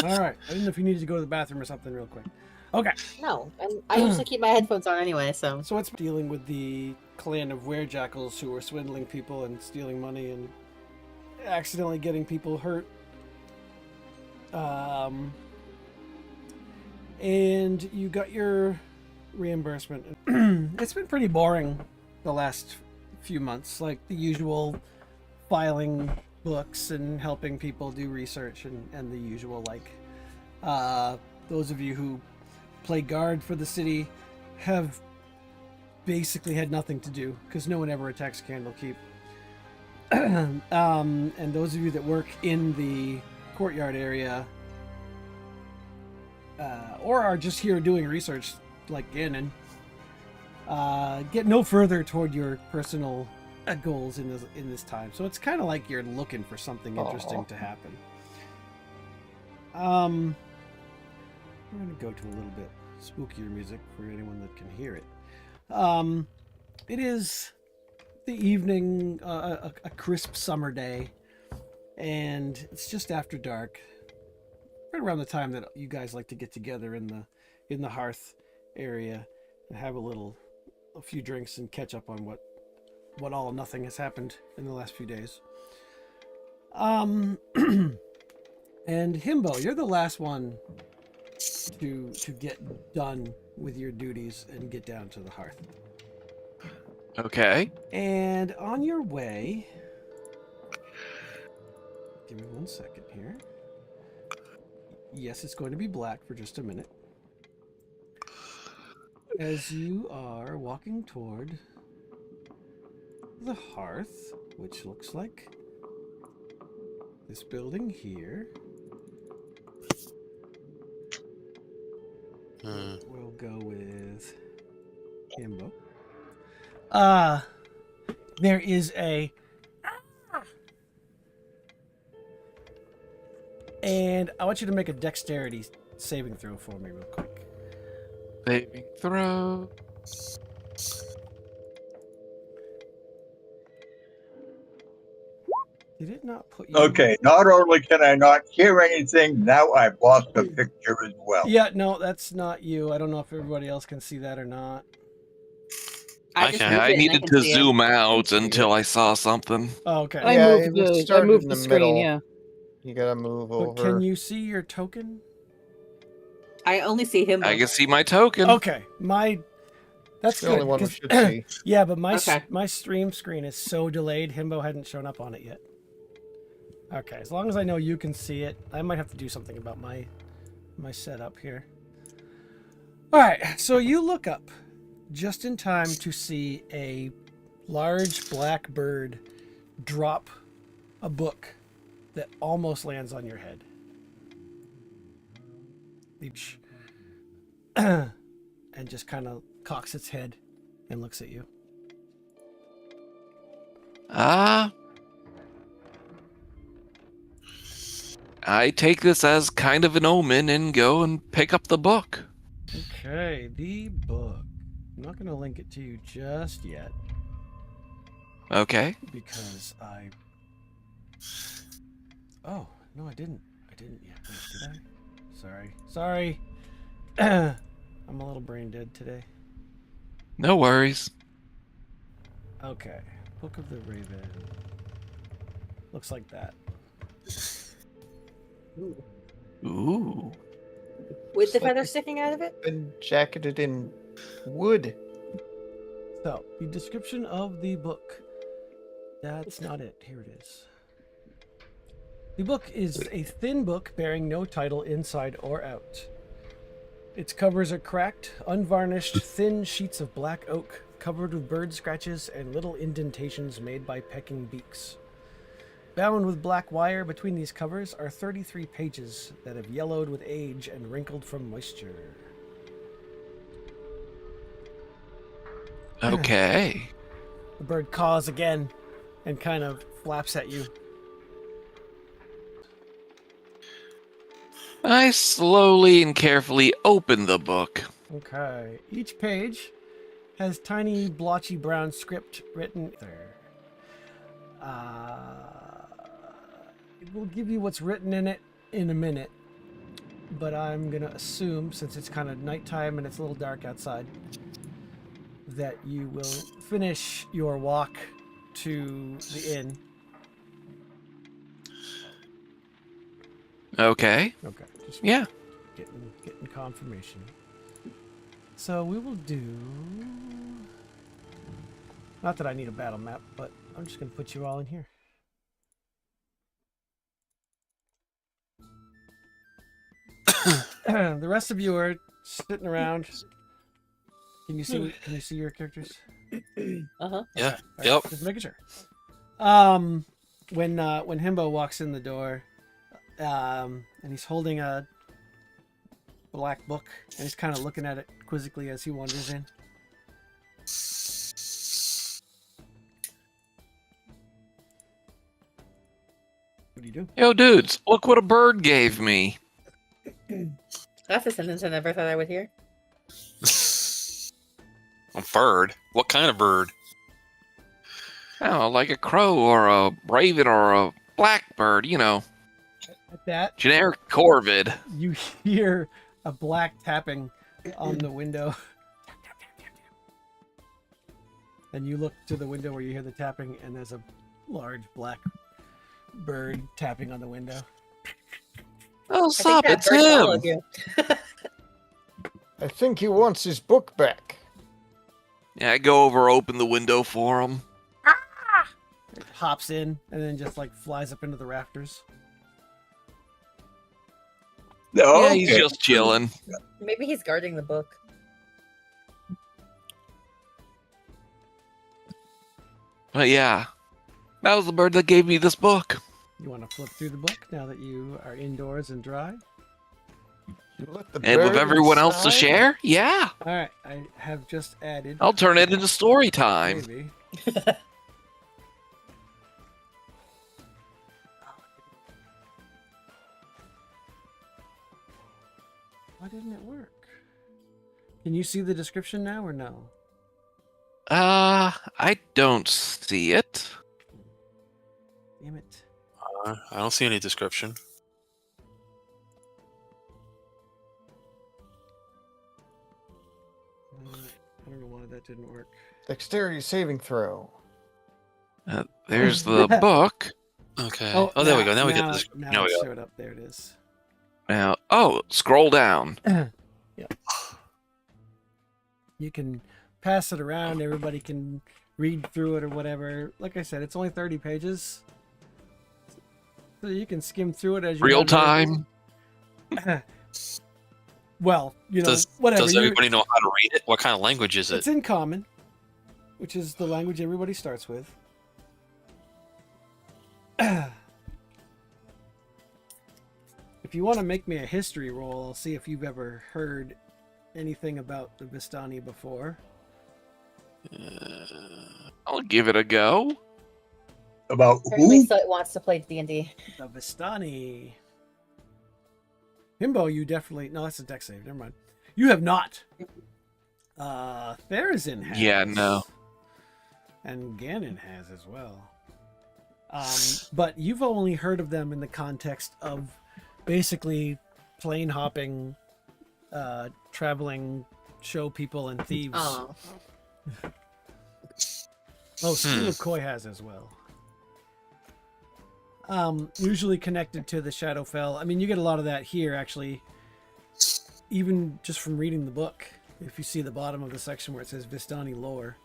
All right. I didn't know if you needed to go to the bathroom or something real quick. Okay. No, and I usually keep my headphones on anyway, so. So it's dealing with the clan of werejackals who are swindling people and stealing money and accidentally getting people hurt. And you got your reimbursement. It's been pretty boring the last few months, like the usual filing books and helping people do research and the usual, like, those of you who play guard for the city have basically had nothing to do because no one ever attacks Candlekeep. And those of you that work in the courtyard area or are just here doing research like Gannon, get no further toward your personal goals in this time. So it's kind of like you're looking for something interesting to happen. I'm going to go to a little bit spookier music for anyone that can hear it. It is the evening, a crisp summer day, and it's just after dark. Right around the time that you guys like to get together in the hearth area and have a few drinks and catch up on what all or nothing has happened in the last few days. And Himbo, you're the last one to get done with your duties and get down to the hearth. Okay. And on your way, give me 1 second here. Yes, it's going to be black for just a minute. As you are walking toward the hearth, which looks like this building here. We'll go with Himbo. There is and I want you to make a dexterity saving throw for me real quick. Saving throw. Did it not put you... Okay, not only can I not hear anything, now I've lost a picture as well. Yeah, no, that's not you. I don't know if everybody else can see that or not. I just Okay, moved I it and needed can to see it. zoom out until I saw something. Oh, okay. I Yeah, moved it was the, I started moved in the the screen, middle. yeah. You gotta move But over. can you see your token? I only see him. I can see my token. Okay, that's the good. only one we 'cause- should see. Yeah, but my Okay. my stream screen is so delayed. Himbo hadn't shown up on it yet. Okay, as long as I know you can see it, I might have to do something about my setup here. All right, so you look up just in time to see a large black bird drop a book that almost lands on your head. Each and just kind of cocks its head and looks at you. I take this as kind of an omen and go and pick up the book. Okay, the book. I'm not going to link it to you just yet Okay. because I... Oh, no, I didn't. I didn't yet. Wait, did I? Sorry. I'm a little brain dead today. No worries. Okay, Book of the Raven. Looks like that. Ooh. With the It's like feather it's sticking out of it? been jacketed in wood. So, the description of the book. That's not it. Here it is. The book is a thin book bearing no title inside or out. Its covers are cracked, unvarnished, thin sheets of black oak covered with bird scratches and little indentations made by pecking beaks. Bound with black wire between these covers are 33 pages that have yellowed with age and wrinkled from moisture. Okay. The bird caws again and kind of flaps at you. I slowly and carefully open the book. Okay. Each page has tiny blotchy brown script written there. It will give you what's written in it in a minute. but I'm gonna assume, since it's kind of nighttime and it's a little dark outside, that you will finish your walk to the inn. Okay. Okay. Just Yeah. getting confirmation. So we will do. Not that I need a battle map, but I'm just gonna put you all in here. The rest of you are sitting around. Can you see your characters? Uh-huh. Yeah. All right, Yep. just making sure. When Himbo walks in the door, and he's holding a black book, and he's kind of looking at it quizzically as he wanders in. What do you do? Yo, dudes, look what a bird gave me. That's a sentence I never thought I would hear. A bird? What kind of bird? Oh, like a crow or a raven or a blackbird, you know, At that, generic corvid. you hear a black tapping on the window. And you look to the window where you hear the tapping, and there's a large black bird tapping on the window. Oh, I stop, think it's that bird followed him. you. I think he wants his book back. Yeah, I go over, open the window for him. It hops in and then just like flies up into the rafters. Oh, Yeah, okay. he's just chilling. Maybe he's guarding the book. But yeah, that was the bird that gave me this book. You want to flip through the book now that you are indoors and dry? You let the And with bird everyone else to inside? share? Yeah. All right, I have just added. I'll turn it into story time. Maybe. Why didn't it work? Can you see the description now or no? I don't see it. Damn it. I don't see any description. I don't know why that didn't work. Dexterity saving throw. There's the book. Okay. Oh, there we go. Now we get this. Now Now we it go. showed up. There it is. Now, oh, scroll down. Yep. You can pass it around. Everybody can read through it or whatever. Like I said, it's only 30 pages. So you can skim through it as you Real wander. time. Well, you know, Does whatever. everybody know how to read it? What kind of language is It's it? in common, which is the language everybody starts with. If you want to make me a history roll, I'll see if you've ever heard anything about the Vistani before. I'll give it a go. About Apparently, who? so it wants to play D&D. The Vistani. Himbo, you definitely... No, that's a deck save. Never mind. You have not. Therazin has. Yeah, no. And Ganon has as well. But you've only heard of them in the context of basically plane hopping, traveling show people and thieves. Oh. Steel of Koi has as well. Usually connected to the Shadowfell. I mean, you get a lot of that here, actually. Even just from reading the book. If you see the bottom of the section where it says Vistani lore.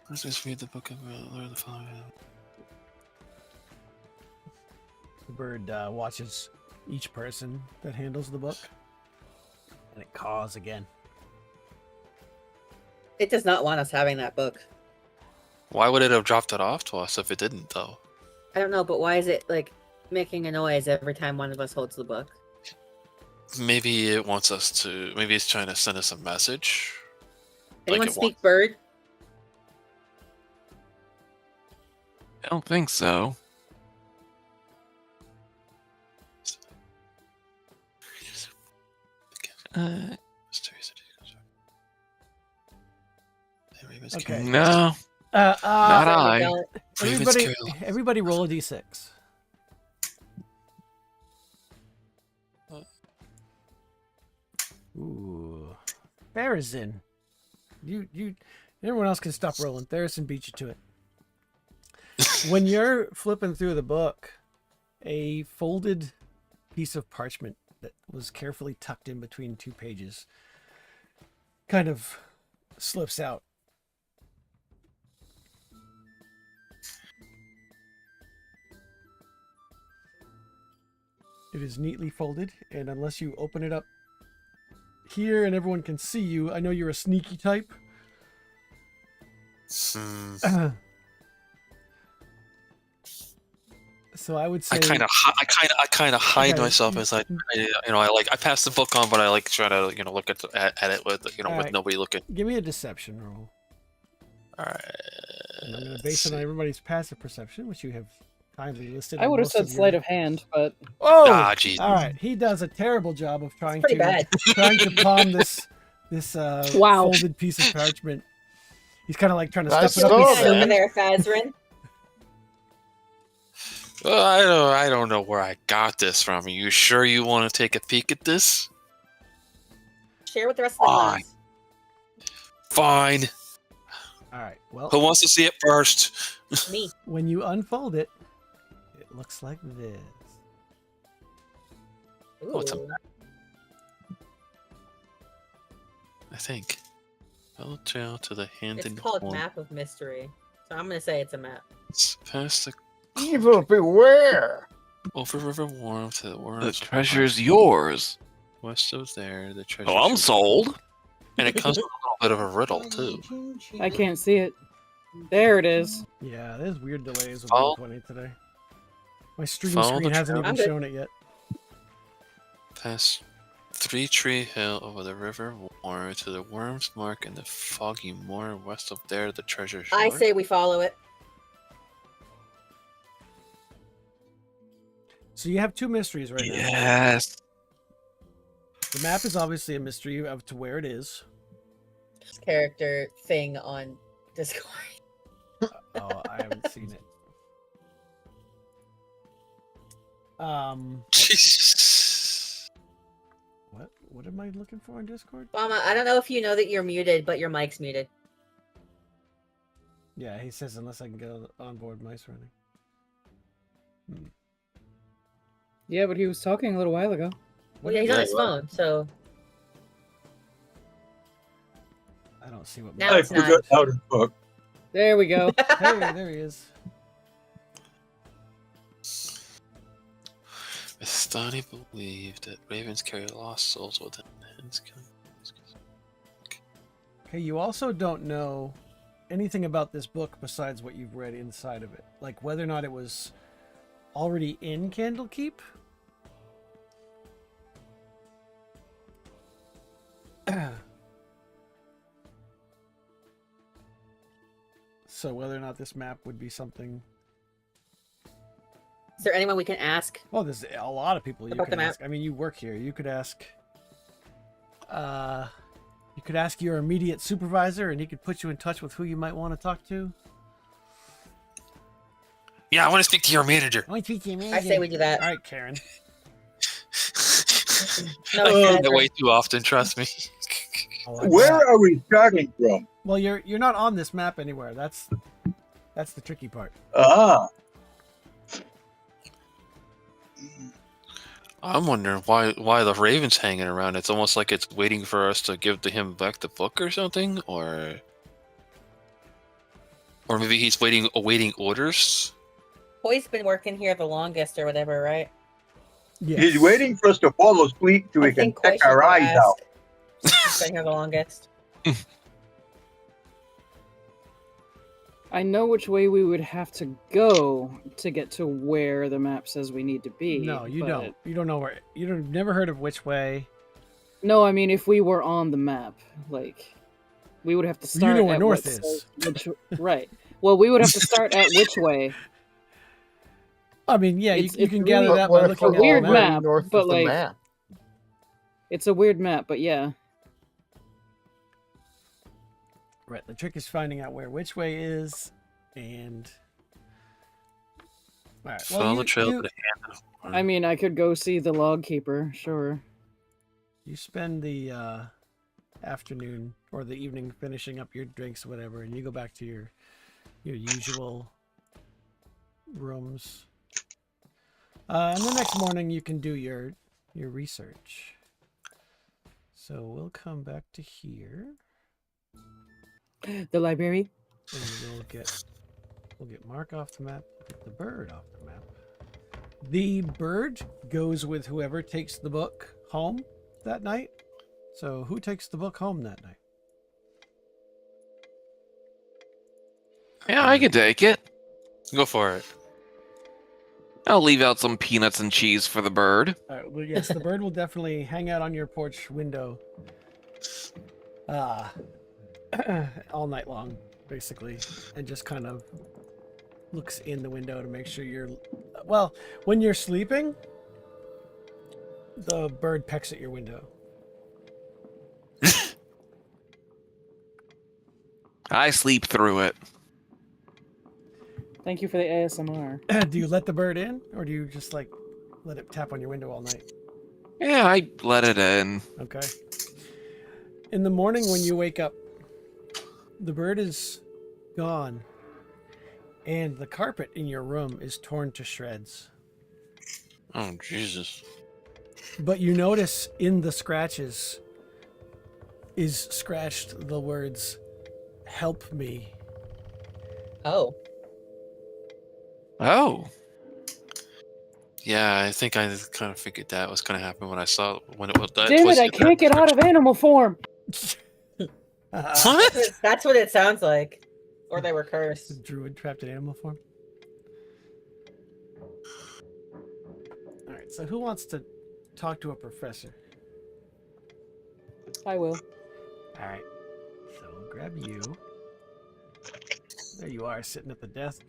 Let's just read the book of Lord of the Following. The bird watches each person that handles the book. And it caws again. It does not want us having that book. Why would it have dropped it off to us if it didn't, though? I don't know, but why is it like making a noise every time one of us holds the book? Maybe it wants us to. Maybe it's trying to send us a message. Anyone it speak bird? I don't think so. Okay. No, not Sorry, I. don't. Ravens Everybody, Carol. everybody roll a d6. Therazin. You. Everyone else can stop rolling. Therazin beat you to it. When you're flipping through the book, a folded piece of parchment that was carefully tucked in between two pages kind of slips out. It is neatly folded, and unless you open it up here and everyone can see you, I know you're a sneaky type. So I would say I kind of hide Okay. myself as I pass the book on, but I like try to look at it with with Alright. nobody looking. give me a deception roll. All right. And I'm going to base it on everybody's passive perception, which you have kindly listed. I on would have most said of your- sleight of hand, but Oh, Ah, Jesus. all right. He does a terrible job of trying Pretty to bad. palm this Wow. folded piece of parchment. He's kind of like trying to Nice stuff it up start, his Over sleeve. there, Fazrin. Well, I don't know where I got this from. Are you sure you want to take a peek at this? Share with the rest of the Fine. class. Fine. All right. Well, Who wants to see it first? Me. when you unfold it, it looks like this. Ooh. it's a I think. Follow trail to the hand It's in called horn. Map of Mystery. So I'm gonna say it's a map. Past the Evil beware! over River Warm to the The worms. treasure's yours. West of there, the treasure. Oh, I'm should- sold. And it comes with a little bit of a riddle too. I can't see it. There it is. Yeah, there's weird delays with Follow- 120 today. My stream follow screen the hasn't trail. even I'm good. shown it yet. Past Three Tree Hill over the River Warm to the Worms Mark and the Foggy Moor. West of there, the treasure. I Shore. say we follow it. So you have two mysteries right now. Yes. The map is obviously a mystery of to where it is. Character thing on Discord. Oh, I haven't seen it. Jesus. What am I looking for on Discord? Mama, I don't know if you know that you're muted, but your mic's muted. Yeah, he says unless I can get onboard mice running. Yeah, but he was talking a little while ago. Well, yeah, he's on Yeah, his phone, so I don't see what. Now I it's not. forgot how to cook. There we go. Hey, there he is. Vistani believed that ravens carry lost souls within hens. Okay, you also don't know anything about this book besides what you've read inside of it, like whether or not it was already in Candlekeep. So whether or not this map would be something. is there anyone we can ask? Well, there's a lot of people you About can the map. ask. I mean, you work here. You could ask. You could ask your immediate supervisor, and he could put you in touch with who you might want to talk to. Yeah, I want to speak to your manager. I want to speak to your I manager. say we do that. All right, Karen. No, I do Fazrin. that way too often. Trust me. Oh, I Where got- are we starting from? Well, you're not on this map anywhere. That's the tricky part. Ah, I'm wondering why the raven's hanging around. It's almost like it's waiting for us to give to him back the book or something, or maybe he's awaiting orders. Boy's been working here the longest or whatever, right? Yes. he's waiting for us to fall asleep so I we can think Koi take should our go eyes ask. out. He's been here the longest. I know which way we would have to go to get to where the map says we need to be. No, you but- don't. You don't know where. You've never heard of which way. No, I mean if we were on the map, like we would have to You start. know where at north what is. says which- right. Well, we would have to start at which way. I mean, yeah, It's- you it's can gather really that by What if looking we're at weird the already map, north but, of the like- map? It's a weird map, but yeah. Right. The trick is finding out where which way is, and. All right. Well, Follow the you, trail you, to the hand. I mean, I could go see the log keeper, sure. you spend the afternoon or the evening, finishing up your drinks, whatever, and you go back to your usual rooms. And the next morning you can do your research. So we'll come back to here, The library. and we'll get Mark off the map, get the bird off the map. The bird goes with whoever takes the book home that night. So who takes the book home that night? Yeah, I can take it. Go for it. I'll leave out some peanuts and cheese for the bird. Well, yes, the bird will definitely hang out on your porch window all night long, basically, and just kind of looks in the window to make sure you're... Well, when you're sleeping, the bird pecks at your window. I sleep through it. Thank you for the ASMR. Do you let the bird in, or do you just, like, let it tap on your window all night? Yeah, I let it in. Okay. In the morning when you wake up, the bird is gone, and the carpet in your room is torn to shreds. Oh, Jesus. But you notice in the scratches is scratched the words, "Help me." Oh. Oh. Yeah, I think I kind of figured that was going to happen when I saw when it was that. Damn it! twisted I can't get out of animal form. What? That's what it sounds like. Or they were cursed. The druid trapped in animal form. All right, so who wants to talk to a professor? I will. All right, so we'll grab you. There you are, sitting at the desk.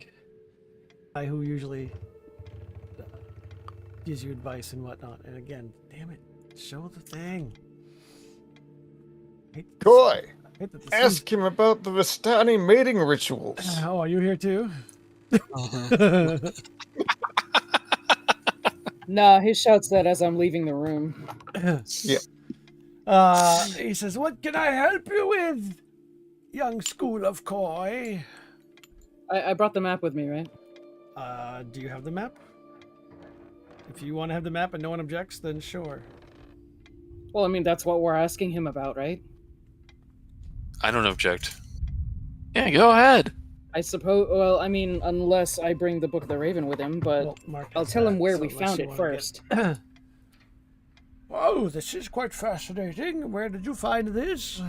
I who usually gives you advice and whatnot. And again, damn it, show the thing. Koi, I hate that this ask him about the Vistani mating rituals. Oh, are you here too? Nah, he shouts that as I'm leaving the room. Yeah. He says, "What can I help you with, young school of Koi?" I brought the map with me, right? Do you have the map? If you want to have the map and no one objects, then sure. Well, I mean, that's what we're asking him about, right? I don't object. Yeah, go ahead. I suppose. Well, I mean, unless I bring the Book of the Raven with him, but Well, Mark I'll has tell him that, where so we unless found you it wanna first. get- Oh, this is quite fascinating. Where did you find this?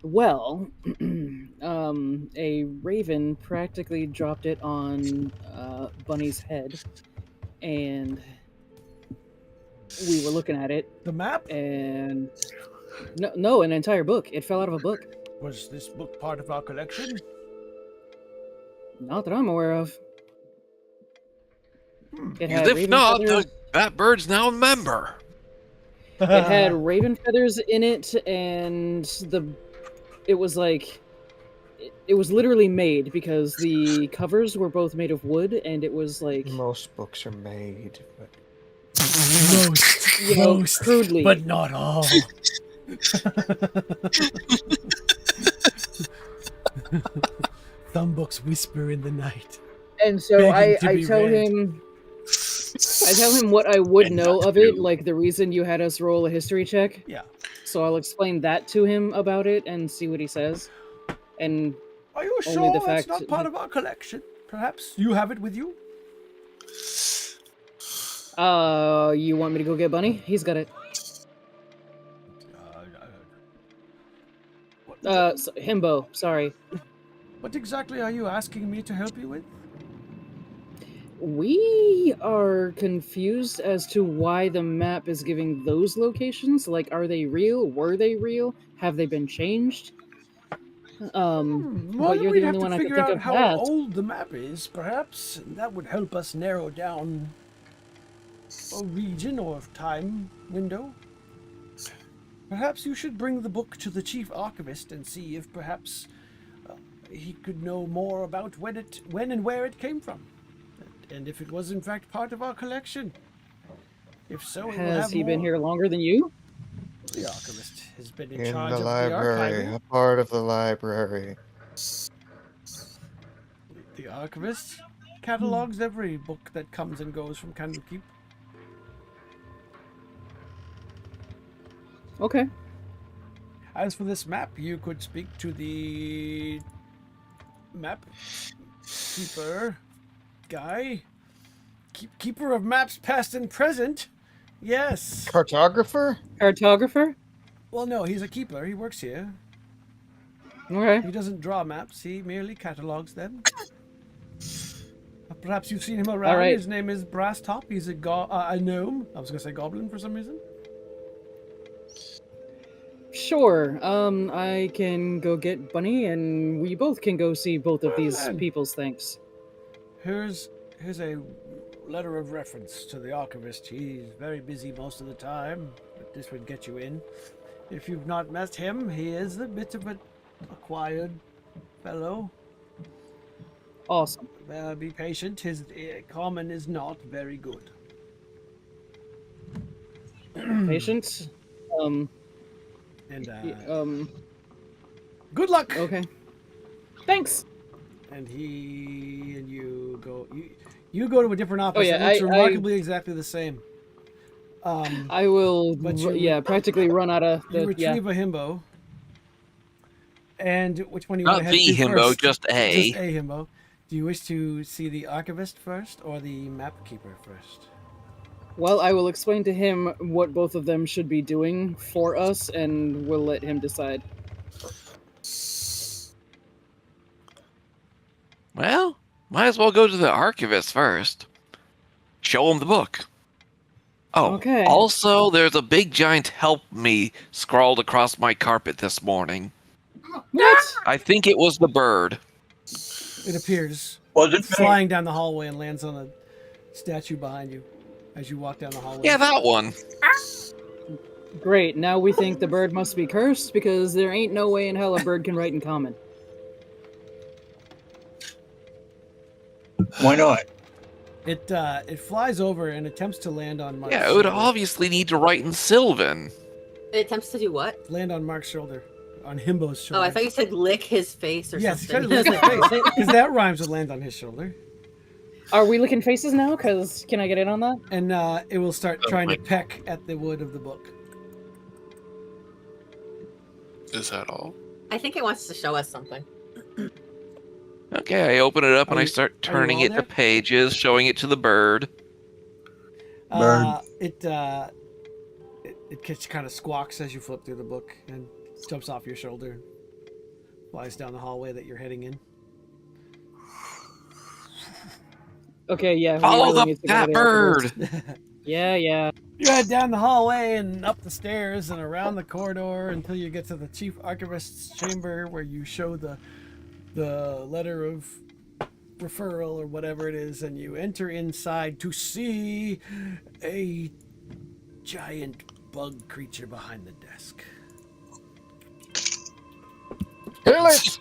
Well, a raven practically dropped it on Bunny's head, and we were looking at it, The map? and no, an entire book. It fell out of a book. Was this book part of our collection? Not that I'm aware of. It had And if raven not, feathers. that bird's now a member. It had raven feathers in it, and it was like it was literally made because the covers were both made of wood, and it was like Most books are made, but most, you know, crudely. but not all. Some books whisper in the night. And so begging to I be tell read. him what I would And know not of it, to. like the reason you had us roll a history check. Yeah. So I'll explain that to him about it and see what he says. And Are you Only sure the it's fact not part of our collection? Perhaps you have it with you? you want me to go get Bunny? He's got it. Himbo, sorry. What exactly are you asking me to help you with? We are confused as to why the map is giving those locations. Like, are they real? Were they real? Have they been changed? Well, But you're we'd the have only to one I could figure think out of how that. old the map is, perhaps. And that would help us narrow down a region or time window. Perhaps you should bring the book to the chief archivist and see if perhaps he could know more about when and where it came from, and if it was in fact part of our collection. If so, it will Has have he been more- here longer than you? The archivist has been in In charge the of the library, archiving. a part of the library. The archivist catalogs every book that comes and goes from Candlekeep. Okay. As for this map, you could speak to the map keeper guy. Keeper of maps past and present. Yes. Cartographer? Cartographer? Well, no, he's a keeper. He works here. Okay. He doesn't draw maps. He merely catalogs them. Perhaps you've seen him around. All right. His name is Brass Top. He's a gnome. I was going to say goblin for some reason. Sure. I can go get Bunny, and we both can go see both of these Fine. people's things. Here's a letter of reference to the archivist. He's very busy most of the time, but this would get you in. If you've not met him, he is a bit of a quiet fellow. Awesome. Be patient. His common is not very good. Patient. And good luck. Okay. Thanks. And you go. You go to a different office. Oh, yeah, It looks I- remarkably exactly the same. I will, But you- practically run out of You the, retrieve a himbo. And which one do you Not want to head the to himbo, first? just a. Just a himbo. Do you wish to see the archivist first or the map keeper first? Well, I will explain to him what both of them should be doing for us, and we'll let him decide. Well, might as well go to the archivist first. Show him the book. Oh, Okay. also, there's a big giant "help me" scrawled across my carpet this morning. What? I think it was the bird. It appears Wasn't me. flying down the hallway and lands on a statue behind you as you walk down the hallway. Yeah, that one. Great. Now we think the bird must be cursed because there ain't no way in hell a bird can write in common. Why not? It flies over and attempts to land on Mark's Yeah, it would shoulder. obviously need to write in Sylvan. It attempts to do what? Land on Mark's shoulder. On Himbo's shoulder. Oh, I thought you said lick his face or Yes, something. try to lick his face. Because that rhymes with land on his shoulder. Are we licking faces now? Because can I get in on that? And it will start Oh trying my- to peck at the wood of the book. Is that all? I think it wants to show us something. Okay, I open it up and Are I you- start are you turning on it to there? pages, showing it to the bird. Bird. It kind of squawks as you flip through the book and jumps off your shoulder, flies down the hallway that you're heading in. Okay, yeah. we Follow really need to go to that the archivist. bird! Yeah. You head down the hallway and up the stairs and around the corridor until you get to the chief archivist's chamber, where you show the letter of referral or whatever it is, and you enter inside to see a giant bug creature behind the desk. Kill it!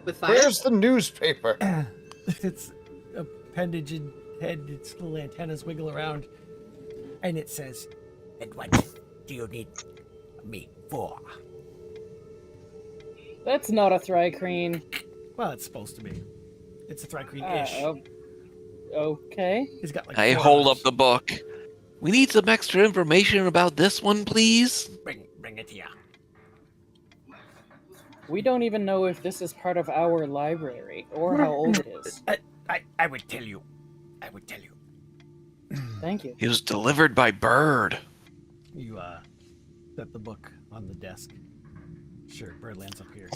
With fire? Where's the newspaper? Its appendage and head, its little antennas wiggle around, and it says, "And what do you need me for?" That's not a Thrycreen. Well, it's supposed to be. It's a Thrycreen-ish. Okay. He's got like I 4 hold arms. up the book. We need some extra information about this one, please. Bring it here. We don't even know if this is part of our library or how old it is. I would tell you. I would tell you. Thank you. It was delivered by bird. You set the book on the desk. Sure, bird lands up here.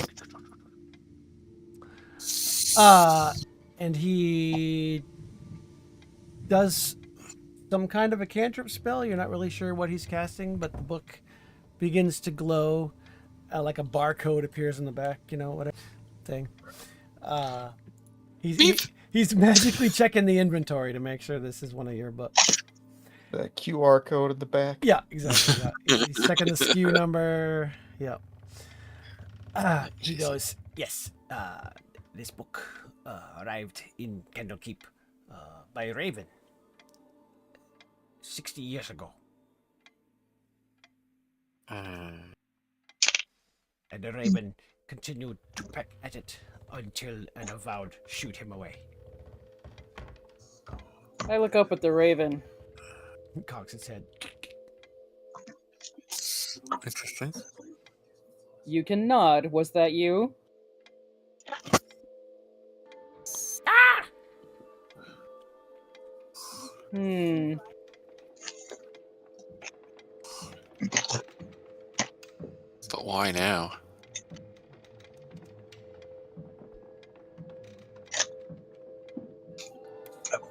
And he does some kind of a cantrip spell. You're not really sure what he's casting, but the book begins to glow, like a barcode appears in the back. You know, whatever thing. He's magically checking the inventory to make sure this is one of your books. The QR code at the back. Yeah, exactly. Yeah. He's checking the SKU number. Yeah. He goes, "Yes, this book arrived in Candlekeep by Raven 60 years ago. Mm. And the raven continued to peck at it until an avowed shoot him away. I look up at the raven. He cocks its head. Interesting. You can nod. Was that you? Hmm. But why now?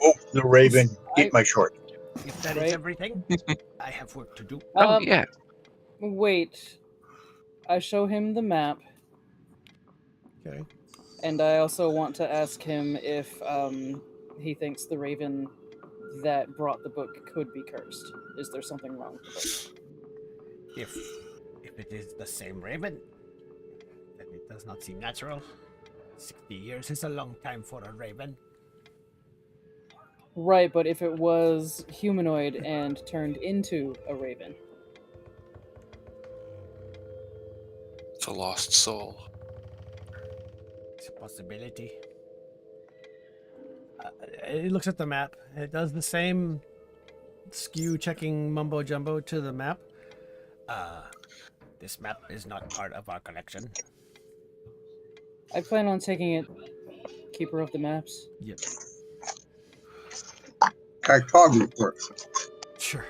Oh, the raven. Eat my short. If that is Right. everything, I have work to do. Oh, yeah. Wait. I show him the map, Okay. and I also want to ask him if he thinks the raven that brought the book could be cursed. Is there something wrong with the book? If it is the same raven, then it does not seem natural. 60 years is a long time for a raven. Right, but if it was humanoid and turned into a raven. It's a lost soul. It's a possibility. It looks at the map. It does the same skew checking mumbo jumbo to the map. This map is not part of our collection. I plan on taking it. Keeper of the maps. Yep. Cartographer. Sure.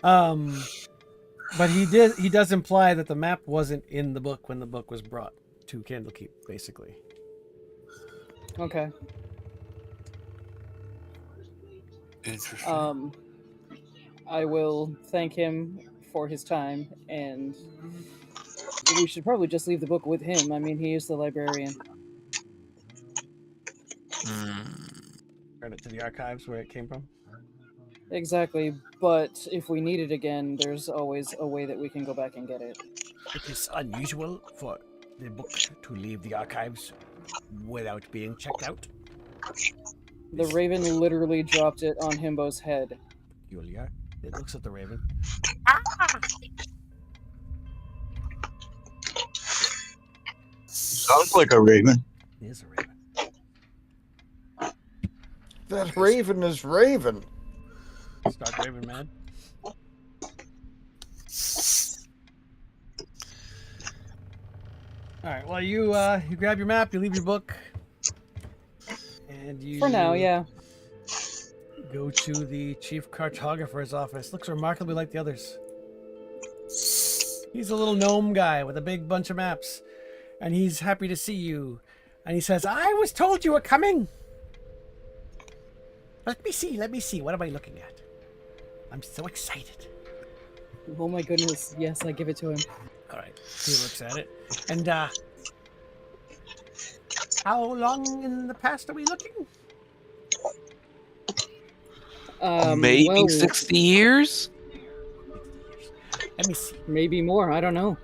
But he does imply that the map wasn't in the book when the book was brought to Candlekeep, basically. Okay. Interesting. I will thank him for his time, and we should probably just leave the book with him. I mean, he is the librarian. Turn it to the archives where it came from. Exactly, but if we need it again, there's always a way that we can go back and get it. It is unusual for the book to leave the archives without being checked out. The raven literally dropped it on Himbo's head. Peculiar. It looks at the raven. Sounds like a raven. It is a raven. That raven is Raven. Stark Raven man. All right. Well, you grab your map, you leave your book, and you. For now, yeah. Go to the chief cartographer's office. Looks remarkably like the others. He's a little gnome guy with a big bunch of maps, and he's happy to see you. And he says, "I was told you were coming. Let me see. What am I looking at? I'm so excited." Oh my goodness, yes, I give it to him. All right. He looks at it. And, how long in the past are we looking? Maybe well, 60 years? Let me see. maybe more, I don't know.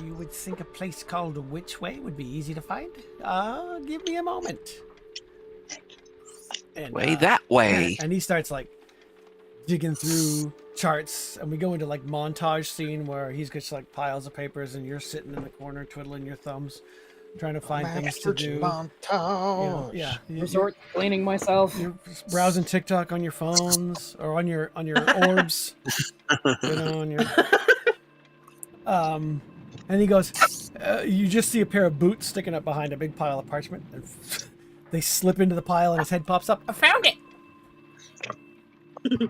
You would think a place called Which Way would be easy to find? Give me a moment. And, Way that way. And he starts, like, digging through charts, and we go into, like, montage scene where he's got, like, piles of papers, and you're sitting in the corner twiddling your thumbs, trying to find things to do. Montage. Yeah. Resort cleaning myself. You're browsing TikTok on your phones or on your orbs, you know, on your. And he goes, you just see a pair of boots sticking up behind a big pile of parchment, and they slip into the pile, and his head pops up. I found it.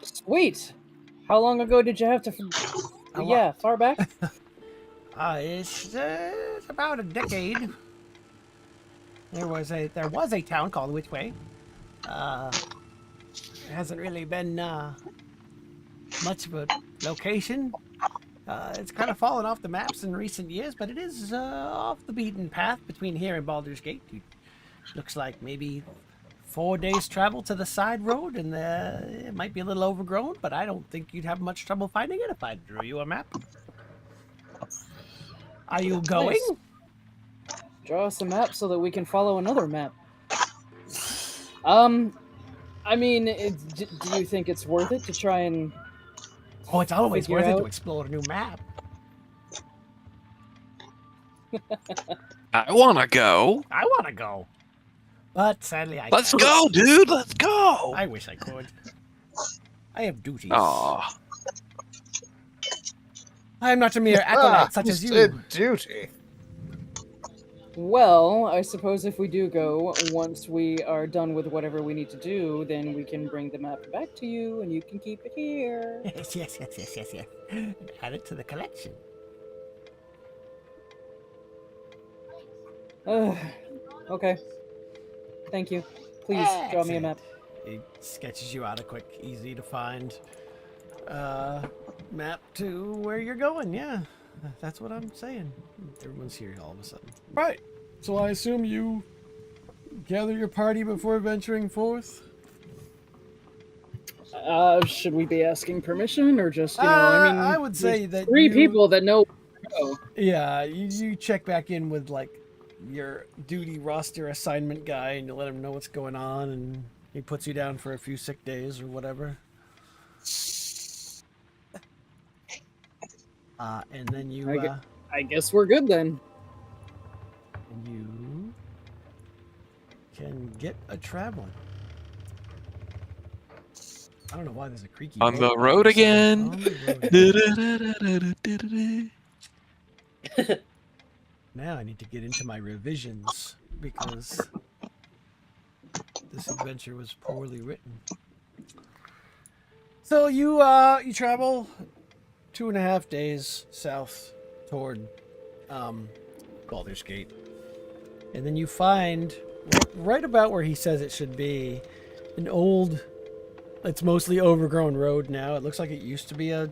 Sweet. How long ago did you have to? Yeah, far back. It's about a decade. There was a town called Which Way. It hasn't really been much of a location. It's kind of fallen off the maps in recent years, but it is off the beaten path between here and Baldur's Gate. Looks like maybe 4 days travel to the side road, and it might be a little overgrown, but I don't think you'd have much trouble finding it if I drew you a map. Are you going? Nice. Draw us a map so that we can follow another map. I mean, do you think it's worth it to try and Oh, it's always Figure worth it to out- explore a new map. I want to go. I want to go. But sadly, I Let's can't. go, dude. Let's go. I wish I could. I have duties. Aw. I am not a mere acolyte such who as you. said duty? Well, I suppose if we do go, once we are done with whatever we need to do, then we can bring the map back to you, and you can keep it here. Yes. And add it to the collection. Okay. Thank you. Please draw me a map. It sketches you out a quick, easy to find map to where you're going. Yeah, that's what I'm saying. Everyone's here all of a sudden. Right. So I assume you gather your party before venturing forth? Should we be asking permission, or just, I mean... I would say there's that 3 people that know where to go. Yeah, you check back in with, like, your duty roster assignment guy, and you let him know what's going on, and he puts you down for a few sick days or whatever. And then you, I guess we're good then. you can get a traveling. I don't know why there's a creaky On the boat. road again. On the road. Now I need to get into my revisions because this adventure was poorly written. So you travel 2.5 days south toward Baldur's Gate, and then you find right about where he says it should be an old, it's mostly overgrown road now. It looks like it used to be a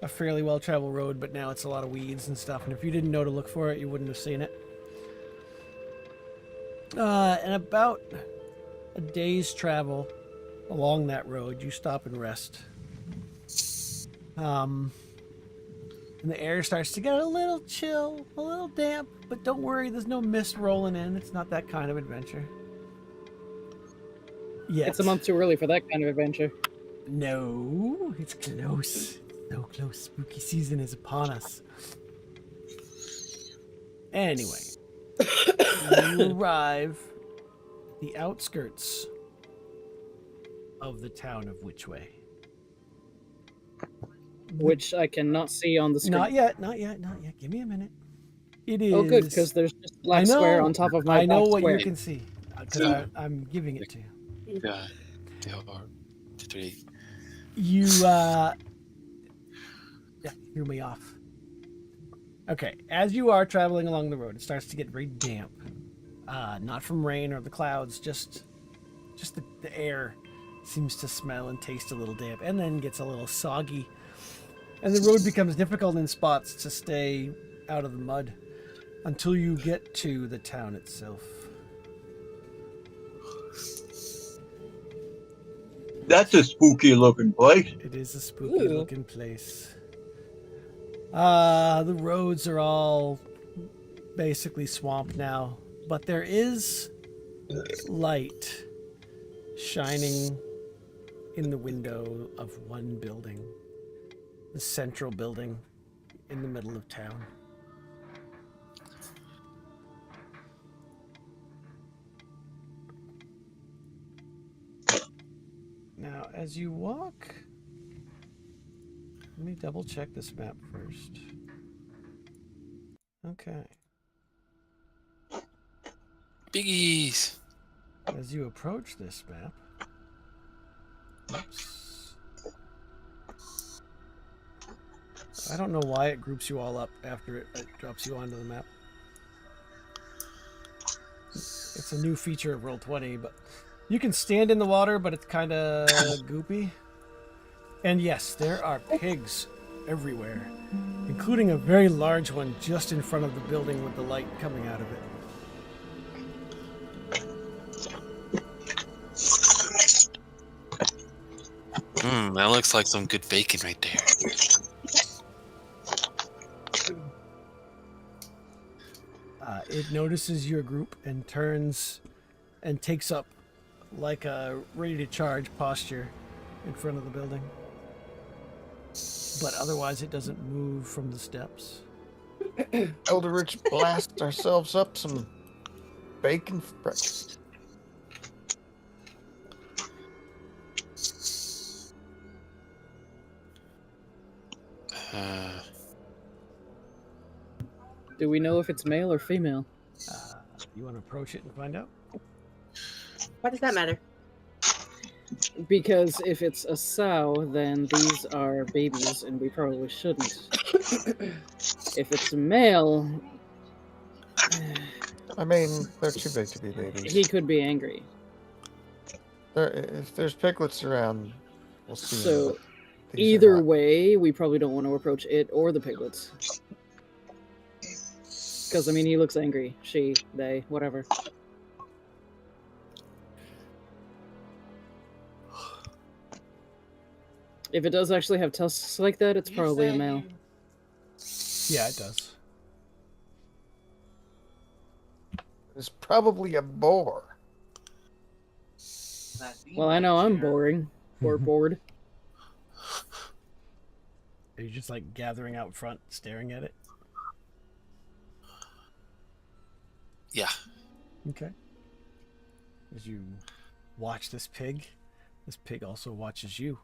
fairly well-traveled road, but now it's a lot of weeds and stuff, and if you didn't know to look for it, you wouldn't have seen it. And about a day's travel along that road, you stop and rest. And the air starts to get a little chill, a little damp, but don't worry, there's no mist rolling in. It's not that kind of adventure. Yes. It's a month too early for that kind of adventure. No, it's close. So close. Spooky season is upon us. Anyway, you arrive at the outskirts of the town of Whichway. Which I cannot see on the screen. Not yet. Give me a minute. It is. Oh, good, because there's just a black square on top of my I know black what square. you can see because I'm giving it to you. Yeah. They are 3. You yeah, threw me off. Okay, as you are traveling along the road, it starts to get very damp. Not from rain or the clouds, just the air seems to smell and taste a little damp, and then gets a little soggy. And the road becomes difficult in spots to stay out of the mud until you get to the town itself. That's a spooky looking place. It is a spooky looking place. The roads are all basically swamp now, but there is light shining in the window of one building, the central building in the middle of town. Now, as you walk, let me double check this map first. Okay. Biggies. As you approach this map, oops. I don't know why it groups you all up after it drops you onto the map. It's a new feature of Roll20, but you can stand in the water, but it's kind of goopy. And yes, there are pigs everywhere, including a very large one just in front of the building with the light coming out of it. That looks like some good bacon right there. It notices your group and turns and takes up like a ready to charge posture in front of the building. but otherwise it doesn't move from the steps. Eldritch blast ourselves up some bacon for breakfast. Do we know if it's male or female? You want to approach it and find out? Why does that matter? Because if it's a sow, then these are babies, and we probably shouldn't. If it's a male, I mean, they're too big to be babies. he could be angry. If there's piglets around, we'll see. So, but these are either not. way, we probably don't want to approach it or the piglets. Because, I mean, he looks angry. She, they, whatever. If it does actually have tusks like that, it's probably a male. Yeah, it does. It's probably a boar. Well, I know I'm boring. Or bored. Are you just like gathering out front, staring at it? Yeah. Okay. As you watch this pig also watches you.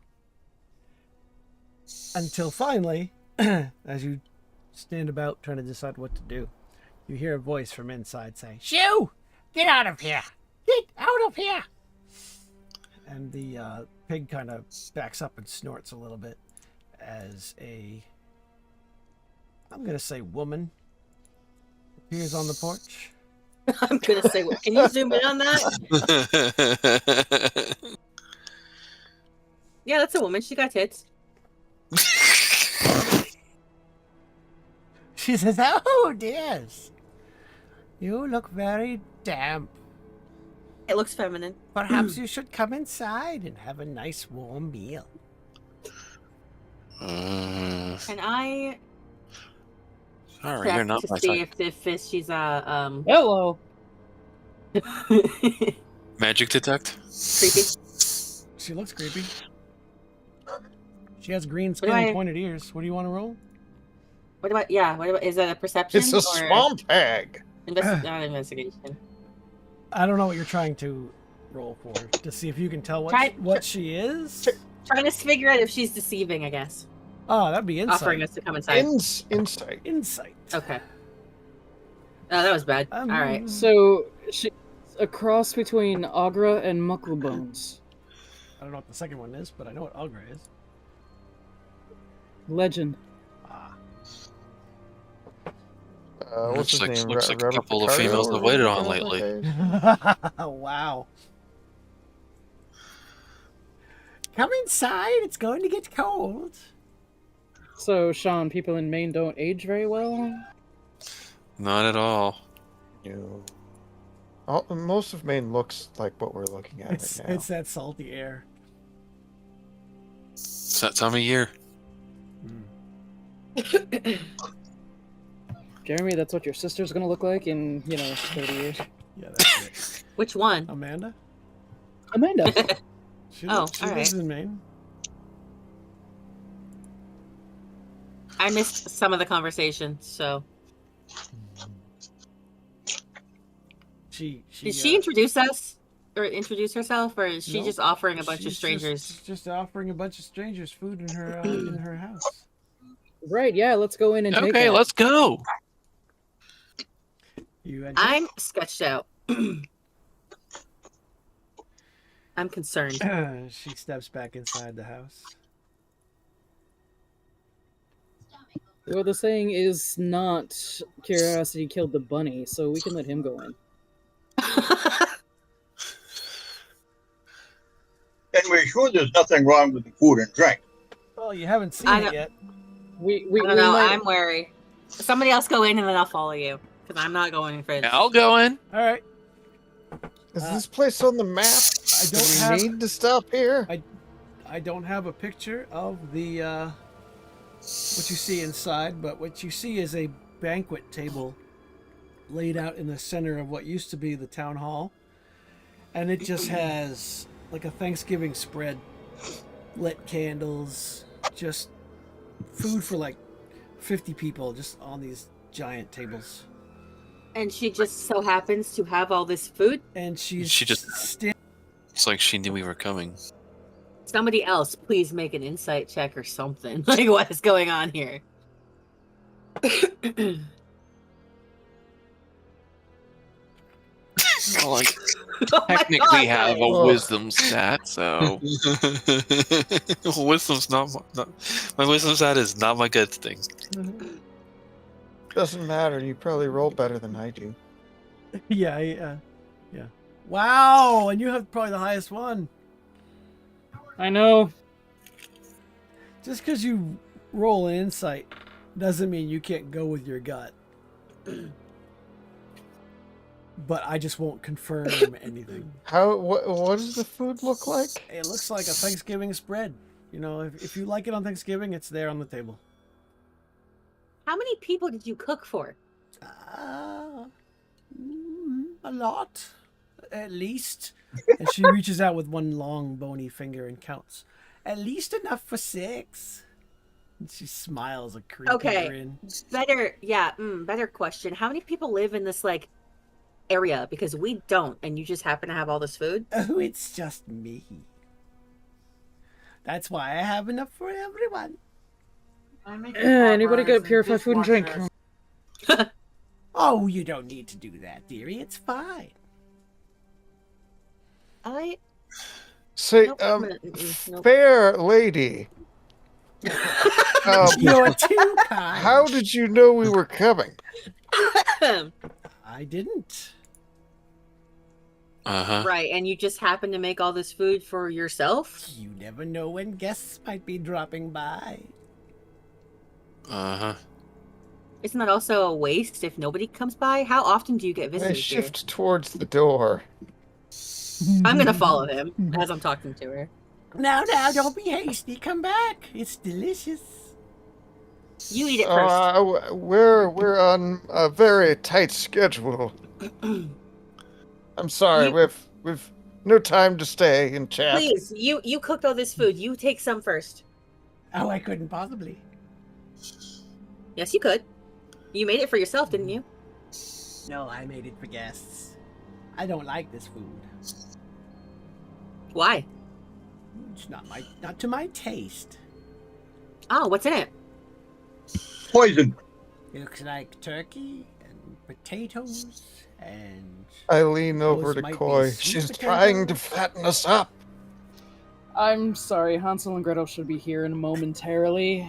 Until finally, as you stand about trying to decide what to do, you hear a voice from inside say, "Shoo! Get out of here! Get out of here!" And the pig kind of backs up and snorts a little bit as I'm going to say woman, appears on the porch. I'm gonna say, can you zoom in on that? Yeah, that's a woman. She got tits. She says, "Oh, dears. You look very damp. It looks feminine. Perhaps you should come inside and have a nice warm meal." Can I Sorry, you're check not to my see type. if she's a Hello! Magic detect? creepy? She looks creepy. She has green do skin and I- pointed ears. What do you want to roll? What about is that a perception? It's a or swamp hag. not investigation. I don't know what you're trying to roll for, to see if you can tell Try- what she is. Trying to figure out if she's deceiving, I guess. Oh, that'd be insight. Offering us to come inside. Insight. Insight. Okay. Oh, that was bad. All right. So, she's a cross between Agra and Mucklebones. I don't know what the second one is, but I know what Agra is. Legend. Ah. What's his name? Looks like a Robert couple of Picardo females or I've waited on whatever lately. that guy is? Wow. Come inside. It's going to get cold. So, Sean, people in Maine don't age very well? Not at all. No. Most of Maine looks like what we're looking at It's right now. it's that salty air. It's that time of year. Jeremy, that's what your sister's gonna look like in, 30 years. Yeah, that's it. Which one? Amanda? Amanda. She Oh, lives all in Maine. I missed some of the conversation, so Did did she introduce us or introduce herself, or is she No, just offering a bunch of she's strangers? just offering a bunch of strangers food in her house. Right, yeah, let's go in and take Okay, that. let's go. You enter. I'm sketched out. I'm concerned. She steps back inside the house. Well, the saying is not curiosity killed the bunny, so we can let him go in. And we're sure there's nothing wrong with the food and drink. Well, you haven't seen I it don't- yet. We I don't know. might- I'm wary. Somebody else go in, and then I'll follow you, because I'm not going in fridge. I'll go in. All right. Is this place on the map? I Do don't we have. need to stop here? I don't have a picture of the what you see inside, but what you see is a banquet table laid out in the center of what used to be the town hall, and it just has like a Thanksgiving spread, lit candles, just food for like 50 people just on these giant tables. And she just so happens to have all this food. And she's She just- It's like she knew we were coming. Somebody else, please make an insight check or something. Like, what is going on here? Well, like, Oh my technically God, have a guys. wisdom stat, so Wisdom's not my wisdom stat is not my good thing. Doesn't matter. You probably roll better than I do. yeah. Wow, and you have probably the highest one. I know. Just because you roll an insight doesn't mean you can't go with your gut. But I just won't confirm anything. What does the food look like? It looks like a Thanksgiving spread. You know, if you like it on Thanksgiving, it's there on the table. How many people did you cook for? A lot, at least. And she reaches out with one long bony finger and counts. At least enough for 6. And she smiles a creepy Okay. grin. Better question. How many people live in this, like, area? Because we don't, and you just happen to have all this food? Oh, it's just me. That's why I have enough for everyone. Anybody get purified food and drink? Oh, you don't need to do that, dearie. It's fine. Say, Nope. fair lady. You're too kind. How did you know we were coming? I didn't. Uh-huh. Right, and you just happen to make all this food for yourself? You never know when guests might be dropping by. Uh-huh. Isn't that also a waste if nobody comes by? How often do you get I visitors here? shift towards the door. I'm gonna follow him as I'm talking to her. Now, don't be hasty. Come back. It's delicious. You eat it first. We're on a very tight schedule. I'm sorry, we've no time to stay and chat. Please, you cooked all this food. You take some first. Oh, I couldn't possibly. Yes, you could. You made it for yourself, didn't you? No, I made it for guests. I don't like this food. Why? It's not to my taste. Oh, what's in it? Poison. It looks like turkey and potatoes and I lean over Those to might be Koi. sweet She's potatoes. trying to fatten us up. I'm sorry, Hansel and Gretel should be here in momentarily.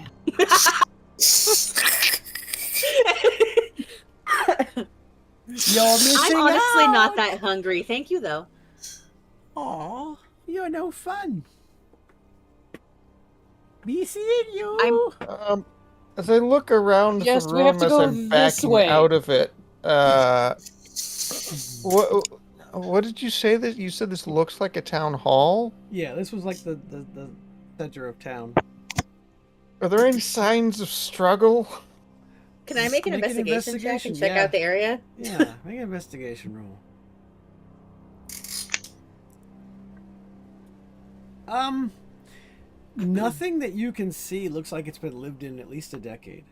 You're missing I'm honestly out. not that hungry. Thank you, though. Aw, you're no fun. Be seeing you. As I look around Yes, the we have room to as go I'm this backing way. out of it, what did you say that you said this looks like a town hall? Yeah, this was like the center of town. Are there any signs of struggle? Can I make an Make an investigation check investigation, and check yeah. out the area? Yeah, make an investigation roll. Nothing that you can see looks like it's been lived in at least a decade.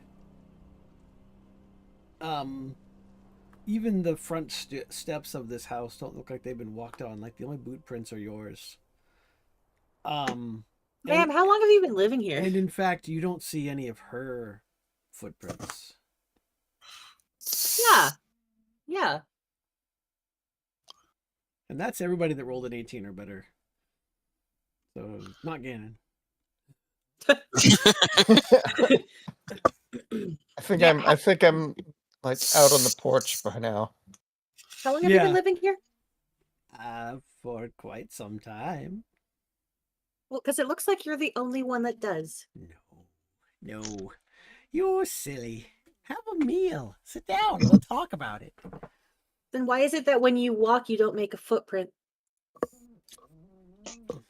Even the front steps of this house don't look like they've been walked on. Like the only boot prints are yours. Ma'am, how long have you been living here? And in fact, you don't see any of her footprints. Yeah. And that's everybody that rolled an 18 or better. So, not Ganon. I think I'm like out on the porch by now. How long have you Yeah. been living here? For quite some time. Well, because it looks like you're the only one that does. No. You're silly. Have a meal. Sit down. We'll talk about it. Then why is it that when you walk, you don't make a footprint?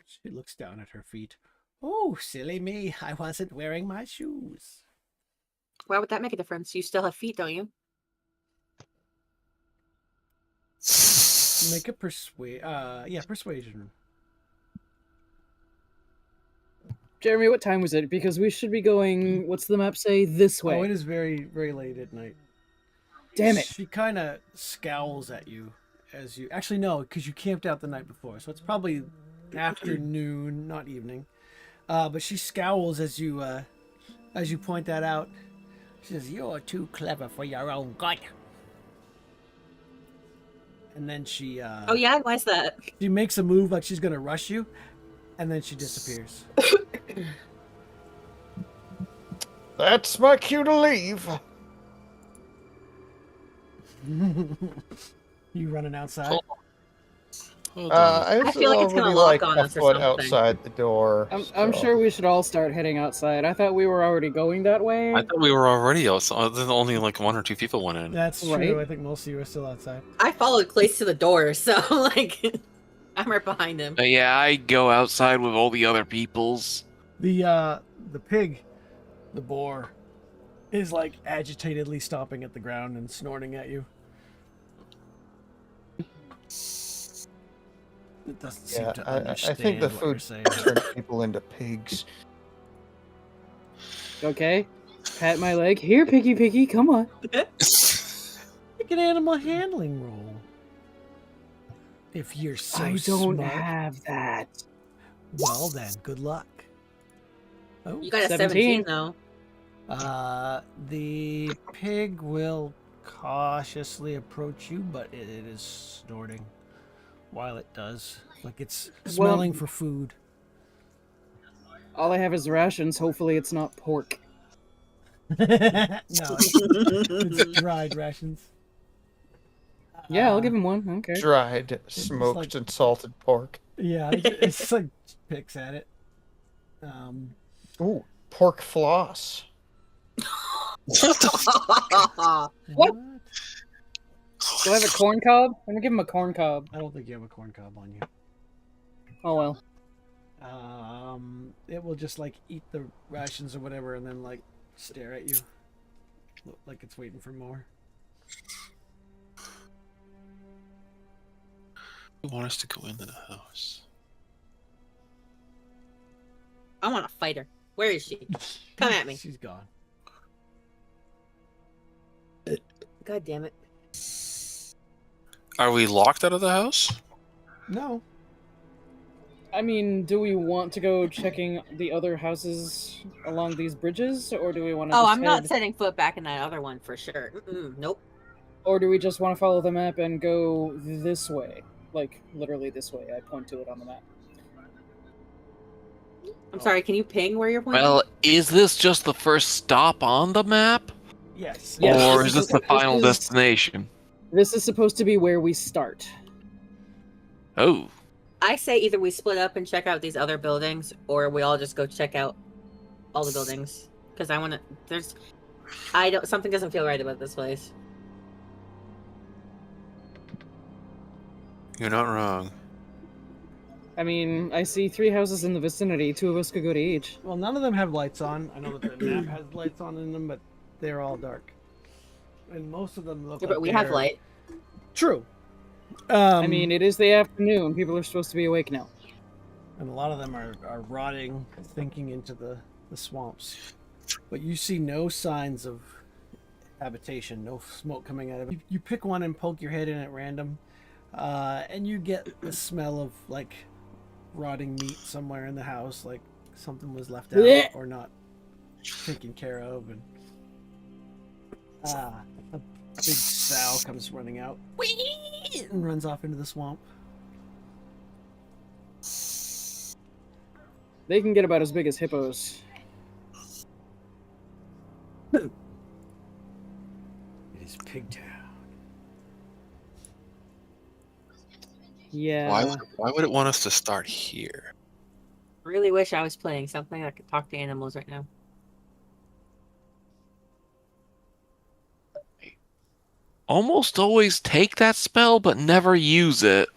She looks down at her feet. Oh, silly me. I wasn't wearing my shoes. Why would that make a difference? You still have feet, don't you? Make a persuasion. Jeremy, what time was it? Because we should be going, what's the map say? This way. Oh, it is very, very late at night. Damn it. She kind of scowls at you as you. Actually, no, because you camped out the night before, so it's probably afternoon, not evening. But she scowls as you point that out. She says, "You're too clever for your own good." And then she. Oh yeah, why's that? She makes a move like she's gonna rush you, and then she disappears. That's my cue to leave. You running outside? Hold on. I feel like it's gonna lock on us or foot something. outside the door. I'm so- sure we should all start heading outside. I thought we were already going that way. I thought we were already outside. Then only like 1 or 2 people went in. That's true. Right. I think most of you are still outside. I followed Clace to the door, so like I'm right behind him. Yeah, I go outside with all the other peoples. The pig, the boar, is like agitatedly stomping at the ground and snorting at you. It doesn't seem Yeah, to I understand think the what you're food saying. turned people into pigs. Okay. Pat my leg. Here, Piggy, come on. Make an animal handling roll. If you're so I don't smart, have that. well then, good luck. Oh, You got a 17. 17 though. the pig will cautiously approach you, but it is snorting while it does. Like it's smelling for food. All I have is rations. Hopefully it's not pork. No, it's dried rations. Yeah, I'll give him one. Okay. Dried, smoked, like- and salted pork. Yeah, it's like picks at it. Ooh, pork floss. What? Do I have a corn cob? I'm gonna give him a corn cob. I don't think you have a corn cob on you. Oh well. It will just like eat the rations or whatever, and then like stare at you, look like it's waiting for more. You want us to go into the house? I want to fight her. Where is she? Come at me. She's gone. God damn it. Are we locked out of the house? No, I mean, do we want to go checking the other houses along these bridges, or do we want to? Oh, I'm not setting foot back in that other one for sure. Nope. Or do we just want to follow the map and go this way? Like, literally this way. I point to it on the map. I'm sorry, can you ping where you're pointing? Well, is this just the first stop on the map? yes, Yes. Or is this the This final is- destination? This is supposed to be where we start. Oh. I say either we split up and check out these other buildings, or we all just go check out all the buildings. Because I want to. Something doesn't feel right about this place. You're not wrong. I mean, I see 3 houses in the vicinity. 2 of us could go to each. Well, none of them have lights on. I know that the map has lights on in them, but they're all dark, and most of them look. Yeah, like but we have they're- light. True. I mean, it is the afternoon. People are supposed to be awake now. and a lot of them are rotting, sinking into the swamps. But you see no signs of habitation, no smoke coming out of it. You pick one and poke your head in at random, and you get the smell of like rotting meat somewhere in the house, like something was left out Blech. or not taken care of. And a big sow comes running out and runs off into the swamp. They can get about as big as hippos. It is Pigtown. Yeah. Why would it want us to start here? Really wish I was playing something that could talk to animals right now. Almost always take that spell, but never use it.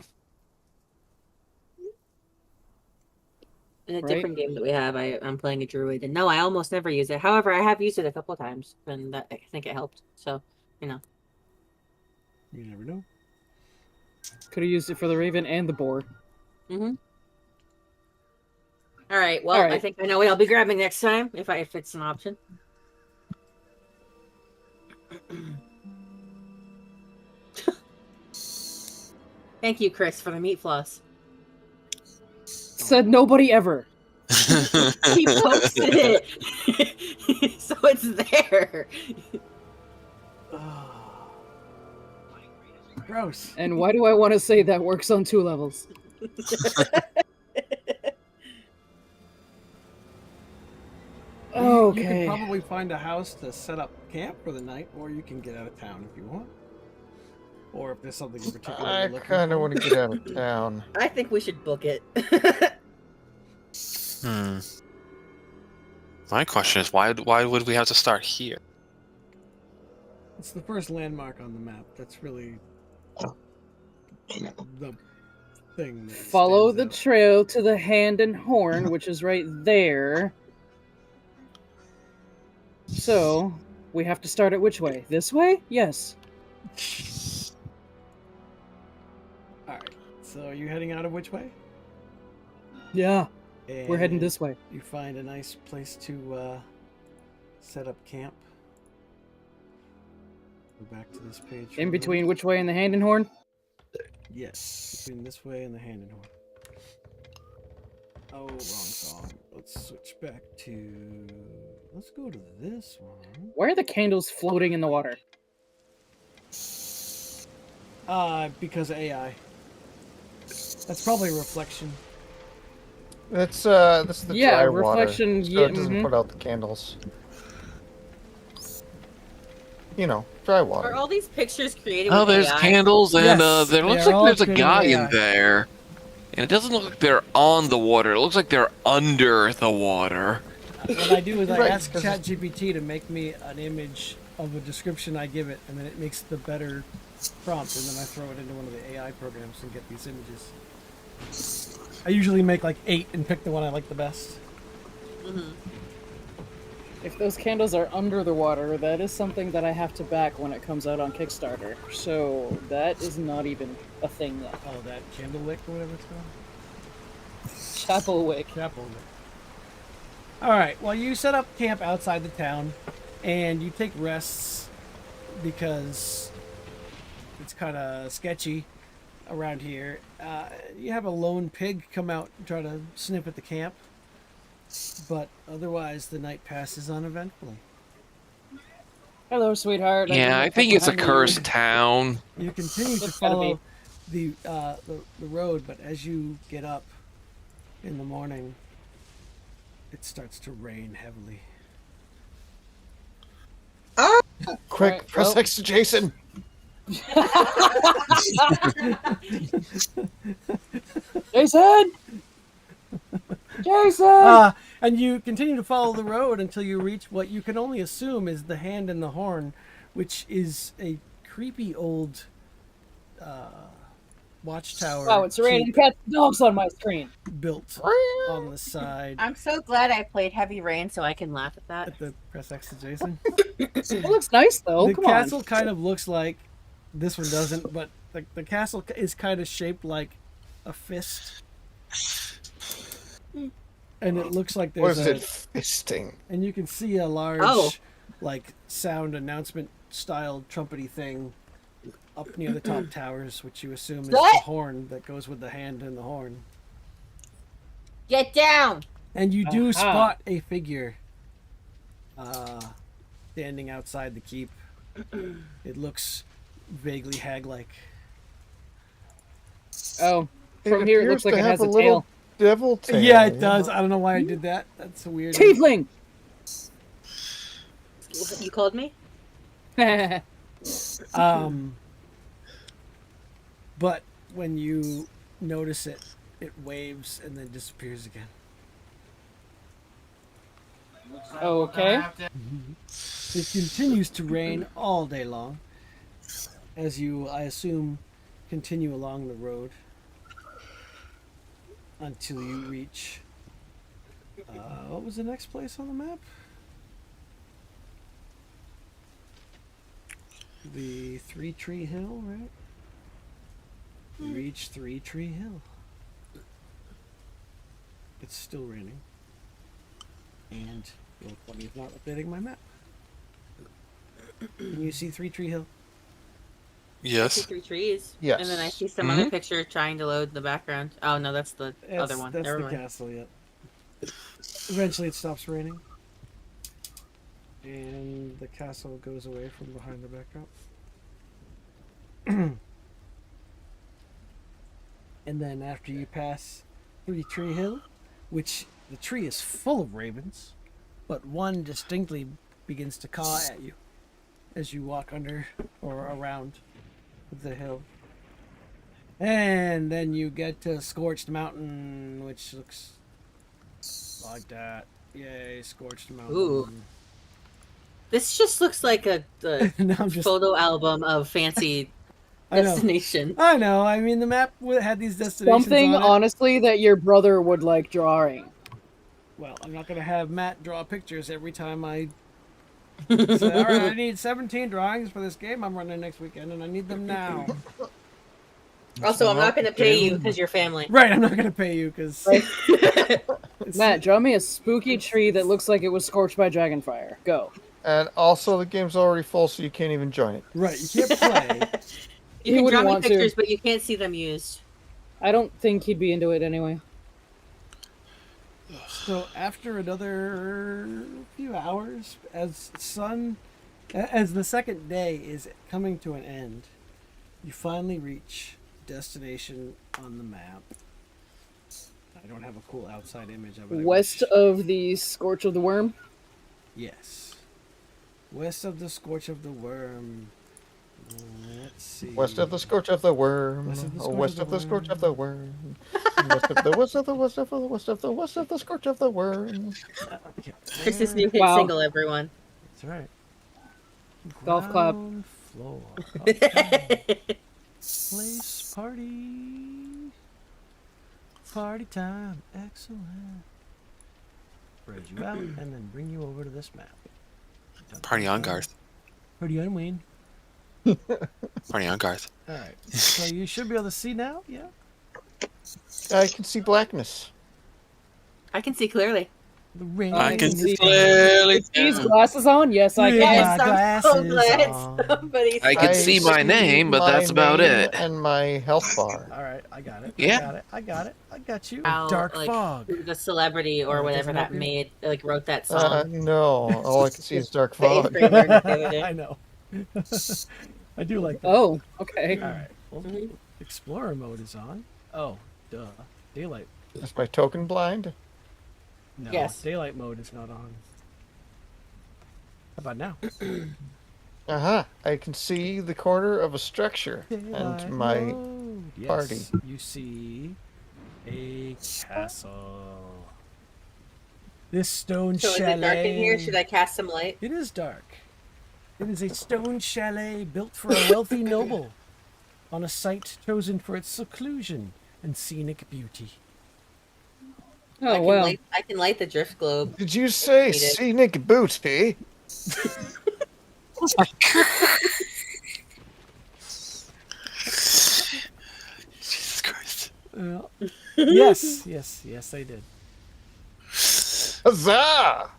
In a Right. different game that we have, I'm playing a druid, and no, I almost never use it. However, I have used it a couple of times, and I think it helped. So, You never know. Could have used it for the raven and the boar. hmm All right. Well, All I right. think I know what I'll be grabbing next time if it's an option. Thank you, Chris, for the meat floss. Said nobody ever. He posted it, so it's there. Oh. Gross. And why do I want to say that works on 2 levels? You can Okay. probably find a house to set up camp for the night, or you can get out of town if you want. Or if there's something in particular I you're looking kind of for. want to get out of town. I think we should book it. My question is, why would we have to start here? It's the first landmark on the map. That's really the thing. That Follow stands the out. trail to the Hand and Horn, which is right there. So, we have to start it which way? This way? Yes. All right. So are you heading out of which way? Yeah, we're heading And this way. You find a nice place to set up camp. Go back to this page. for a In minute. between which way and the Hand and Horn? Yes, between this way and the hand and horn. Oh, wrong song. Let's switch back to. Let's go to this one. Why are the candles floating in the water? Because of AI. That's probably a reflection. That's the Yeah, dry water, reflection, so yeah, it doesn't mhm. put out the candles. You know, dry water. Are all these pictures created Oh, with there's AI? candles, and Yes, there they looks are like all there's a created guy with in AI. there. And it doesn't look like they're on the water. It looks like they're under the water. What I do is I Right, ask 'cause- ChatGPT to make me an image of a description I give it, and then it makes the better prompt, and then I throw it into one of the AI programs and get these images. I usually make like 8 and pick the one I like the best. If those candles are under the water, that is something that I have to back when it comes out on Kickstarter. So that is not even a thing yet. Oh, that candle wick or whatever it's called. Chapel Wick. Chapel wick. All right. Well, you set up camp outside the town, and you take rests because it's kind of sketchy around here. You have a lone pig come out and try to snip at the camp, but otherwise the night passes uneventfully. Hello, sweetheart. Yeah, I didn't think look it's a behind you. cursed town. You continue to It's gotta follow the road, but as you get up in the morning, it starts to rain heavily. Quick, Alright, press well- X to Jason. Jason! Jason! And you continue to follow the road until you reach what you can only assume is the Hand and the Horn, which is a creepy old watchtower. Wow, it's raining keep cats and dogs on my screen. built on the side. I'm so glad I played Heavy Rain so I can laugh at that. At the press X to Jason. It looks nice though. The Come castle on. kind of looks like this one doesn't, but the castle is kind of shaped like a fist. And it looks like What there's is a, it? Fisting. and you can see a large, Oh. like sound announcement style trumpety thing up near the top towers, which you assume is the What? horn that goes with the hand and the horn. Get down! And you do Aha. spot a figure standing outside the keep. It looks vaguely hag-like. Oh, from here it appears looks like to it have has a little tail. devil tail. Yeah, it does. I don't know why I did that. That's a weird. Tiefling! You called me? But when you notice it, it waves and then disappears again. Okay. It continues to rain all day long as you, I assume, continue along the road until you reach. What was the next place on the map? The Three Tree Hill, right? You reach Three Tree Hill. it's still raining. And you'll funny if not updating my map. Can you see Three Tree Hill? I see Yes. 3 trees. Yes. And then I see some other picture trying to load the background. Oh no, that's the other one. That's Never the mind. castle, yep. Eventually it stops raining. And the castle goes away from behind the backdrop. And then after you pass Three Tree Hill, which the tree is full of ravens, but one distinctly begins to caw at you as you walk under or around the hill. And then you get to Scorched Mountain, which looks like that. Yay, Scorched Mountain. Ooh. This just looks like a No, I'm just, photo album of fancy I know. destination. I know. I mean, the map had these destinations Something, on it. honestly, that your brother would like drawing. Well, I'm not going to have Matt draw pictures every time I say, all right, I need 17 drawings for this game I'm running next weekend, and I need them now. Also, I'm not going to pay you because you're family. Right, I'm not going to pay you because... Matt, draw me a spooky tree that looks like it was scorched by dragonfire. Go. And also, the game's already full, so you can't even join it. Right, you can't play. You He can wouldn't draw me want to. pictures, but you can't see them used. I don't think he'd be into it anyway. So after another few hours, as the second day is coming to an end, you finally reach destination on the map. I don't have a cool outside image of it. I West wish. of the Scorch of the Worm. Yes. West of the Scorch of the Worm. Let's see. West of the Scorch of the Worm. West of the Oh, Scorch west of of the the Scorch of the Worm. West of the Scorch of the Worm. Okay. Chris's new hit Wow. single, everyone. That's right. Golf clap. Ground floor. Okay. Place party. Party time. Excellent. Spread you out and then bring you over to this map. Party on, Garth. Party on, Wayne. Party on, Garth. Alright. So you should be able to see now? Yeah? I can see blackness. I can see clearly. The ring. I can is see coming. clearly. These glasses on? Yes, I Yeah. can. Yes, I'm so glasses glad on. somebody I can see my name, but my that's about name it. And my health bar. Alright, I got it. Yeah. I got it. I got you. How, Dark like, fog. the celebrity or Oh, whatever doesn't help that you? made, like, wrote that song. No, all I can see is dark The eighth fog. grade learned it the other day. I know. I do like that. Oh, okay. Alright. Well, Mhm. Explorer mode is on. Oh, duh. Daylight. Is my token blind? No, Yes. daylight mode is not on. How about now? I can see the corner of a structure Daylight and my mode. Yes, party. you see a castle. This stone So is chalet. it dark in here? Should I cast some light? It is dark. It is a stone chalet built for a wealthy noble on a site chosen for its seclusion and scenic beauty. Oh, well. I can light the drift globe. Did you say Need it. scenic booty? Jesus Christ. Yes, I did. Huzzah!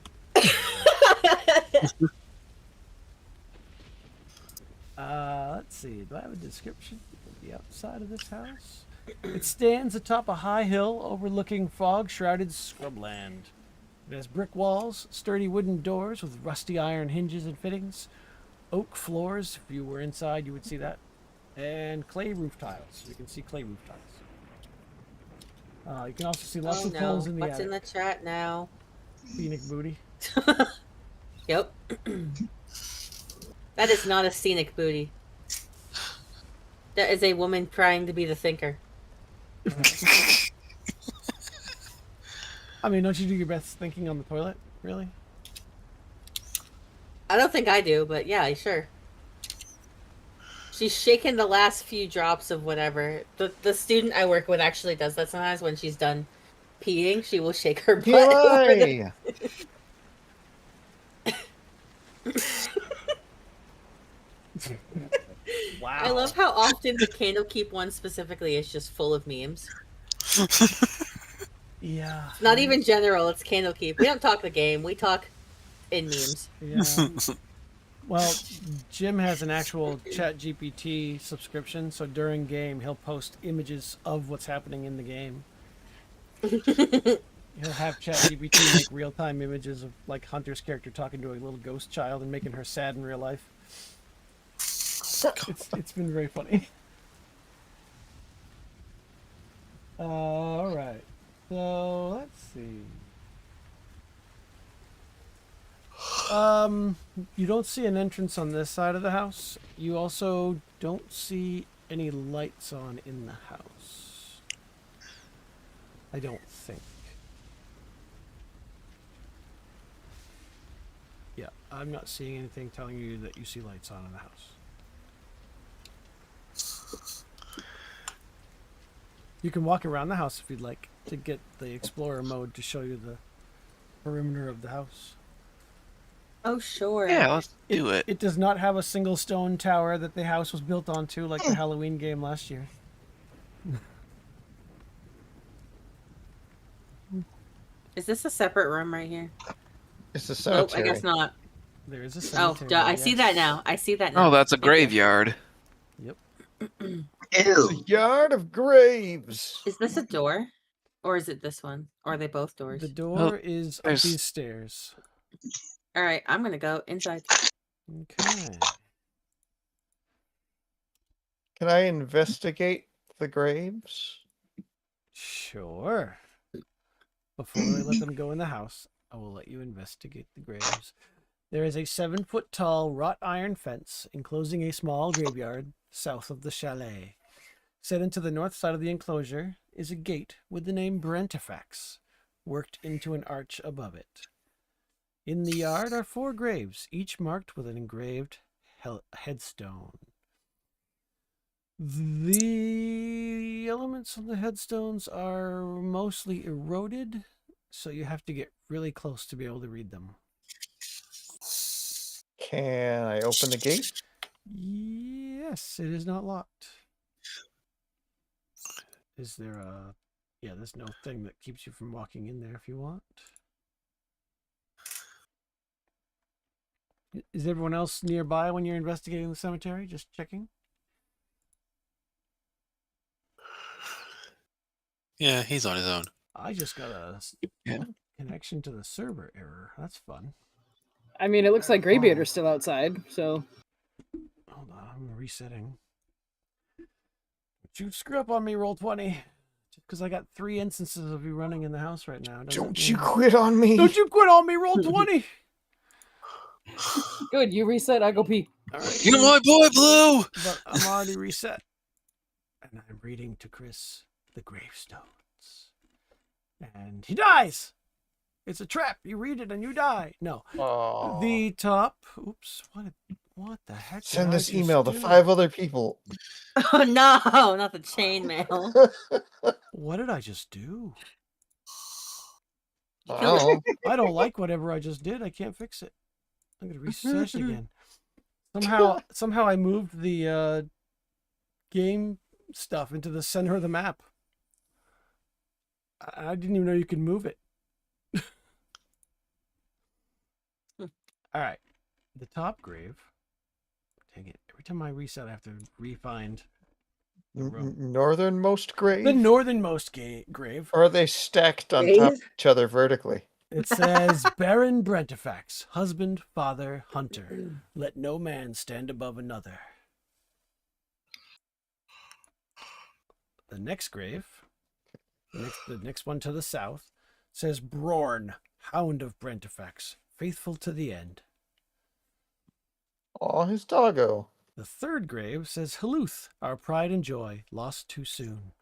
Let's see. Do I have a description of the outside of this house? It stands atop a high hill overlooking fog-shrouded scrubland. It has brick walls, sturdy wooden doors with rusty iron hinges and fittings, oak floors. If you were inside, you would see that, and clay roof tiles. You can see clay roof tiles. You can also see lots Oh of no. holes in the What's attic. in the chat now? Scenic booty. Yep. That is not a scenic booty. That is a woman trying to be the thinker. I mean, don't you do your best thinking on the toilet? Really? I don't think I do, but yeah, sure. She's shaking the last few drops of whatever. The student I work with actually does that sometimes when she's done peeing. She will shake her butt. over the- Wow. I love how often the Candlekeep one specifically is just full of memes. Yeah. It's not even general, it's Candlekeep. We don't talk the game, we talk in memes. Yeah. Well, Jim has an actual Chat GPT subscription, so during game he'll post images of what's happening in the game. He'll have Chat GPT make real time images of like Hunter's character talking to a little ghost child and making her sad in real life. It's been very funny. All right. So let's see. You don't see an entrance on this side of the house. You also don't see any lights on in the house. I don't think. Yeah, I'm not seeing anything telling you that you see lights on in the house. You can walk around the house if you'd like to get the explorer mode to show you the perimeter of the house. Oh, sure. Yeah, let's do it. It does not have a single stone tower that the house was built onto like the Halloween game last year. Is this a separate room right here? It's a Nope, cemetery. I guess not. There is a Oh, cemetery. duh, I see that now. I see that now. Oh, that's a Thank you. graveyard. Yep. It's Ew. a yard of graves. Is this a door? Or is it this one? Or are they both doors? The door is up there's- these stairs. Alright, I'm gonna go inside. Okay. Can I investigate the graves? Sure. Before I let them go in the house, I will let you investigate the graves. There is a 7-foot tall wrought iron fence enclosing a small graveyard south of the chalet. Set into the north side of the enclosure is a gate with the name Brentifax worked into an arch above it. In the yard are 4 graves, each marked with an engraved headstone. The elements on the headstones are mostly eroded, so you have to get really close to be able to read them. Can I open the gate? Yes, it is not locked. Is there a... Yeah, there's no thing that keeps you from walking in there if you want. Is everyone else nearby when you're investigating the cemetery? Just checking? Yeah, he's on his own. I just got a Yeah. connection to the server error. That's fun. I mean, it looks like Greybearder's still outside, so Hold on, I'm resetting. Don't you screw up on me, roll 20. Just because I got 3 instances of you running in the house right now. doesn't Don't you mean- quit on me. Don't you quit on me, roll 20! good. You reset. I go pee. All right, You're my boy, Blue! but I'm already reset. And I'm reading to Chris the gravestones. And he dies! It's a trap. You read it and you die. No. Oh. The top... Oops. What the heck? did Send I this just email to do? 5 other people. Oh no, not the chainmail. What did I just do? Well, I don't like whatever I just did. I can't fix it. I'm gonna research again. Somehow I moved the game stuff into the center of the map. I didn't even know you could move it. All right, the top grave. Dang it! Every time I reset, I have to re-find the row. northernmost grave? The northernmost grave. Or are they stacked on top of Grave? each other vertically? It says, Baron Brentifax, husband, father, hunter. Let no man stand above another. The next grave, the next one to the south, says Brorn, hound of Brentifax, faithful to the end. Oh, his doggo. The third grave says Haluth, our pride and joy, lost too soon.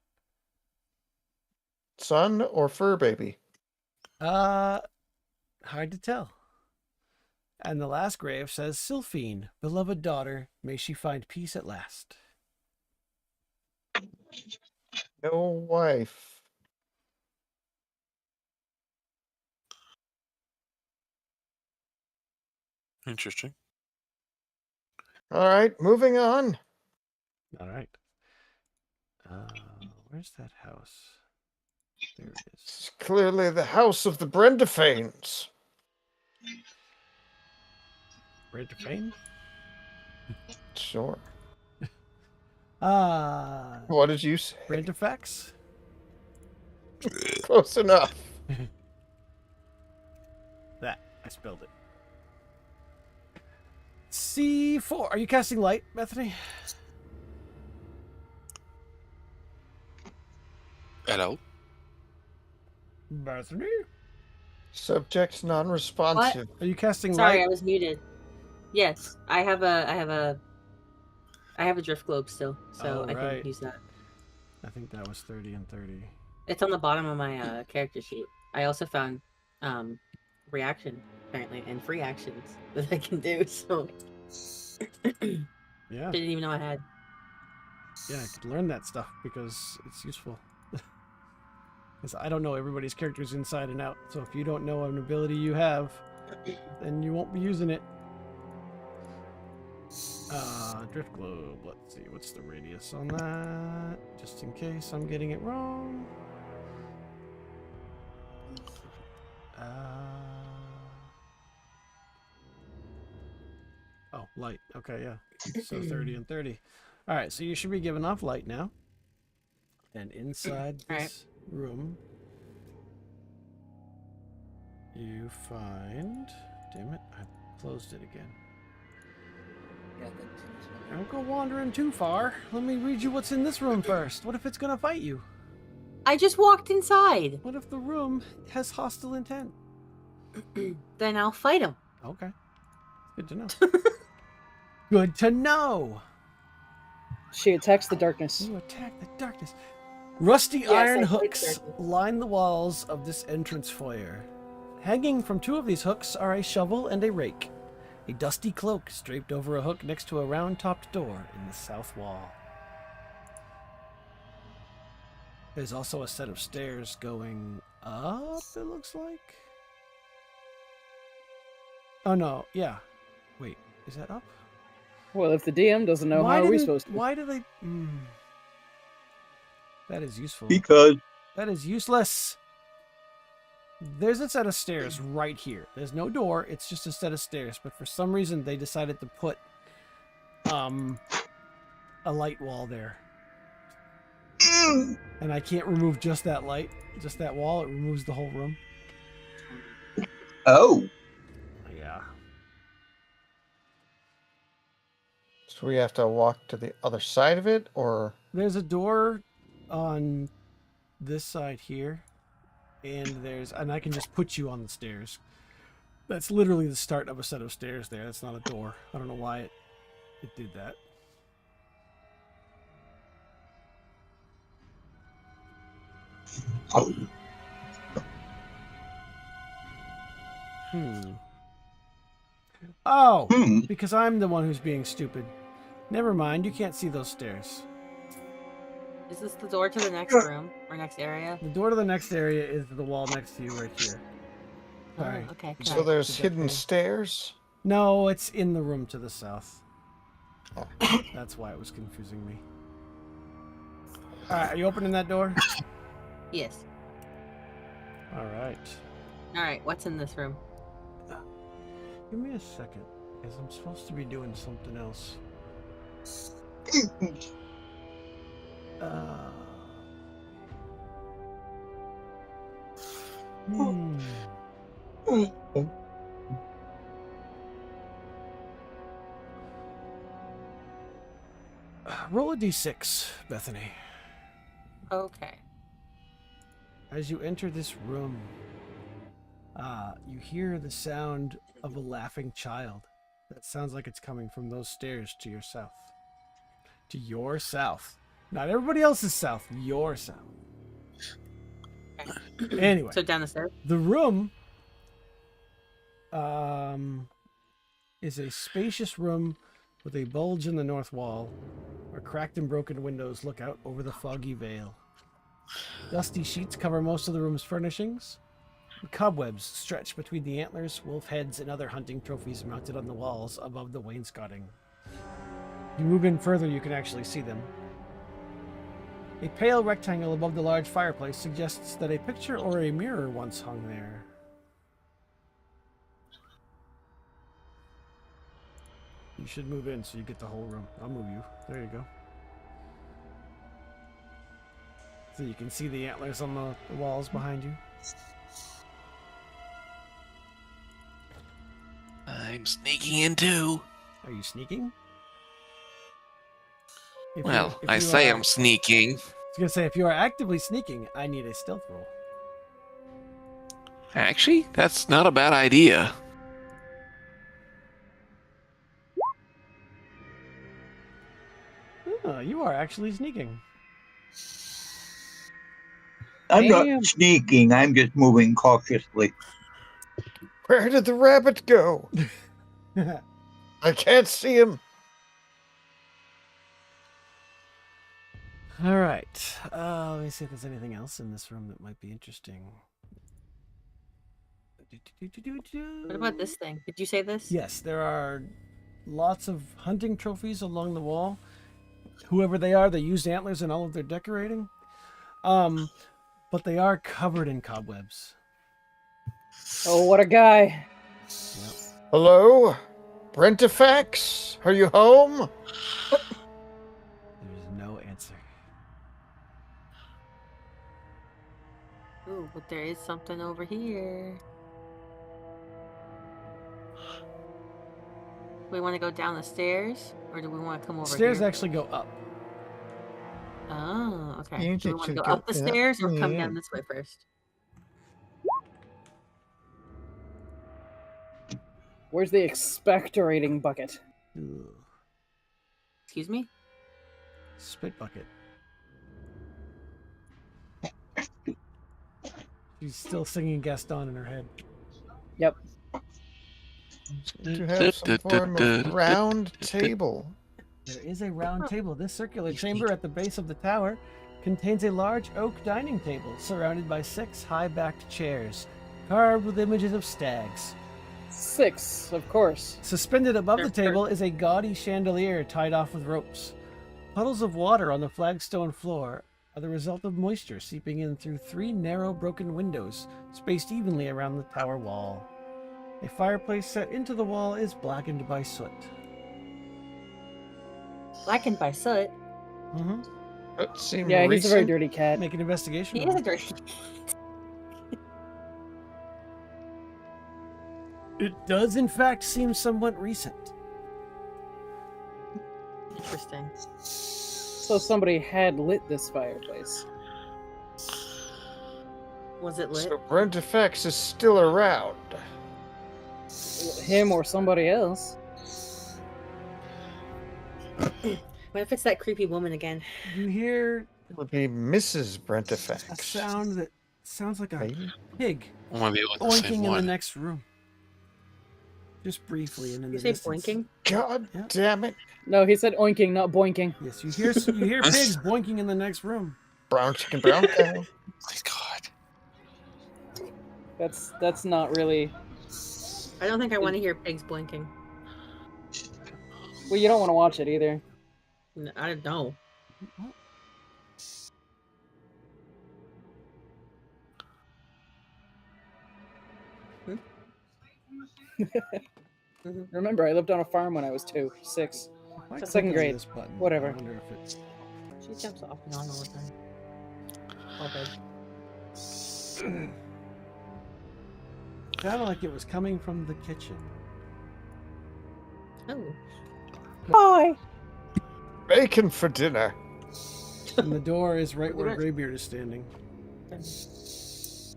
Son or fur baby? Hard to tell. And the last grave says Sylphine, beloved daughter, may she find peace at last. No wife. Interesting. All right, moving on. All right. Where's that house? There it is. It's clearly the house of the Brendafanes. Brenda Fane? Sure. Ah, What did you say? Brenda Fax? Close enough. That, I spelled it. C4. Are you casting light, Bethany? Hello? Bethany? Subject non-responsive. Are you casting Sorry, light? I was muted. Yes, I have a drift globe still, so I Alright. can use that. I think that was 30 and 30. It's on the bottom of my character sheet. I also found reaction apparently and free actions that I can do. So Yeah. didn't even know I had. Yeah, I could learn that stuff because it's useful. Because I don't know everybody's characters inside and out. So if you don't know an ability you have, then you won't be using it. Drift globe. Let's see. What's the radius on that? Just in case I'm getting it wrong. Oh, light. Okay, yeah. So 30 and 30. All right, so you should be giving off light now. And inside All right. this room, you find... Damn it, I closed it again. Don't go wandering too far. Let me read you what's in this room first. What if it's gonna fight you? I just walked inside. What if the room has hostile intent? Then I'll fight him. Okay. Good to know. Good to know! She attacks the darkness. You attack the darkness. Rusty Yes, iron I like hooks darkness. line the walls of this entrance foyer. Hanging from two of these hooks are a shovel and a rake. A dusty cloak is draped over a hook next to a round-topped door in the south wall. There's also a set of stairs going up, it looks like. Oh no, yeah. Wait, is that up? Well, if the DM doesn't know, how are we didn't- supposed to? Why do they... That is useful. Because That is useless. There's a set of stairs right here. There's no door. It's just a set of stairs. But for some reason, they decided to put a light wall there. And I can't remove just that light, just that wall. It removes the whole room. oh, Yeah. So we have to walk to the other side of it, or There's a door on this side here. And I can just put you on the stairs. That's literally the start of a set of stairs there. That's not a door. I don't know why it did that. Oh, because I'm the one who's being stupid. Never mind, you can't see those stairs. Is this the door to the next room or next area? The door to the next area is the wall next to you right here. Sorry. Oh, okay. so got it. there's Did that hidden thing. stairs. No, it's in the room to the south. Oh. That's why it was confusing me. Alright, are you opening that door? Yes. Alright. All right. What's in this room? Give me a second, because I'm supposed to be doing something else. Hmm. Roll a d6, Bethany. Okay. As you enter this room, you hear the sound of a laughing child. That sounds like it's coming from those stairs to your south. To your south. Not everybody else's south, your south. Anyway, So down the stairs. the room is a spacious room with a bulge in the north wall, where cracked and broken windows look out over the foggy vale. Dusty sheets cover most of the room's furnishings. Cobwebs stretch between the antlers, wolf heads, and other hunting trophies mounted on the walls above the wainscoting. If you move in further, you can actually see them. A pale rectangle above the large fireplace suggests that a picture or a mirror once hung there. You should move in so you get the whole room. I'll move you. There you go. So you can see the antlers on the walls behind you. I'm sneaking in too. Are you sneaking? Well, If I you say are- I'm sneaking. I was gonna say, if you are actively sneaking, I need a stealth roll. Actually, that's not a bad idea. Oh, you are actually sneaking. I'm Damn. not sneaking. I'm just moving cautiously. Where did the rabbit go? I can't see him. All right. Let me see if there's anything else in this room that might be interesting. What about this thing? Did you say this? Yes, there are lots of hunting trophies along the wall. Whoever they are, they used antlers in all of their decorating. But they are covered in cobwebs. Oh, what a guy. Yep. Hello? Brentifax? Are you home? There's no answer. Ooh, but there is something over here. We want to go down the stairs, or do we want to come over Stairs here? actually go up. Oh, okay. You Do we get want to to go go up the stairs or come yeah. down this way first? Where's the expectorating bucket? Ugh. Excuse me? Spit bucket. She's still singing Gaston in her head. Yep. To have some form of round table. There is a round table. This circular chamber at the base of the tower contains a large oak dining table surrounded by 6 high-backed chairs, carved with images of stags. 6, of course. Suspended above the Sure, sure. table is a gaudy chandelier tied off with ropes. Puddles of water on the flagstone floor are the result of moisture seeping in through 3 narrow broken windows spaced evenly around the tower wall. A fireplace set into the wall is blackened by soot. Blackened by soot. Mm-hmm. That seemed Yeah, he's a very recent. dirty cat. Make an investigation He roll. is a dirty. It does, in fact, seem somewhat recent. Interesting. So somebody had lit this fireplace. Was it lit? So Brentifax is still around. Him or somebody else. What if it's that creepy woman again? You hear It would be Mrs. a Brentifax. sound that sounds like a Maybe. pig I want to be with the same boinking in the one. next room. Just briefly and in You the say distance. boinking? God Yeah. damn it. No, he said oinking, not boinking. Yes, you hear pigs boinking in the next room. Brown chicken, brown cow. My God. That's not really. I don't think I want to hear pigs blinking. Well, you don't want to watch it either. I don't know. What? Remember, I lived on a farm when I was 2, 6. If I click Second on grade. this button, Whatever. I wonder if it... She jumps off and on all the time. All good. sounded like it was coming from the kitchen. Oh. Hi. Bacon for dinner. And the door is right where Greybeard is standing. There's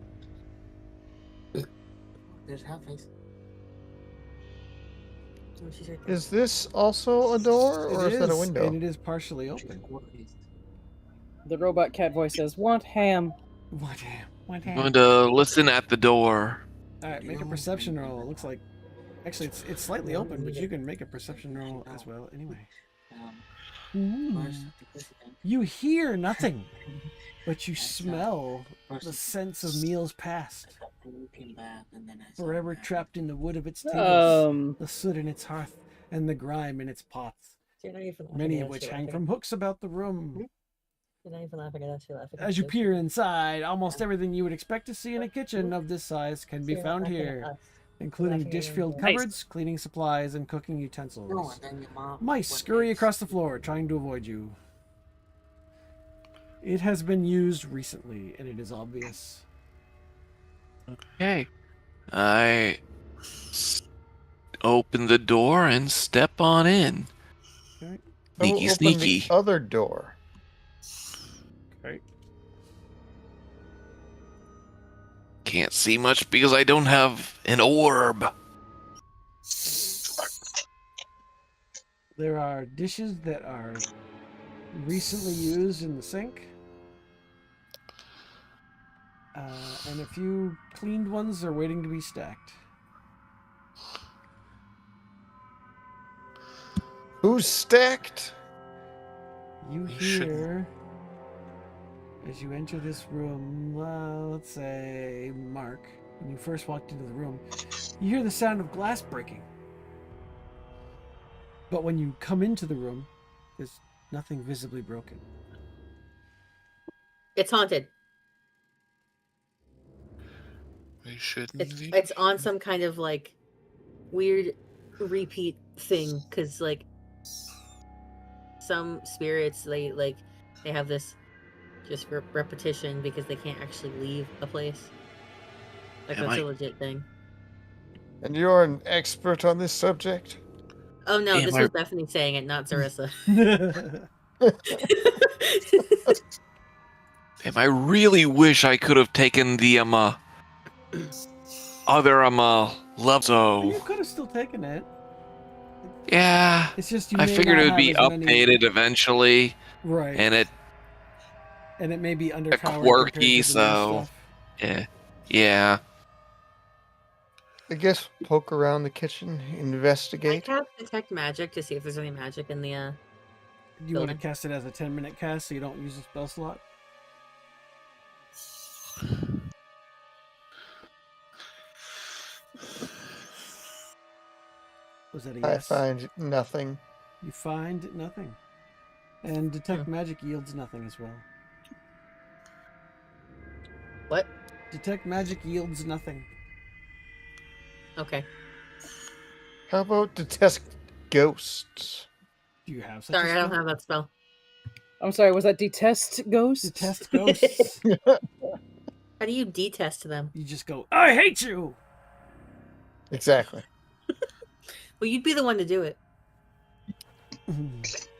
half face. Oh, she's right there. Is this also a door, or It is that a window? And it is partially open. The robot cat voice says, "Want ham." What ham? What I'm ham? going to listen at the door. Alright, make a perception roll. It looks like... Actually, it's slightly open, but you can make a perception roll as well anyway. Ooh. You hear nothing, but you smell the sense of meals past. Forever trapped in the wood of its tables, the soot in its hearth, and the grime in its pots, You're not even many looking of at which us, hang right? from hooks about the room. You're not even laughing at us, you're laughing at As you you. peer inside, almost everything you would expect to see in a kitchen of this size can be You're found laughing at here, us. including laughing at dish-filled you. Nice. cupboards, cleaning supplies, and cooking No, utensils. and then your mom. Mice would scurry make- across the floor, trying to avoid you. It has been used recently, and it is obvious. Okay. I open the door and step on in. Okay. I will Sneaky, open sneaky. the other door. Okay. Can't see much because I don't have an orb. There are dishes that are recently used in the sink. And a few cleaned ones are waiting to be stacked. Who's stacked? You You shouldn't- hear, as you enter this room, let's say, Mark, when you first walked into the room, you hear the sound of glass breaking. But when you come into the room, there's nothing visibly broken. It's haunted. We shouldn't leave. It's on some kind of like weird repeat thing because like some spirits they have this just repetition because they can't actually leave a place. Like Am that's I- a legit thing. And you're an expert on this subject? Oh no, Am this I- was Bethany saying it, not Zarissa. Damn, I really wish I could have taken the other You Levzo. could have still taken it. Yeah. It's just you I may figured not it would have be as many- updated eventually, right? and it And it may be underpowered quirky, compared to the new so- stuff. yeah. I guess poke around the kitchen, I investigate. cast detect magic to see if there's any magic in the Do you want to building. cast it as a 10-minute cast so you don't use a spell slot? Was that a I yes? find nothing. You find nothing. And detect magic yields nothing as well. What? Detect magic yields nothing. Okay. How about detect ghosts? Do you have such Sorry, a I spell? don't have that spell. I'm sorry, was that detest ghosts? Detest ghosts. How do you detest them? You just go, I hate you! Exactly. Well, you'd be the one to do it.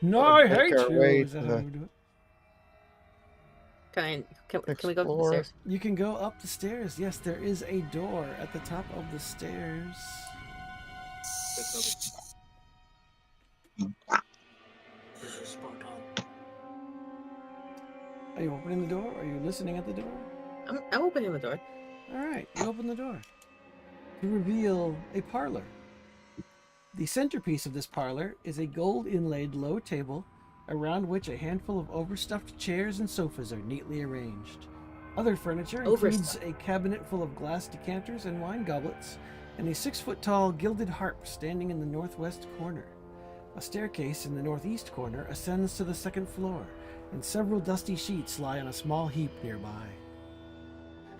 No, I Make hate our you! way Is that to how the- we do it? Can we go up the Explore. stairs? You can go up the stairs. Yes, there is a door at the top of the stairs. Are you opening the door? Are you listening at the door? I'm opening the door. All right, you open the door to reveal a parlor. The centerpiece of this parlor is a gold inlaid low table around which a handful of overstuffed chairs and sofas are neatly arranged. Other furniture includes Overstuffed. a cabinet full of glass decanters and wine goblets and a 6-foot-tall gilded harp standing in the northwest corner. A staircase in the northeast corner ascends to the second floor, and several dusty sheets lie on a small heap nearby.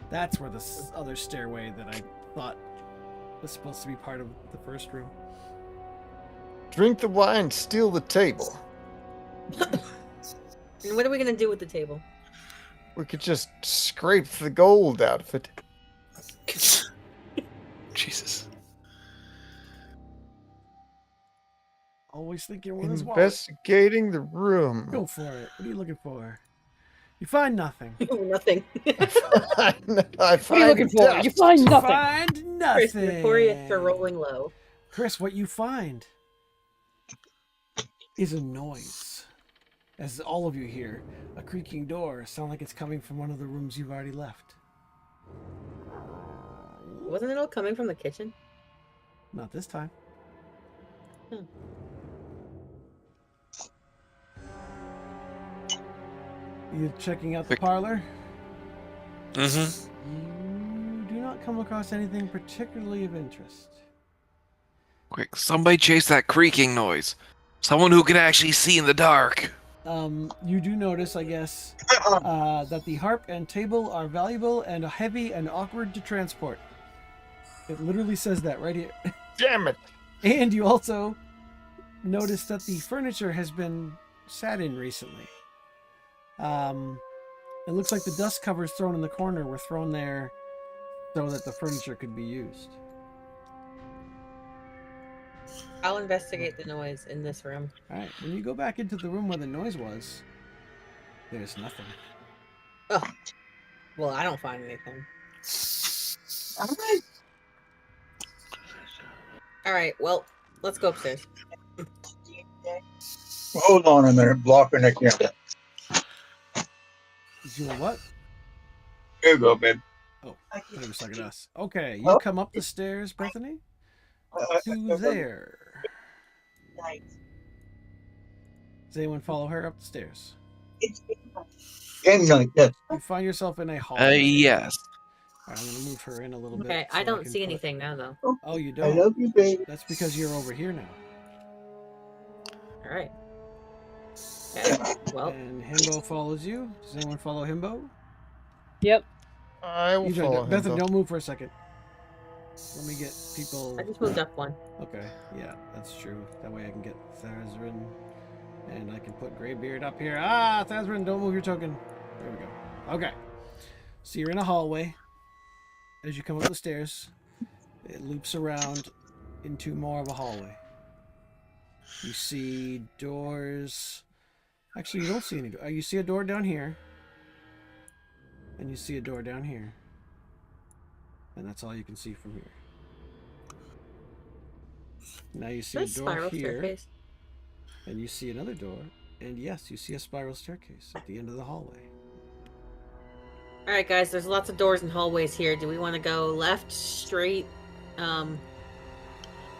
That's where the other stairway that I thought was supposed to be part of the first room. Drink the wine, steal the table. And what are we gonna do with the table? We could just scrape the gold out of it. Jesus. Always thinking with his wallet. Investigating the room. Go for it. What are you looking for? You find nothing. Nothing. I What are you find looking for? You dust. find nothing. Find Chris, nothing. notorious for rolling low. Chris, what you find is a noise. As all of you hear, a creaking door sound like it's coming from one of the rooms you've already left. Wasn't it all coming from the kitchen? Not this time. Hmm. You checking out the parlor? Mm-hmm. You do not come across anything particularly of interest. Quick, somebody chase that creaking noise. Someone who can actually see in the dark. You do notice, I guess, that the harp and table are valuable and heavy and awkward to transport. It literally says that right here. Damn it! And you also notice that the furniture has been sat in recently. It looks like the dust covers thrown in the corner were thrown there so that the furniture could be used. I'll investigate the noise in this room. All right, when you go back into the room where the noise was, there's nothing. Oh, well, I don't find anything. All right, well, let's go upstairs. Hold on a minute, blocking the camera. You were what? Here you go, babe. Oh, I thought you were talking to us. Okay, you come up the stairs, Bethany, to there. Does anyone follow her up the stairs? And like this. You find yourself in a hallway. Yes. All right, I'm going to move her in a little bit. Okay, so I don't can see put- anything now, though. Oh, you I don't? love you, babe. That's because you're over here now. All right. Okay, well, And Himbo follows you. Does anyone follow Himbo? Yep. I will You follow don't. him. Bethany, though. don't move for a second. Let me get people. I just moved up one. Okay, yeah, that's true. That way I can get Thazrin, and I can put Greybeard up here. Ah, Thazrin, don't move your token. There we go. Okay, so you're in a hallway. As you come up the stairs, it loops around into more of a hallway. You see doors. Actually, you don't see any. You see a door down here, and you see a door down here, and that's all you can see from here. Now you see a Nice door spiral here, staircase. and you see another door, and yes, you see a spiral staircase at the end of the hallway. All right, guys. There's lots of doors and hallways here. Do we want to go left, straight,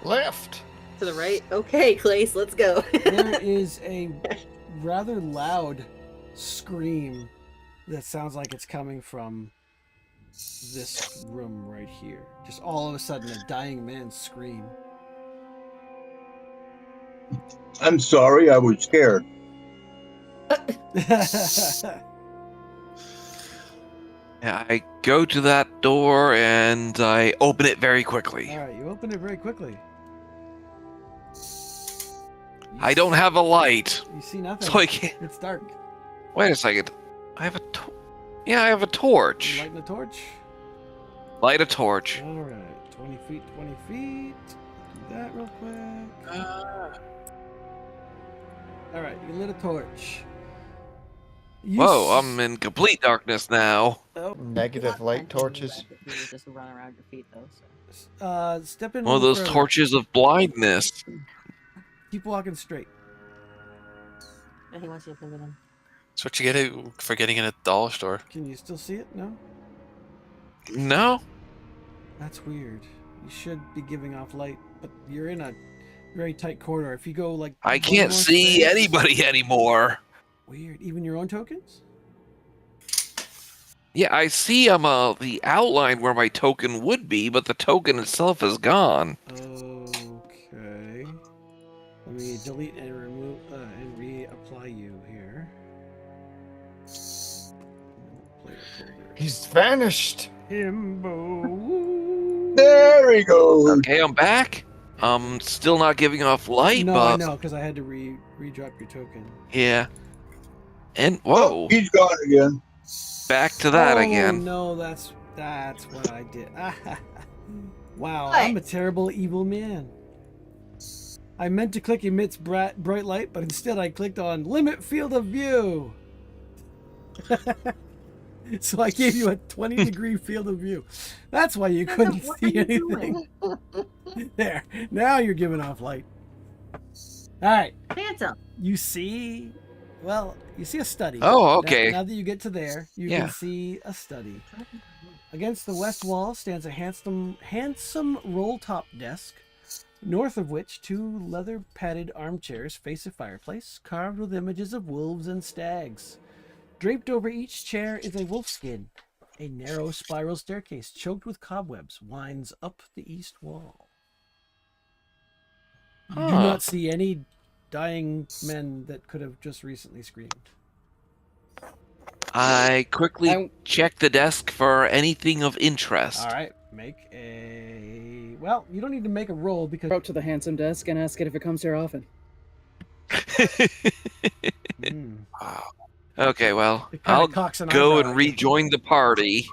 Left. to the right? Okay, Clace, let's go. There is a rather loud scream that sounds like it's coming from this room right here. Just all of a sudden, a dying man's scream. I'm sorry, I was scared. Yeah, I go to that door and I open it very quickly. All right, you open it very quickly. I don't have a light, You see nothing. so I can't. It's dark. Wait a second. I have a I have a You torch. lighting the torch? Light a torch. All right, 20 feet, 20 feet. Do that real quick. All right, you lit a torch. You Whoa, s- I'm in complete darkness now. Oh, Negative light torches. Just run around your feet, though. step in. One of a little those further. torches of blindness. Keep walking straight. He wants you to put it in. That's what you get for getting in a dollar store. Can you still see it? No? No? That's weird. You should be giving off light, but you're in a very tight corridor. If you go like I one can't more see space- anybody anymore. Weird. Even your own tokens? Yeah, I see the outline where my token would be, but the token itself is gone. Okay. Let me delete and remove and reapply you here. Player folder. He's vanished. Himbo. There he goes. Okay, I'm back. Still not giving off light, No, I but know, because I had to re-drop your token. yeah. And Oh, whoa, he's gone again. back to that Oh, again. no, that's what I did. Wow, What? I'm a terrible evil man. I meant to click emits bright light, but instead I clicked on limit field of view. So I gave you a 20-degree field of view. That's why you couldn't see anything. There, now you're giving off light. All right, Phantom. you see, well, you see a study. Oh, Now- okay. Now, that you get to there, you Yeah. can see a study. Against the west wall stands a handsome roll-top desk, north of which two leather-padded armchairs face a fireplace carved with images of wolves and stags. Draped over each chair is a wolf skin. A narrow spiral staircase choked with cobwebs winds up the east wall. You do Huh. not see any dying men that could have just recently screamed. I quickly I- check the desk for anything of interest. All right, make a. Well, you don't need to make a roll because. Go up to the handsome desk and ask it if it comes here often. Hmm. Wow. Okay, well, It kinda I'll cocks an go eyebrow and at you. rejoin the party.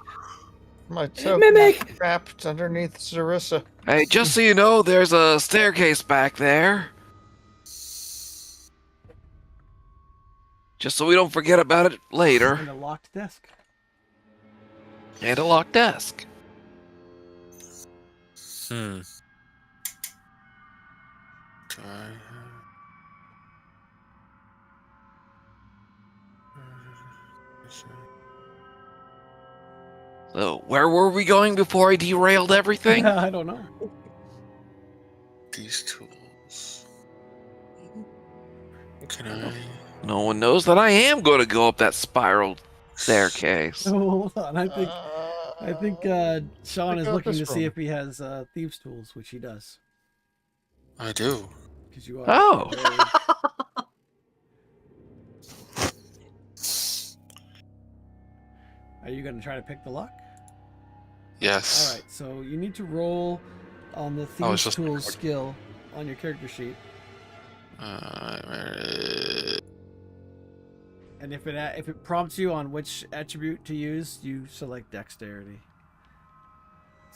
My token Mimic! trapped underneath Zarissa. Hey, just so you know, there's a staircase back there. Just so we don't forget about it later. And a locked desk. And a locked desk. Hmm. Do I have... So, where were we going before I derailed everything? I don't know. These tools. Can I? No one knows that I am going to go up that spiral staircase. Hold on, I think Sean Check is out looking to this see room. if he has thieves' tools, which he does, I do. because you are. Oh. Are you going to try to pick the lock? Yes. All right, so you need to roll on the Oh, it's thieves' just- tools skill on your character sheet, and if it prompts you on which attribute to use, you select dexterity.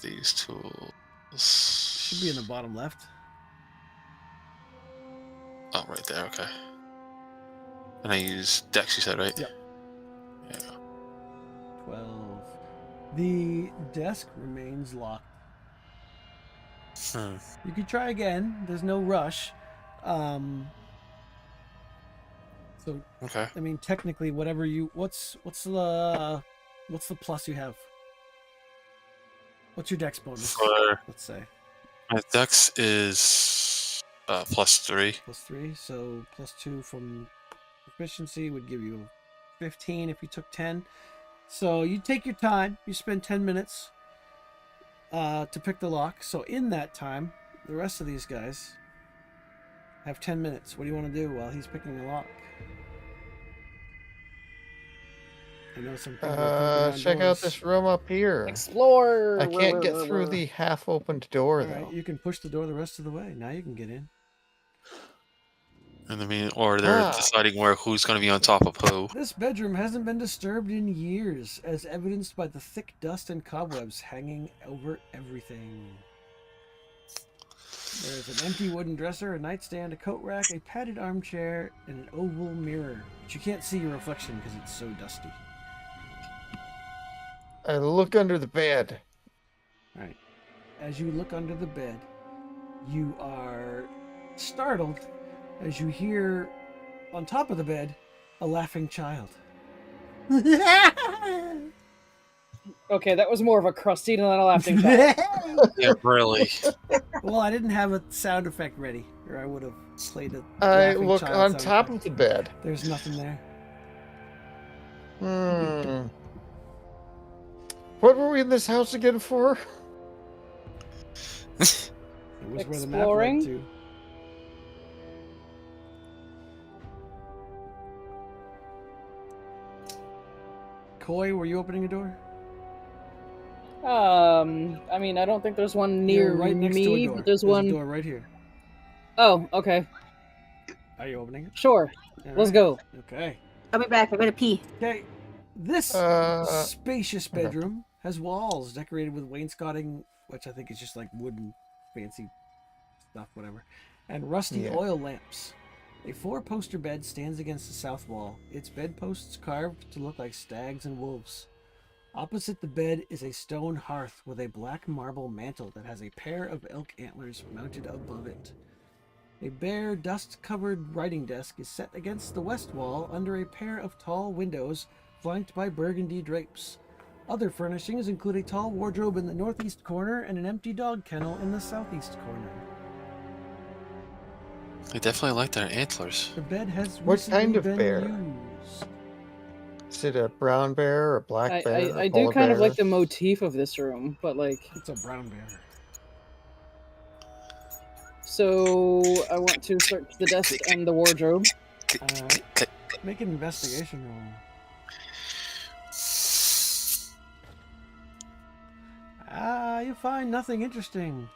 These tools. Should be in the bottom left. Oh, right there. Okay. And I use Dex. You said right? Yep. Yeah. 12. The desk remains locked. Hmm. You could try again. There's no rush. So Okay. I mean, technically, whatever you what's the plus you have? What's your dex bonus? For Let's say my Dex is +3. +3. So +2 from proficiency would give you 15 if you took 10. So you take your time. You spend 10 minutes to pick the lock. So in that time, the rest of these guys have 10 minutes. What do you want to do while he's picking the lock? I know some people are poking Check on out doors. this room up here. Explore! I can't get through the half-opened door, All though. right, you can push the door the rest of the way. Now you can get in. And I mean, or they're deciding who's going to be on top of who. This bedroom hasn't been disturbed in years, as evidenced by the thick dust and cobwebs hanging over everything. There's an empty wooden dresser, a nightstand, a coat rack, a padded armchair, and an oval mirror. But you can't see your reflection because it's so dusty. I look under the bed. All right. As you look under the bed, you are startled as you hear on top of the bed a laughing child. Okay, that was more of a crusty than a laughing child. Yeah, really. Well, I didn't have a sound effect ready, or I would have played a I laughing look child on sound top effect. of the bed. There's nothing there. What were we in this house again for? It was where the map Exploring? led to. Koi, were you opening a door? I mean, I don't think there's one near You're right next me, to a door. but there's a one. door right here. Oh, okay. Are you opening it? Sure. All Let's right. go. Okay. I'll be back. I'm gonna pee. Okay. This spacious okay. bedroom has walls decorated with wainscoting, which I think is just like wooden, fancy stuff, whatever, and rusty Yeah. oil lamps. A four-poster bed stands against the south wall, its bedposts carved to look like stags and wolves. Opposite the bed is a stone hearth with a black marble mantle that has a pair of elk antlers mounted above it. A bare, dust-covered writing desk is set against the west wall under a pair of tall windows flanked by burgundy drapes. Other furnishings include a tall wardrobe in the northeast corner and an empty dog kennel in the southeast corner. I definitely like their antlers. The bed has What recently kind of been bear? used. Is it a brown bear or a black bear? I or do polar kind of bear? like the motif of this room, but like, It's a brown bear. So I want to search the desk and the wardrobe. Alright. Make an investigation roll. You find nothing interesting.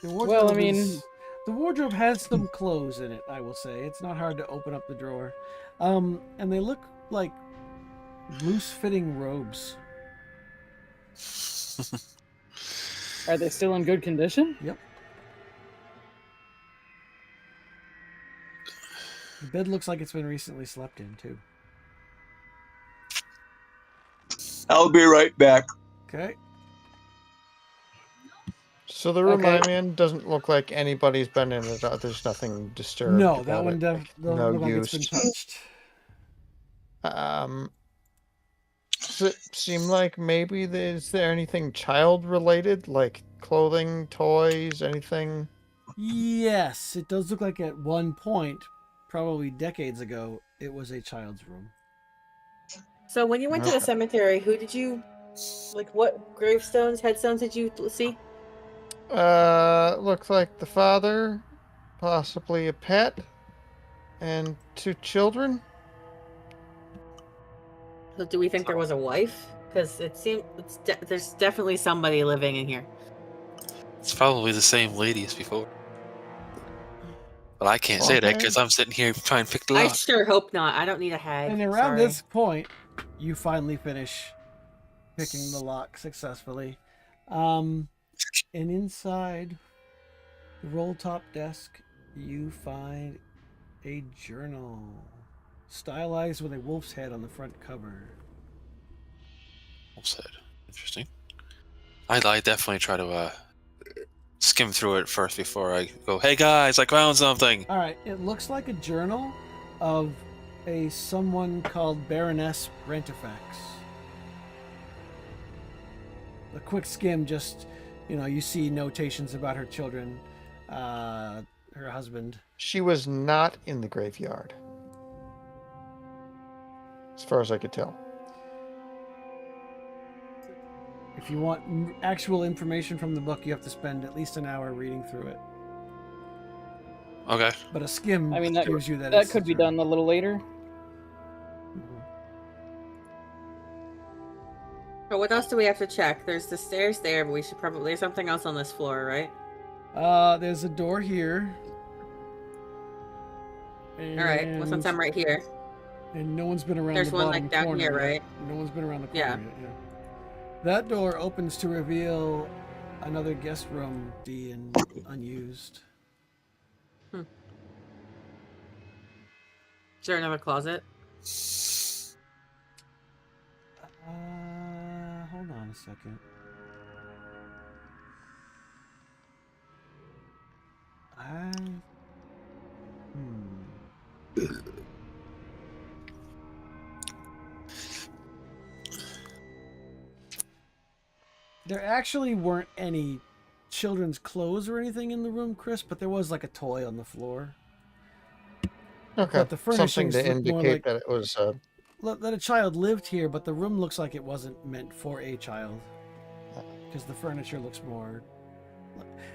The wardrobe Well, I mean, the wardrobe has some clothes in it, I will say. It's not hard to open up the drawer. And they look like loose-fitting robes. are they still in good condition? Yep. The bed looks like it's been recently slept in, too. I'll be right back. Okay. So the room Okay. I'm in doesn't look like anybody's been in it. There's nothing disturbed. No, that about one it. doesn't no look like it's use. been touched. Does it seem like maybe is there anything child related, like clothing, toys, anything? Yes, it does look like at one point, probably decades ago, it was a child's room. So when you went to the cemetery, who did you, like, what gravestones, headstones did you see? Looks like the father, possibly a pet, and 2 children. So do we think there was a wife? Because it seemed there's definitely somebody living in here. It's probably the same lady as before. But I can't say that Okay. because I'm sitting here trying to pick the I lock. sure hope not. I don't need a hag. And around Sorry. this point, you finally finish picking the lock successfully. And inside the roll top desk, you find a journal stylized with a wolf's head on the front cover. Well said. Interesting. I definitely try to skim through it first before I go, hey guys, I found something. All right, it looks like a journal of someone called Baroness Rentifax. A quick skim, just you see notations about her children, her husband. She was not in the graveyard, as far as I could tell. If you want actual information from the book, you have to spend at least an hour reading through it. Okay. But a skim I mean, that gives you that. that could be done a little later. But what else do we have to check? There's the stairs there, but we should probably there's something else on this floor, right? There's a door here. All right. Well, since I'm right here, and no one's been around there's the one bottom like down corner here, yet. right? No one's been around the corner Yeah. yet, yeah. That door opens to reveal another guest room being unused. Is there another closet? Hold on a second. There actually weren't any children's clothes or anything in the room, Chris, but there was like a toy on the floor. Okay, But the something furnishings to look more indicate like that it was. that a child lived here, but the room looks like it wasn't meant for a child because the furniture looks more.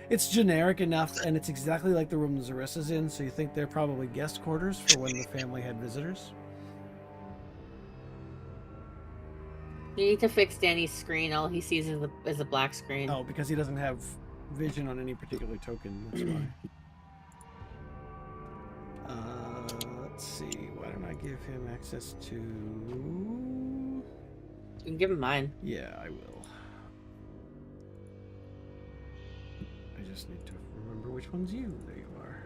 It's generic enough, and it's exactly like the room Zarissa's in, so you think they're probably guest quarters for when the family had visitors. You need to fix Danny's screen. All he sees is a black screen. Oh, because he doesn't have vision on any particular token. That's why. Let's see. Why don't I give him access to? You can give him mine. Yeah, I will. I just need to remember which one's you. There you are.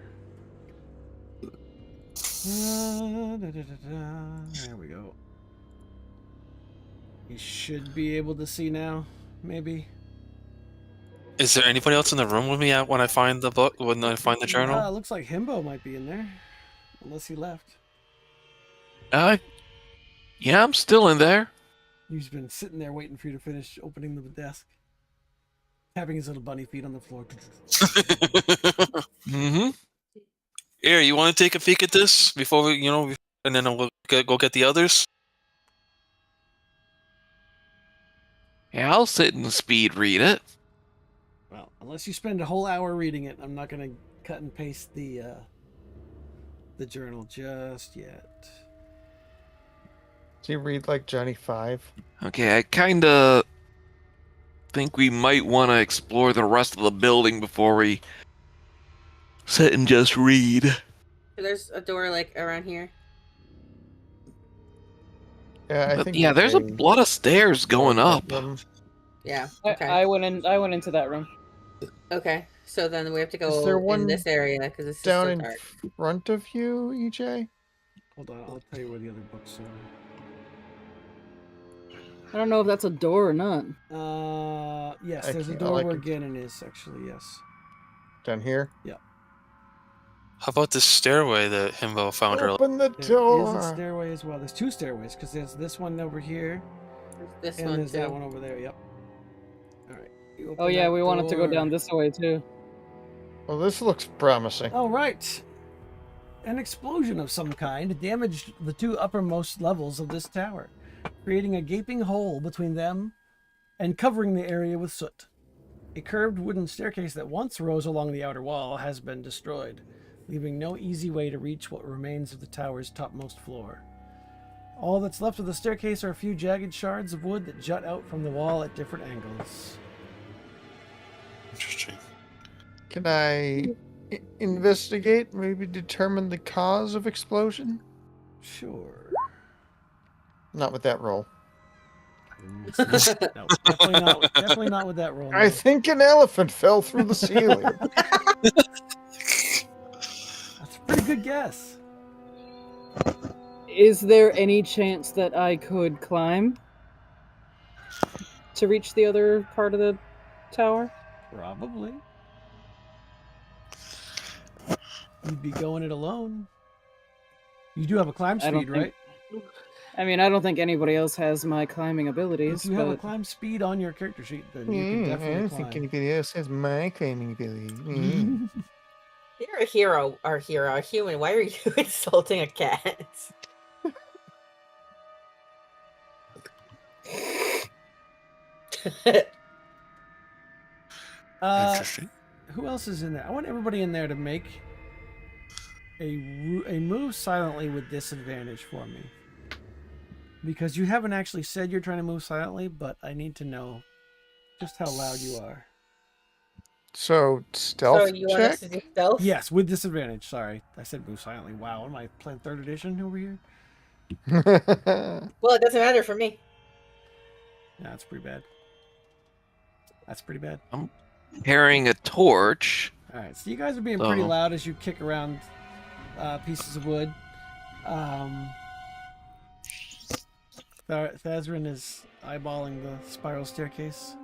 There we go. He should be able to see now, maybe. Is there anybody else in the room with me when I find the book? When I find the journal? Looks like Himbo might be in there, unless he left. Yeah, I'm still in there. He's been sitting there waiting for you to finish opening the desk, having his little bunny feet on the floor. Mm-hmm. Here, you want to take a peek at this before we, and then we'll go get the others? Yeah, I'll sit and speed read it. Well, Unless you spend a whole hour reading it, I'm not going to cut and paste the journal just yet. Do you read like Johnny 5? Okay, I kinda think we might want to explore the rest of the building before we sit and just read. There's a door like around here. Yeah, I But think yeah, there's a they lot of stairs going explored up. that room. Yeah. I, Okay. I went in. I went into that room. Okay. So then we have to Is there go one in this area because this is down so in dark. front of you, EJ? Hold on, I'll tell you where the other books I don't know if that's a door or not. are. Yes, I there's a can't- door all I where can- Gannon is, actually, yes. Down here? How about this stairway that Himbo found earlier? Open the There is door. a stairway as well. There's two stairways, because there's this one over here, This and one there's too. that one over there, yep. Alright. Oh yeah, we wanted to go down this way too. Well, this looks promising. All right. An explosion of some kind damaged the two uppermost levels of this tower, creating a gaping hole between them and covering the area with soot. A curved wooden staircase that once rose along the outer wall has been destroyed, leaving no easy way to reach what remains of the tower's topmost floor. All that's left of the staircase are a few jagged shards of wood that jut out from the wall at different angles. Interesting. Can I investigate, maybe determine the cause of explosion? Sure. Not with that roll. No, definitely not with that roll. I no. think an elephant fell through the ceiling. That's a pretty good guess. Is there any chance that I could climb to reach the other part of the tower? Probably. You'd be going it alone. You do have a climb I don't speed, think- right? I mean, I don't think anybody else has my climbing If abilities, you have a but climb speed on your character sheet, then you can I definitely don't climb. think anybody else has my claiming ability. You're a hero, or hero, a human. Why are you insulting a cat? Interesting. Who else is in there? I want everybody in there to make a move silently with disadvantage for me. Because you haven't actually said you're trying to move silently, but I need to know just how loud you are. So, stealth So you want us check? to do stealth? Yes, with disadvantage. Sorry, I said move silently. Wow, am I playing 3rd edition over here? Well, it doesn't matter for me. Yeah, that's pretty bad. That's pretty bad. Carrying a torch. All right, so you guys are being pretty Oh. loud as you kick around pieces of wood. Thazrin is eyeballing the spiral staircase.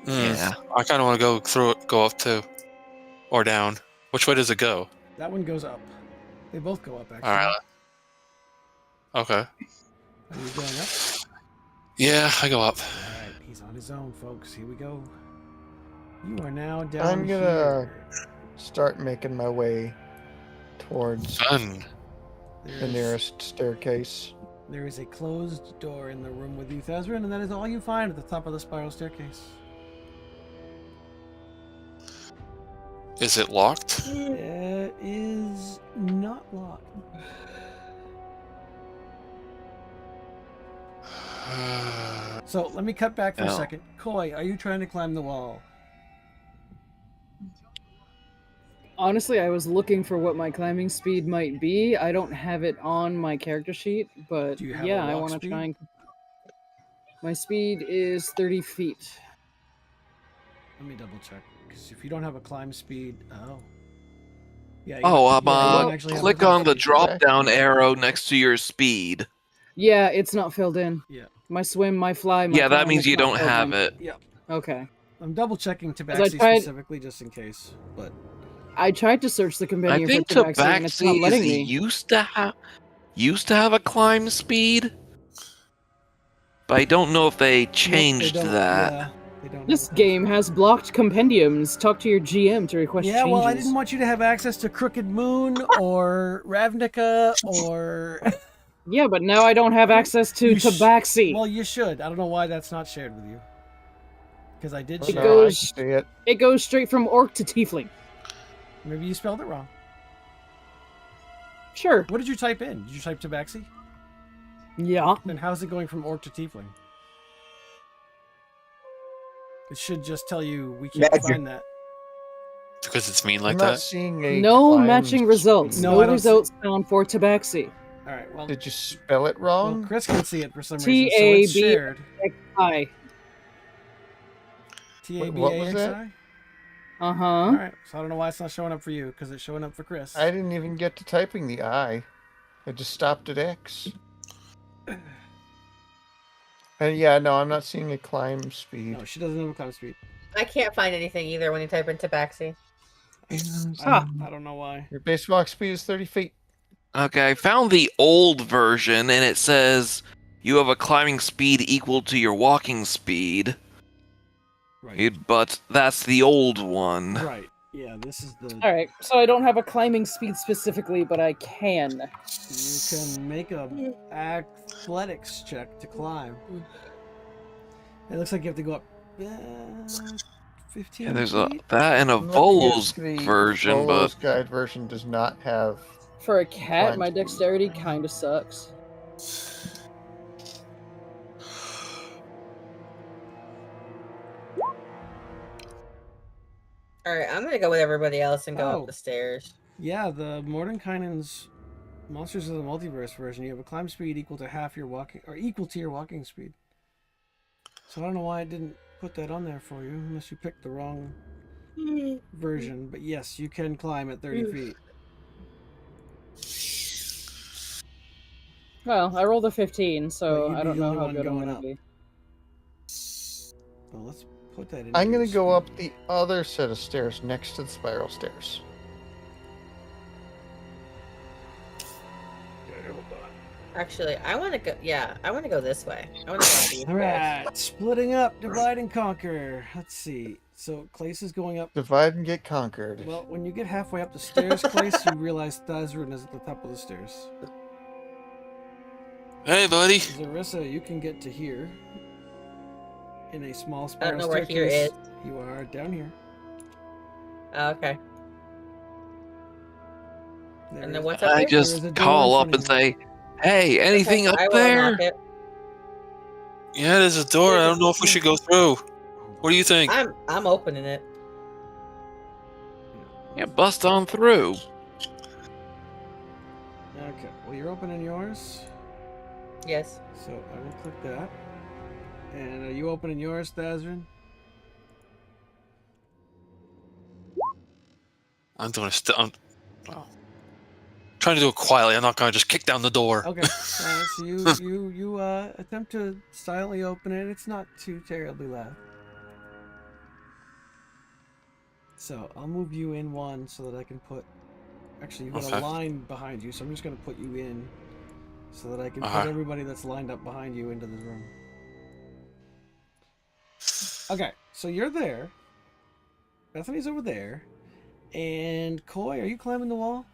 Yeah. I kind of want to go through it, go up too, or down. Which way does it go? That one goes up. They both go up, actually. All right. Okay. Are you going up? Yeah, I go up. All right, he's on his own, folks. Here we go. You are now down I'm gonna here. start making my way towards Fun. the There's- nearest staircase. There is a closed door in the room with you, Thazrin, and that is all you find at the top of the spiral staircase. Is it locked? It is not locked. So let me cut back for a Oh. second. Koi, are you trying to climb the wall? honestly, I was looking for what my climbing speed might be. I don't have it on my character sheet, but Do you have a yeah, I walk want to speed? try and. My speed is 30 feet. Let me double check. Because if you don't have a climb speed, oh. Yeah. Oh, you don't on actually have a click climb on the speed. drop down arrow next to your speed. Yeah, it's not filled in. Yeah. My swim, my fly, my Yeah, that climb, means it's you not don't filled have in. it. Okay. I'm double checking I Tabaxi tried- specifically just in case, but I tried to search the I compendium think for Tabaxi and it's not letting Tabaxi me. used to have a climb speed, but I don't know if they changed Nope, they don't- that. Yeah, they don't This have a- game has blocked compendiums. Talk to your GM to request Yeah, changes. well, I didn't want you to have access to Crooked Moon or Ravnica or. Yeah, but now I don't have access to You sh- Tabaxi. Well, you should. I don't know why that's not shared with you. Because I did Oh, share. no, I goes- can see it. It goes straight from orc to tiefling. Maybe you spelled it wrong. Sure. What did you type in? Did you type Tabaxi? Yeah. Then how's it going from orc to tiefling? It should just tell you we can't Magic. find that. Because it's mean I'm like not that. seeing a No climb matching results. speed. No, No, I don't see- results found for Tabaxi. All right. Well, Did you spell it well, wrong? Chris can see it for some reason, so it's T-A-B- shared. Hi. What was that? TABAXI. Uh-huh. All right. So I don't know why it's not showing up for you because it's showing up for Chris. I didn't even get to typing the I. I just stopped at X. And yeah, no, I'm not seeing a climb speed. No, she doesn't have a climb speed. I can't find anything either when you type in Tabaxi. I don't know why. Your base walk speed is 30 feet. Okay, I found the old version, and it says you have a climbing speed equal to your walking speed. Right. But that's the old one. Right. Yeah. This is the. All right. So I don't have a climbing speed specifically, but I can. You can make a athletics check to climb. It looks like you have to go up 15 Yeah, there's feet. that and a I'm looking Volo's at the version, Volo's but guide version does not have. For a cat, Climb my speed. dexterity kind of sucks. All right, I'm gonna go with everybody else and go Oh. up the stairs. Yeah, the Mordenkainen's Monsters of the Multiverse version, you have a climb speed equal to half your walking, or equal to your walking speed. So I don't know why it didn't put that on there for you, unless you picked the wrong version. But yes, you can climb at 30 feet. Well, I rolled a 15, But so you'd I be don't the know only how one good I'm going gonna up. be. Well, let's put that in. I'm gonna go up the other set of stairs next to the spiral stairs. Actually, I want to go. Yeah, I want to go this way. I want to go up these All stairs. right, splitting up, divide and conquer. Let's see. So Clace is going up. Divide and get conquered. Well, when you get halfway up the stairs, Clace, you realize Thazrin is at the top of the stairs. Hey, buddy. Zarissa, you can get to here in a small I don't spiral know where here staircase. is. You are down here. Oh, okay. There And then is- what's up I there? There is just a door call in up front and of you. say, "Hey, anything Okay, up I will there?" unlock it. Yeah, there's a door. I don't know if we should go through. What do you think? I'm opening it. Yeah, bust on through. Okay, well, you're opening yours, Yes. so I will click that. And are you opening yours, Thazrin? I'm doing I'm trying to do it quietly. I'm not gonna just kick down the door. Okay. So you attempt to silently open it. It's not too terribly loud. So I'll move you in one so that I can put. Actually, you've got Okay. a line behind you, so I'm just going to put you in so that I can Uh-huh. put everybody that's lined up behind you into this room. Okay, so you're there. Bethany's over there. And Coy, are you climbing the wall?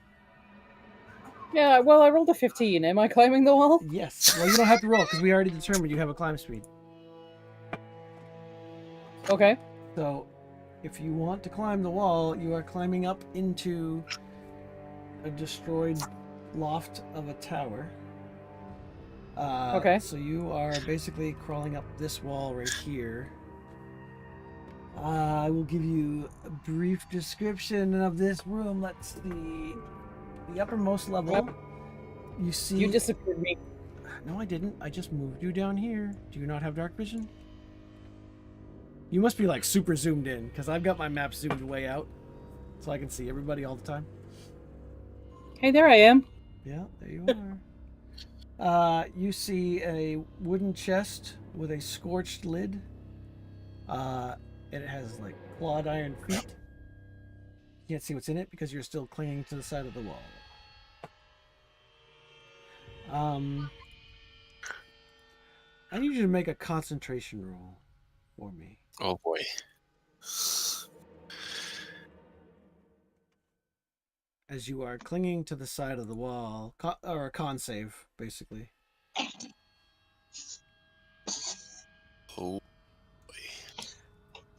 Yeah, well, I rolled a 15. Am I climbing the wall? Yes. Well, you don't have to roll because we already determined you have a climb speed. Okay. So, if you want to climb the wall, you are climbing up into a destroyed loft of a tower. Okay. So you are basically crawling up this wall right here. I will give you a brief description of this room. Let's see. The uppermost level. You see. You disappeared me. No, I didn't. I just moved you down here. Do you not have dark vision? You must be like super zoomed in because I've got my map zoomed way out so I can see everybody all the time. Hey, there I am. Yeah, there you are. You see a wooden chest with a scorched lid. And it has like clawed iron feet. You can't see what's in it because you're still clinging to the side of the wall. I need you to make a concentration roll for me. Oh boy. As you are clinging to the side of the wall, or a con save, basically. Oh.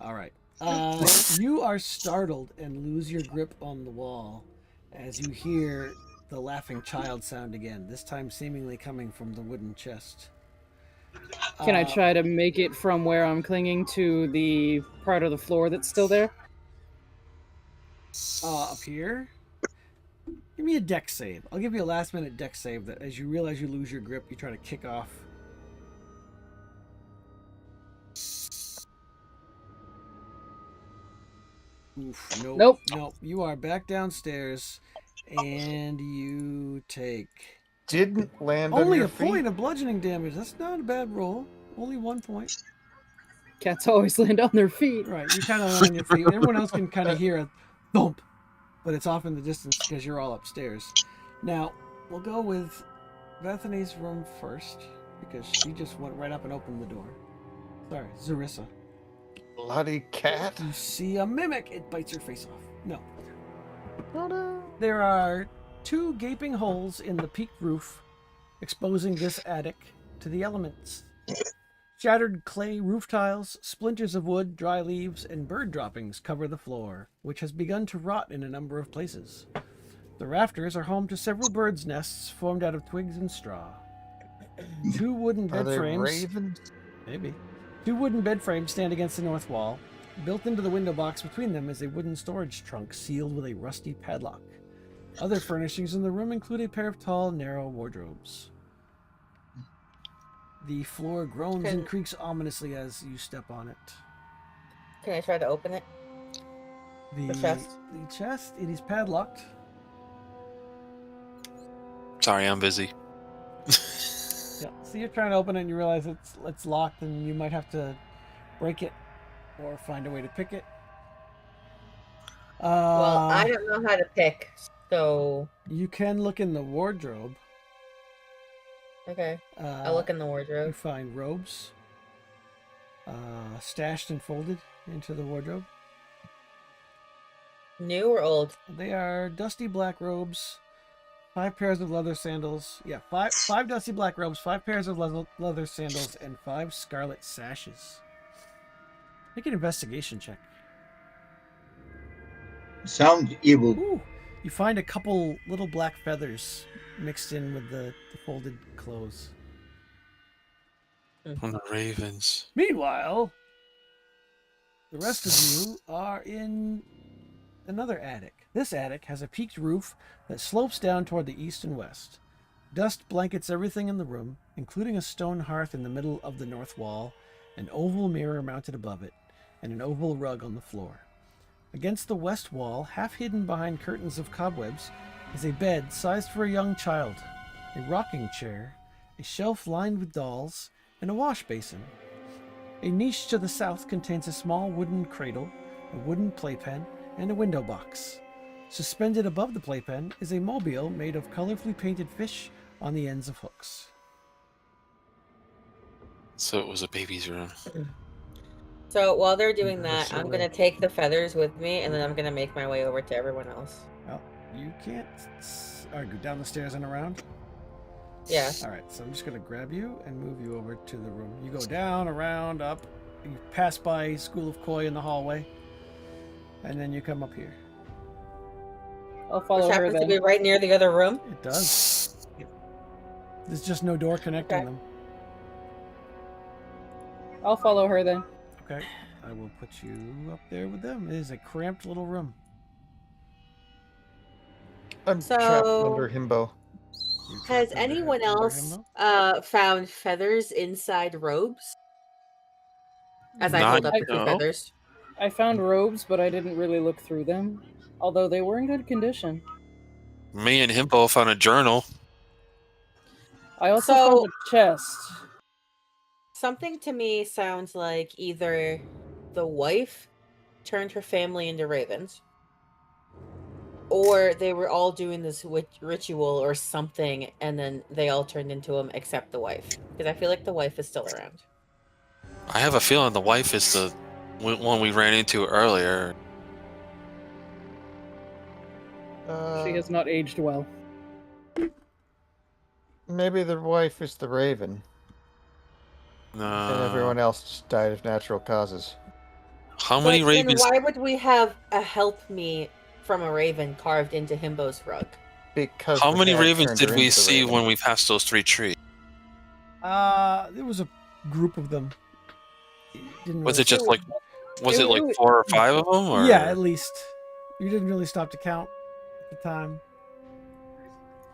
All right. You are startled and lose your grip on the wall as you hear the laughing child sound again, this time seemingly coming from the wooden chest. Can I try to make it from where I'm clinging to the part of the floor that's still there? Up here? Give me a deck save. I'll give you a last minute deck save that as you realize you lose your grip, you try to kick off. Oof, nope. Nope. You are back downstairs and you take Didn't land on only your a point feet. of bludgeoning damage. That's not a bad roll. Only 1 point. Cats always land on their feet. Right. You kind of land on your feet. Everyone else can kind of hear a thump, but it's off in the distance because you're all upstairs. Now, we'll go with Bethany's room first because she just went right up and opened the door. Sorry, Zarissa. Bloody cat. You see a mimic. It bites your face off. No. Oh, no. There are 2 gaping holes in the peaked roof, exposing this attic to the elements. Shattered clay roof tiles, splinters of wood, dry leaves, and bird droppings cover the floor, which has begun to rot in a number of places. The rafters are home to several birds' nests formed out of twigs and straw. 2 wooden Are bed they frames. ravens? Maybe. 2 wooden bed frames stand against the north wall. Built into the window box between them is a wooden storage trunk sealed with a rusty padlock. Other furnishings in the room include a pair of tall, narrow wardrobes. The floor groans and creaks ominously as you step on it. Can I try to open it? The chest? The chest, it is padlocked. Sorry, I'm busy. Yeah. So you're trying to open it and you realize it's locked and you might have to break it or find a way to pick it. Well, I don't know how to pick, so... You can look in the wardrobe. Okay. I'll look in the You wardrobe. find robes stashed and folded into the wardrobe. New or old? They are dusty black robes, 5 pairs of leather sandals. Yeah, five dusty black robes, 5 pairs of leather sandals, and 5 scarlet sashes. Make an investigation check. Sounds evil. Ooh, you find a couple little black feathers mixed in with the folded clothes. From the ravens. Meanwhile, the rest of you are in another attic. This attic has a peaked roof that slopes down toward the east and west. Dust blankets everything in the room, including a stone hearth in the middle of the north wall, an oval mirror mounted above it, and an oval rug on the floor. Against the west wall, half hidden behind curtains of cobwebs, is a bed sized for a young child, a rocking chair, a shelf lined with dolls, and a wash basin. A niche to the south contains a small wooden cradle, a wooden playpen, and a window box. Suspended above the playpen is a mobile made of colorfully painted fish on the ends of hooks. So it was a baby's room. So while they're doing That's that, I'm so gonna take the feathers with me, and then I'm gonna make my way over to everyone else. Well, you can't go down the stairs and around. Yeah. All right, so I'm just going to grab you and move you over to the room. You go down, around, up. You pass by School of Koi in the hallway, and then you come up here. I'll follow Which her happens to then. be right near the other room. It does. There's just no door connecting Okay. them. I'll follow her then. Okay, I will put you up there with them. It is a cramped little room. I'm So- trapped under himbo. You're trapped Has under anyone under else himbo? found feathers inside robes? As I Not- hold up the 2 no. feathers. I found robes, but I didn't really look through them. Although they were in good condition. Me and him both found a journal. I also So- found a chest. Something to me sounds like either the wife turned her family into ravens, or they were all doing this ritual or something, and then they all turned into them except the wife. Because I feel like the wife is still around. I have a feeling the wife is the one we ran into earlier. She has not aged well. Maybe the wife is the raven, and everyone else just died of natural causes. How many But then ravens? why would we have a help me from a raven carved into Himbo's rug? Because How the many hag ravens turned did her we into the see raven. when we passed those 3 trees? There was a group of them. You didn't Was really it just It- like, was it- it like it- 4 or 5 of them? Or? Yeah, at least. You didn't really stop to count at the time.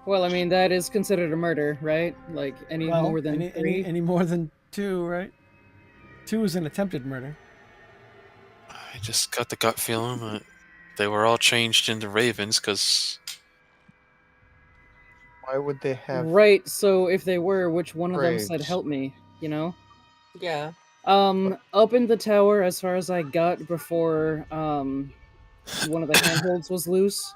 Well, I mean, that is considered a murder, right? Like, any Well, more than three? any more than 2, right? 2 is an attempted murder. I just got the gut feeling that they were all changed into ravens because Why would they have Right, so if they were, which one of them said, graves? help me, you know? Yeah. Up in the tower, as far as I got before, one of the handholds was loose,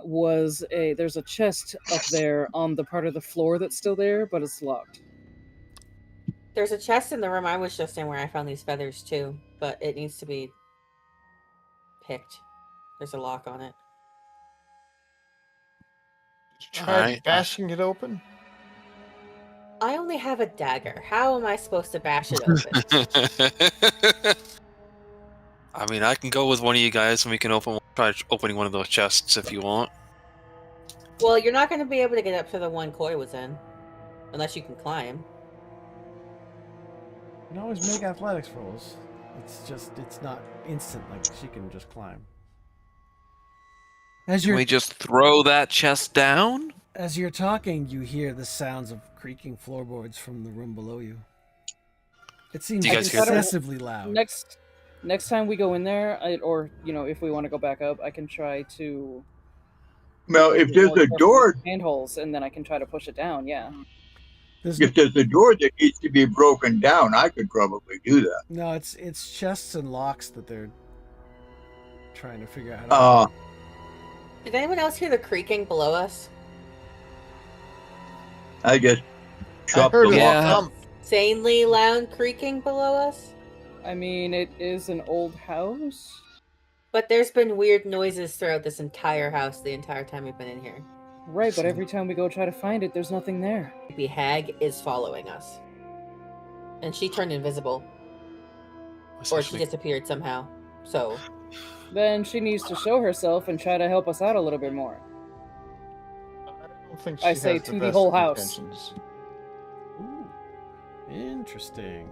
there's a chest up there on the part of the floor that's still there, but it's locked. There's a chest in the room I was just in where I found these feathers too, but it needs to be picked. There's a lock on it. Try Alright. bashing it open? I only have a dagger. How am I supposed to bash it open? I mean, I can go with one of you guys and we can try opening one of those chests if you want. Well, you're not going to be able to get up to the one Koi was in. Unless you can climb. You can always make athletics rolls. It's not instant like she can just climb. As Can you're we just throw that chest down? as you're talking, you hear the sounds of creaking floorboards from the room below you. It seems Do you guys hear that? excessively loud. Next time we go in there, or if we want to go back up, I can try to Well, if be there's more a careful door, with handholds, and then I can try to push it down. Yeah. There's if there's a door that needs to be broken down, I could probably do that. no, it's chests and locks that they're trying to figure out how to Did anyone else hear the creaking below us? I just I chopped heard the it Yeah. lock. thump. Insanely loud creaking below us? I mean, it is an old house. But there's been weird noises throughout this entire house the entire time we've been in here. Right, but every time we go try to find it, there's nothing there. The hag is following us. And she turned invisible. Or she Essentially. disappeared somehow. So, Then she needs to show herself and try to help us out a little bit more. I don't think she I say has to the the best whole house. intentions. Ooh, interesting.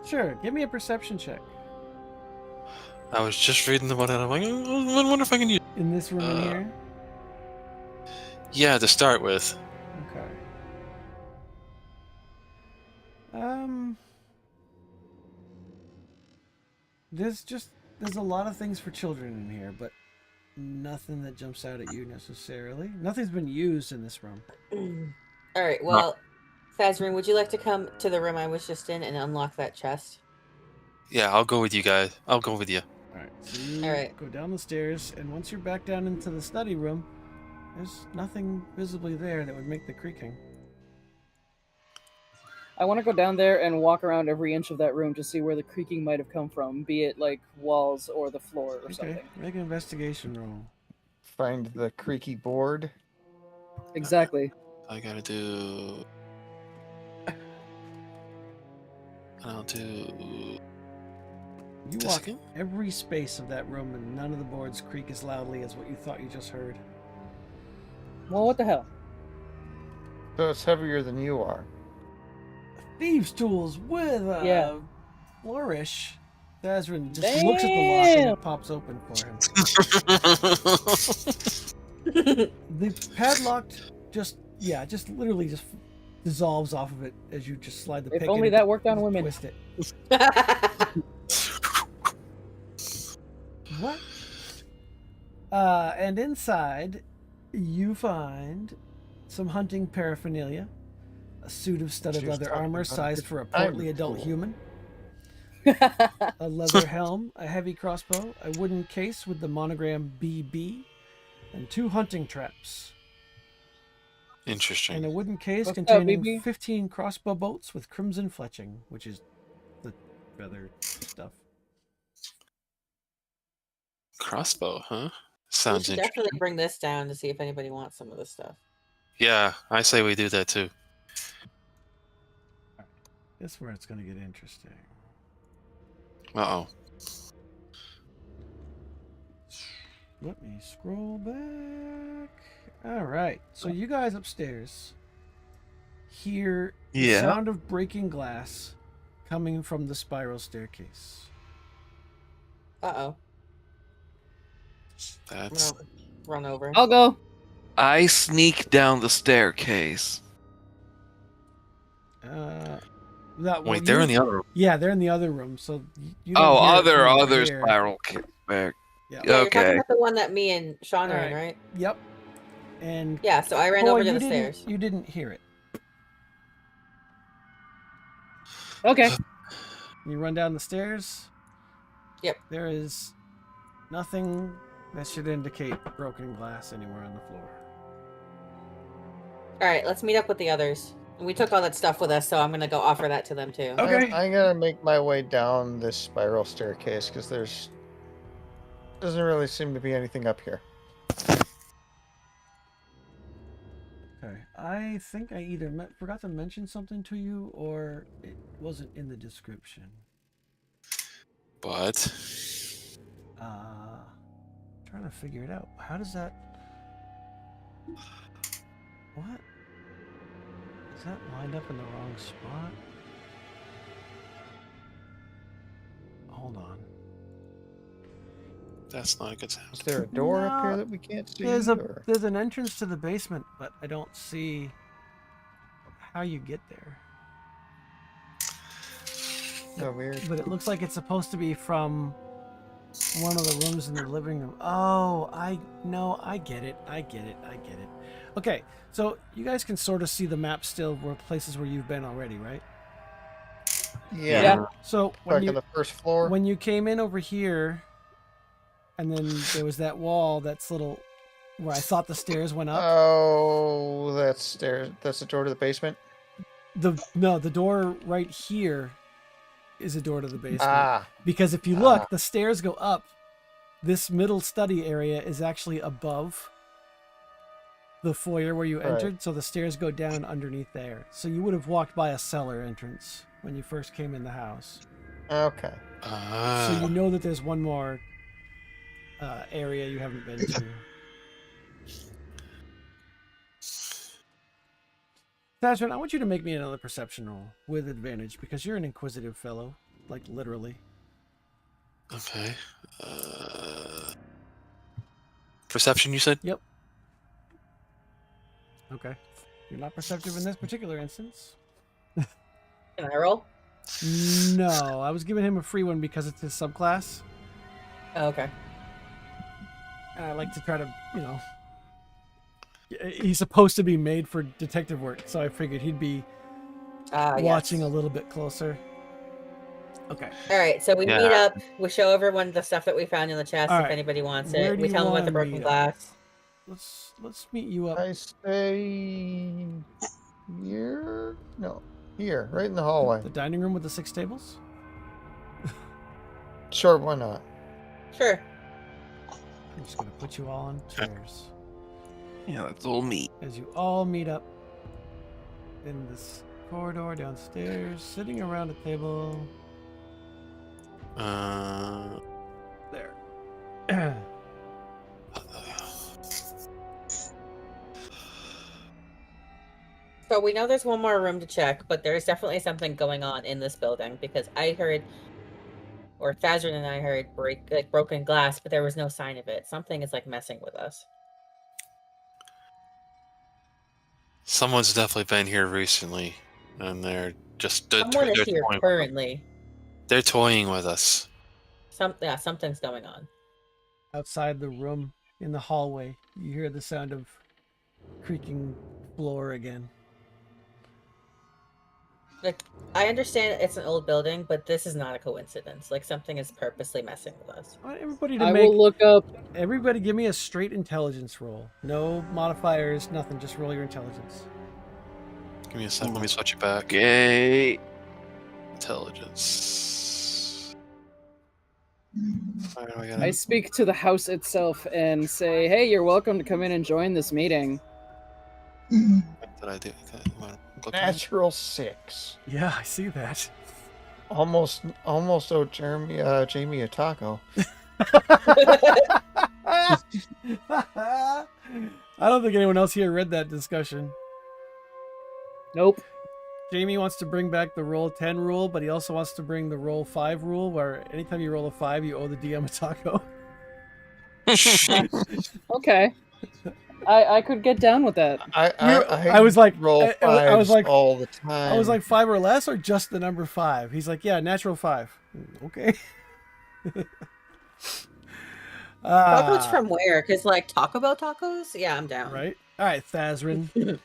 Sure, give me a perception check. I was just reading about it. I'm like, I wonder if I can use. In this room in here? Yeah, to start with. Okay. There's a lot of things for children in here, but nothing that jumps out at you necessarily. Nothing's been used in this room. alright, well, Fazrin, would you like to come to the room I was just in and unlock that chest? Yeah, I'll go with you guys. I'll go with you. Alright, so you Alright. go down the stairs, and once you're back down into the study room, there's nothing visibly there that would make the creaking. I want to go down there and walk around every inch of that room to see where the creaking might have come from, be it like walls or the floor or Okay, something. make an investigation roll. Find the creaky board. Exactly. I gotta do. I'll do. You This walk again? every space of that room, and none of the boards creak as loudly as what you thought you just heard. Well, what the hell? So it's heavier than you are. Thieves' tools with a Yeah. flourish. Thazrin just looks at the lock and Damn. it pops open for him. The padlock just literally just dissolves off of it as you just slide the If pick only in that and worked on women. twist it. What? And inside, you find some hunting paraphernalia, a suit of studded She was leather talking armor about sized the for a time portly adult pool. human, a leather helm, a heavy crossbow, a wooden case with the monogram BB, and 2 hunting traps. Interesting. And a wooden case What's up, containing BB? 15 crossbow bolts with crimson fletching, which is the feather stuff. Crossbow, huh? We Sounds should interesting. definitely bring this down to see if anybody wants some of this stuff. Yeah, I say we do that too. This is where it's going to get interesting. Uh-oh. Let me scroll back. All right. So you guys upstairs hear the Yeah. sound of breaking glass coming from the spiral staircase. Uh-oh. That's... Run over. I'll go. I sneak down the staircase. Wait, they're in the other room. Yeah, they're in the other room. So you don't Oh, hear it from over other here. spiral back. Yeah. Yeah, you're talking Okay. about the one that me and Sean are in, Alright. right? Yep. And Yeah, so I ran Boy, over to you the didn't- stairs. You didn't hear it. Okay. You run down the stairs. Yep. There is nothing that should indicate broken glass anywhere on the floor. Alright, let's meet up with the others. We took all that stuff with us, so I'm gonna go offer that to them too. Okay. I'm gonna make my way down this spiral staircase because doesn't really seem to be anything up here. Okay. I think I either forgot to mention something to you or it wasn't in the description. But... Trying to figure it out. How does that... What? Is that lined up in the wrong spot? Hold on. That's not a good sound. Is there a door up No, here that we can't see? There's or- an entrance to the basement, but I don't see how you get there. Oh, weird. But it looks like it's supposed to be from one of the rooms in the living room. Oh, I get it. Okay, so you guys can sort of see the map still where places where you've been already, right? Yeah. Yeah. So Like on the first floor. when you came in over here, and then there was that wall that's little where I thought the stairs went up. Oh, that's stairs. That's the door to the basement. The door right here is a door to the basement. Ah, Because if you look, the stairs go up. This middle study area is actually above the foyer where you Right. entered, so the stairs go down underneath there. So you would have walked by a cellar entrance when you first came in the house. okay. So you know that there's one more area you haven't been to. Tasman, I want you to make me another perception roll with advantage because you're an inquisitive fellow, like literally. Okay. Perception, you said? Yep. Okay. You're not perceptive in this particular instance. Can I roll? No, I was giving him a free one because it's his subclass, Oh, okay. and I like to try to, he's supposed to be made for detective work, so I figured he'd be watching a little bit closer. Okay. Alright, so we Yeah. meet up, we show everyone the stuff that we found in the chest All if right. anybody wants Where it. do We you tell them about wanna the broken meet up? glass. Let's meet you up. I say here. No, here, right in the hallway. The dining room with the 6 tables? Sure, why not? Sure. I'm just gonna put you all on chairs. Yeah, that's all me. As you all meet up in this corridor downstairs, sitting around a table. There. So we know there's one more room to check, but there's definitely something going on in this building because I heard, or Fazrin and I heard broken glass, but there was no sign of it. Something is like messing with us. Someone's definitely been here recently, and they're just Someone is here toying. currently. They're toying with us. Something's going on. Outside the room, in the hallway, you hear the sound of creaking floor again. Like, I understand it's an old building, but this is not a coincidence. Like, something is purposely messing with us. I want everybody to I make. will look up. Everybody, give me a straight intelligence roll. No modifiers, nothing. Just roll your intelligence. Give me a sec. Let me switch it back. Okay. Intelligence. Why do I gotta- I speak to the house itself and say, "Hey, you're welcome to come in and join this meeting." What did I do? Okay, well, look at it. Natural 6. Yeah, I see that. Almost owe Jamie a taco. I don't think anyone else here read that discussion. Nope. Jamie wants to bring back the roll 10 rule, but he also wants to bring the roll 5 rule, where anytime you roll a 5, you owe the DM a taco. Okay. I could get down with that. I was like, roll I fives was like, all the time. I was like 5 or less, or just the number 5. He's like, yeah, natural 5. Okay. Tacos from where? Because like Taco Bell tacos? Yeah, I'm down. Right. All right, Thazrin.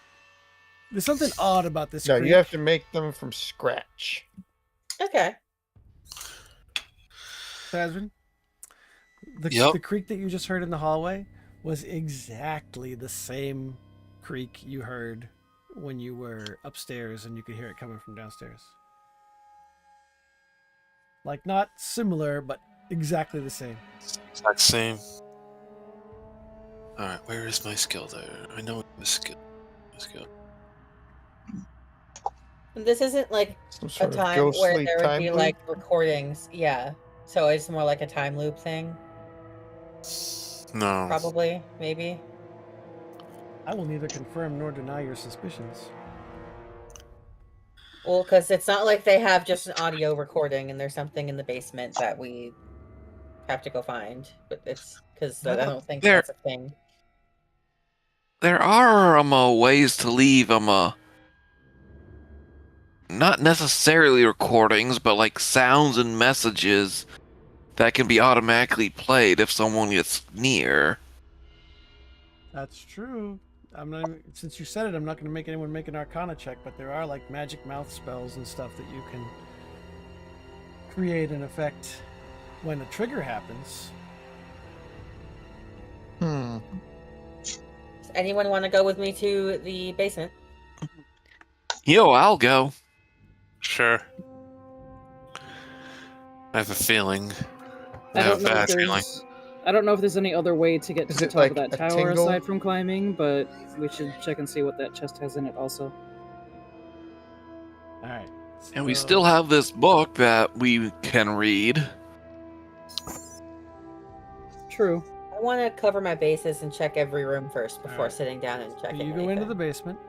There's something odd about this. No, creek. you have to make them from scratch. Okay. Thazrin. Yep. The creak that you just heard in the hallway was exactly the same creak you heard when you were upstairs, and you could hear it coming from downstairs. Like, not similar, but exactly the same. Exact same. Alright, where is my skill there? I know the skill. This isn't like Some a sort of time where ghostly there would time be loop. like recordings. Yeah. So it's more like a time loop thing. No. Probably. Maybe. I will neither confirm nor deny your suspicions. Well, because it's not like they have just an audio recording and there's something in the basement that we have to go find. But it's because I don't think There- that's a thing. There are ways to leave not necessarily recordings, but like sounds and messages that can be automatically played if someone gets near. That's true. I'm not even, since you said it, I'm not going to make anyone make an Arcana check, but there are like magic mouth spells and stuff that you can create an effect when a trigger happens. Hmm. Does anyone want to go with me to the basement? Yo, I'll go. Sure. I have a feeling. I I have don't a know if bad feeling. I don't know if there's any other way to get to Is the it top of like that a tower tingle? aside from climbing, but we should check and see what that chest has in it also. All right. And we so- still have this book that we can read. True. I want to cover my bases and check every room first before Alright. sitting down and So checking. you go into anything. the basement.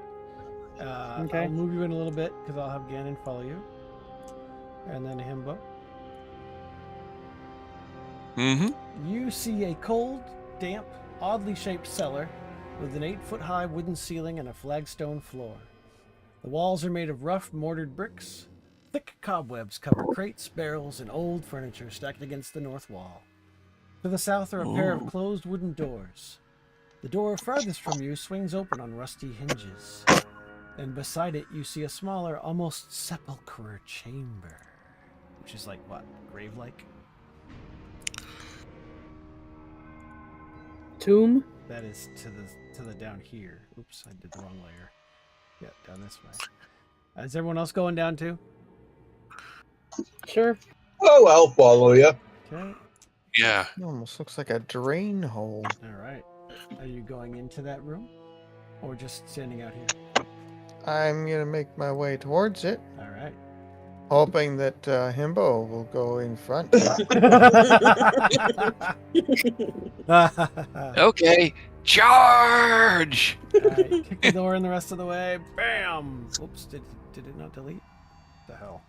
Okay. I'll move you in a little bit because I'll have Ganon follow you. And then Himbo. Mm-hmm. You see a cold, damp, oddly shaped cellar with an 8-foot-high wooden ceiling and a flagstone floor. The walls are made of rough, mortared bricks. Thick cobwebs cover crates, barrels, and old furniture stacked against the north wall. To the south are a pair of closed wooden doors. The door farthest from you swings open on rusty hinges. And beside it, you see a smaller, almost sepulchral chamber. Which is like, what, grave-like? Tomb? That is to the down here. Oops, I did the wrong layer. Yeah, down this way. Is everyone else going down too? Sure. Oh, I'll follow you. Okay. Yeah. It almost looks like a drain hole. All right. Are you going into that room, or just standing out here? I'm gonna make my way towards it, All right. hoping that Himbo will go in front. Okay, charge! Alright, kick the door in the rest of the way. Bam! Oops, did it not delete? The hell.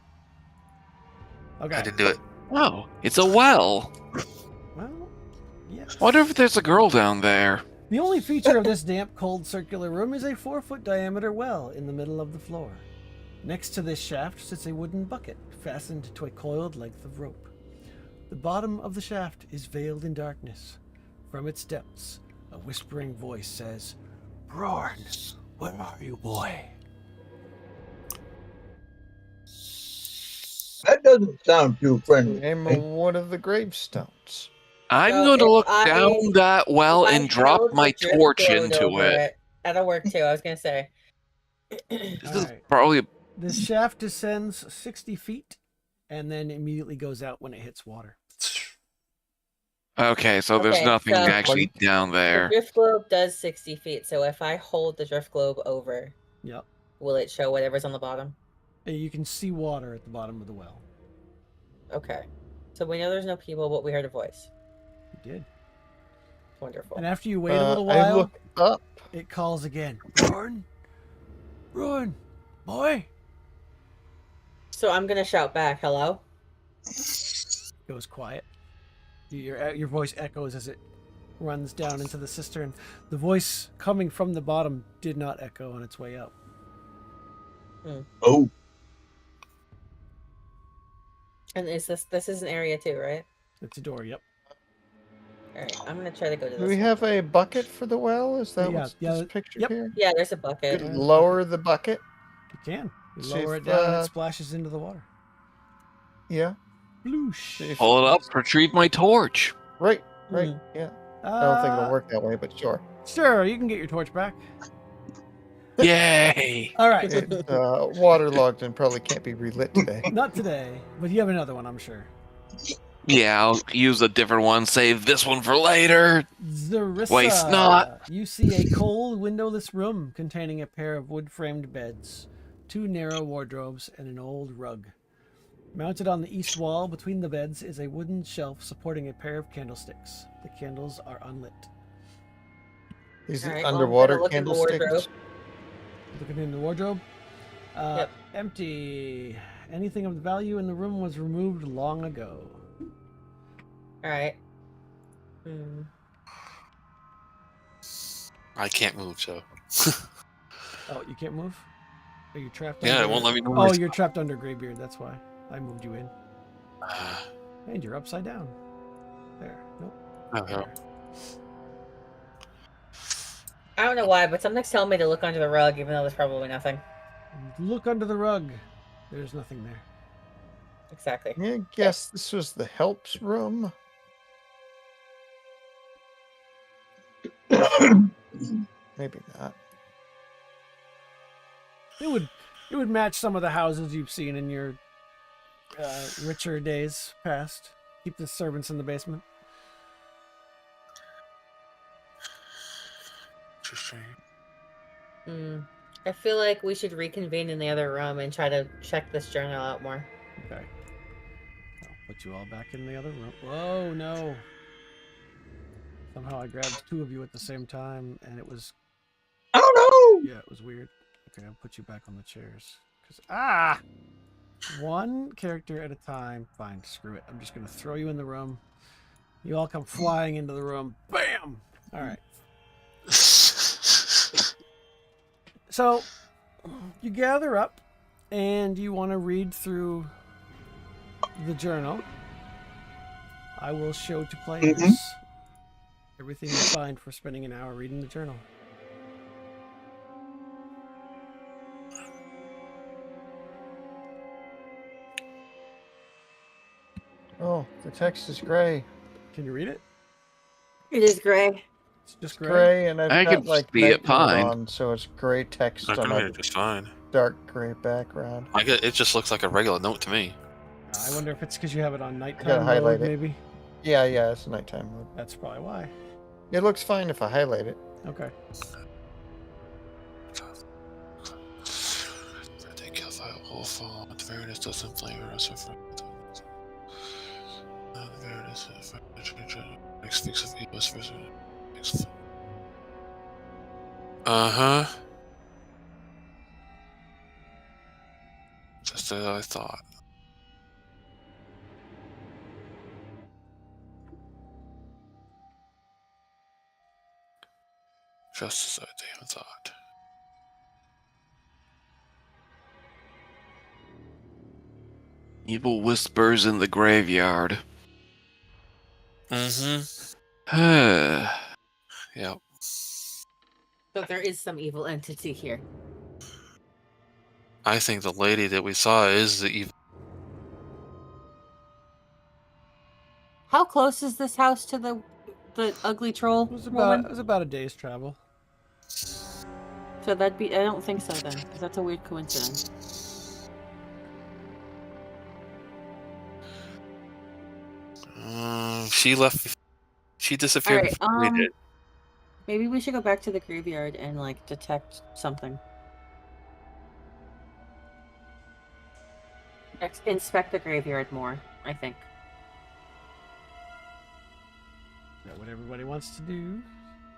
Okay. I didn't do it. Oh, it's a well. Well, yes. Wonder if there's a girl down there. The only feature of this damp, cold, circular room is a 4-foot diameter well in the middle of the floor. Next to this shaft sits a wooden bucket fastened to a coiled length of rope. The bottom of the shaft is veiled in darkness. From its depths, a whispering voice says, "Bjorn, where are you, boy?" That doesn't sound too friendly. Name one of the gravestones. I'm So going to if look I- down that well If I and drop held my the drift torch globe into over it. That'll work too. I was gonna say. This is Alright. probably. This shaft descends 60 feet and then immediately goes out when it hits water. Okay, so there's Okay, nothing so- actually down The there. drift globe does 60 feet, so if I hold the drift globe over, Yep. will it show whatever's on the bottom? And you can see water at the bottom of the well. Okay. So we know there's no people, but we heard a voice. You did. Wonderful. And after you wait a little I while, look up. it calls again. Run! Run! Boy! So I'm gonna shout back, hello? Goes quiet. Your voice echoes as it runs down into the cistern. The voice coming from the bottom did not echo on its way up. Oh, And is this is an area too, right? It's a door, yep. Alright, I'm gonna try to go to Do this we one. have a bucket for the well? Is that Yeah, what's yeah, pictured yep. here? Yeah, there's a You bucket. could Yeah. lower the bucket. You can. You See lower if, it down and it uh, splashes into the water. Yeah. Bloosh. If- Pull it up, retrieve my torch. Right. Right. Mhm. Yeah. I don't think it'll Uh, work that way, but sure. Sure, you can get your torch back. Yay! All right. It's waterlogged and probably can't be relit today. Not today, but you have another one, I'm sure. Yeah, I'll use a different one. Save this one for later. Zarissa, Waste not. you see a cold, windowless room containing a pair of wood-framed beds, 2 narrow wardrobes, and an old rug. Mounted on the east wall between the beds is a wooden shelf supporting a pair of candlesticks. The candles are unlit. These All are right, well, I'm underwater gonna look in the candlesticks. wardrobe. Looking in the wardrobe. Yep. Empty. Anything of value in the room was removed long ago. Alright. Hmm. I can't move, so. Oh, you can't move? Are you trapped? Yeah, it under... won't let me move. Oh, you're trapped under Greybeard. That's why I moved you in. Uh, And you're upside down. There. Nope. oh, There. I don't know why, but something's telling me to look under the rug, even though there's probably nothing. Look under the rug. There's nothing there. Exactly. Yeah, guess this was the helps room. Maybe not. It would match some of the houses you've seen in your richer days past. Keep the servants in the basement. interesting. Hmm. I feel like we should reconvene in the other room and try to check this journal out more. Okay. I'll put you all back in the other room. Whoa, no. Somehow I grabbed 2 of you at the same time, and it was... oh no! Yeah, it was weird. Okay, I'll put you back on the chairs. One character at a time. Fine, screw it. I'm just going to throw you in the room. You all come flying into the room. Bam! All right. So, you gather up, and you want to read through the journal. I will show to players everything you find for spending an hour reading the journal. Oh, the text is gray. Can you read it? It is gray. It's just It's gray. gray, and I've I got can like see it night mode fine. on, so it's gray text I on can read a it just fine. dark gray background. It just looks like a regular note to me. I wonder if it's because you have it on gotta nighttime highlight mode, it. maybe. Yeah, it's nighttime mode. That's probably why. It looks fine if I highlight it. Okay. They kill that wolf on the various doesn't flavor us with speaks of evils versus uh-huh. Just as I thought. Just as I damn thought. Evil whispers in the graveyard. Mm-hmm. Yep. So there is some evil entity here. I think the lady that we saw is the evil. How close is this house to the ugly troll It was woman? about a day's travel. So that'd be... I don't think so then, because that's a weird coincidence. She left. She disappeared Alright, before we did. maybe we should go back to the graveyard and, like, detect something. Inspect the graveyard more. I think. Is that what everybody wants to do?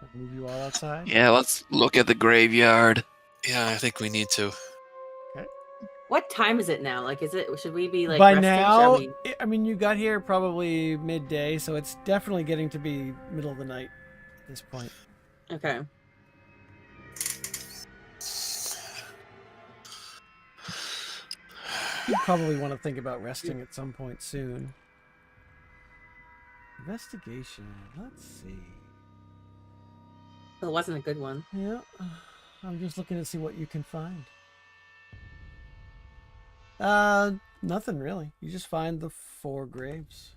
I'll move you all outside. Yeah, let's look at the graveyard. Yeah, I think we need to. What time is it now? Like, should we be like By resting? now, Shall we? I mean, you got here probably midday, so it's definitely getting to be middle of the night at this point. Okay. You probably want to think about resting at some point soon. Investigation. Let's see. It wasn't a good one. Yeah, I'm just looking to see what you can find. Nothing really. You just find the 4 graves.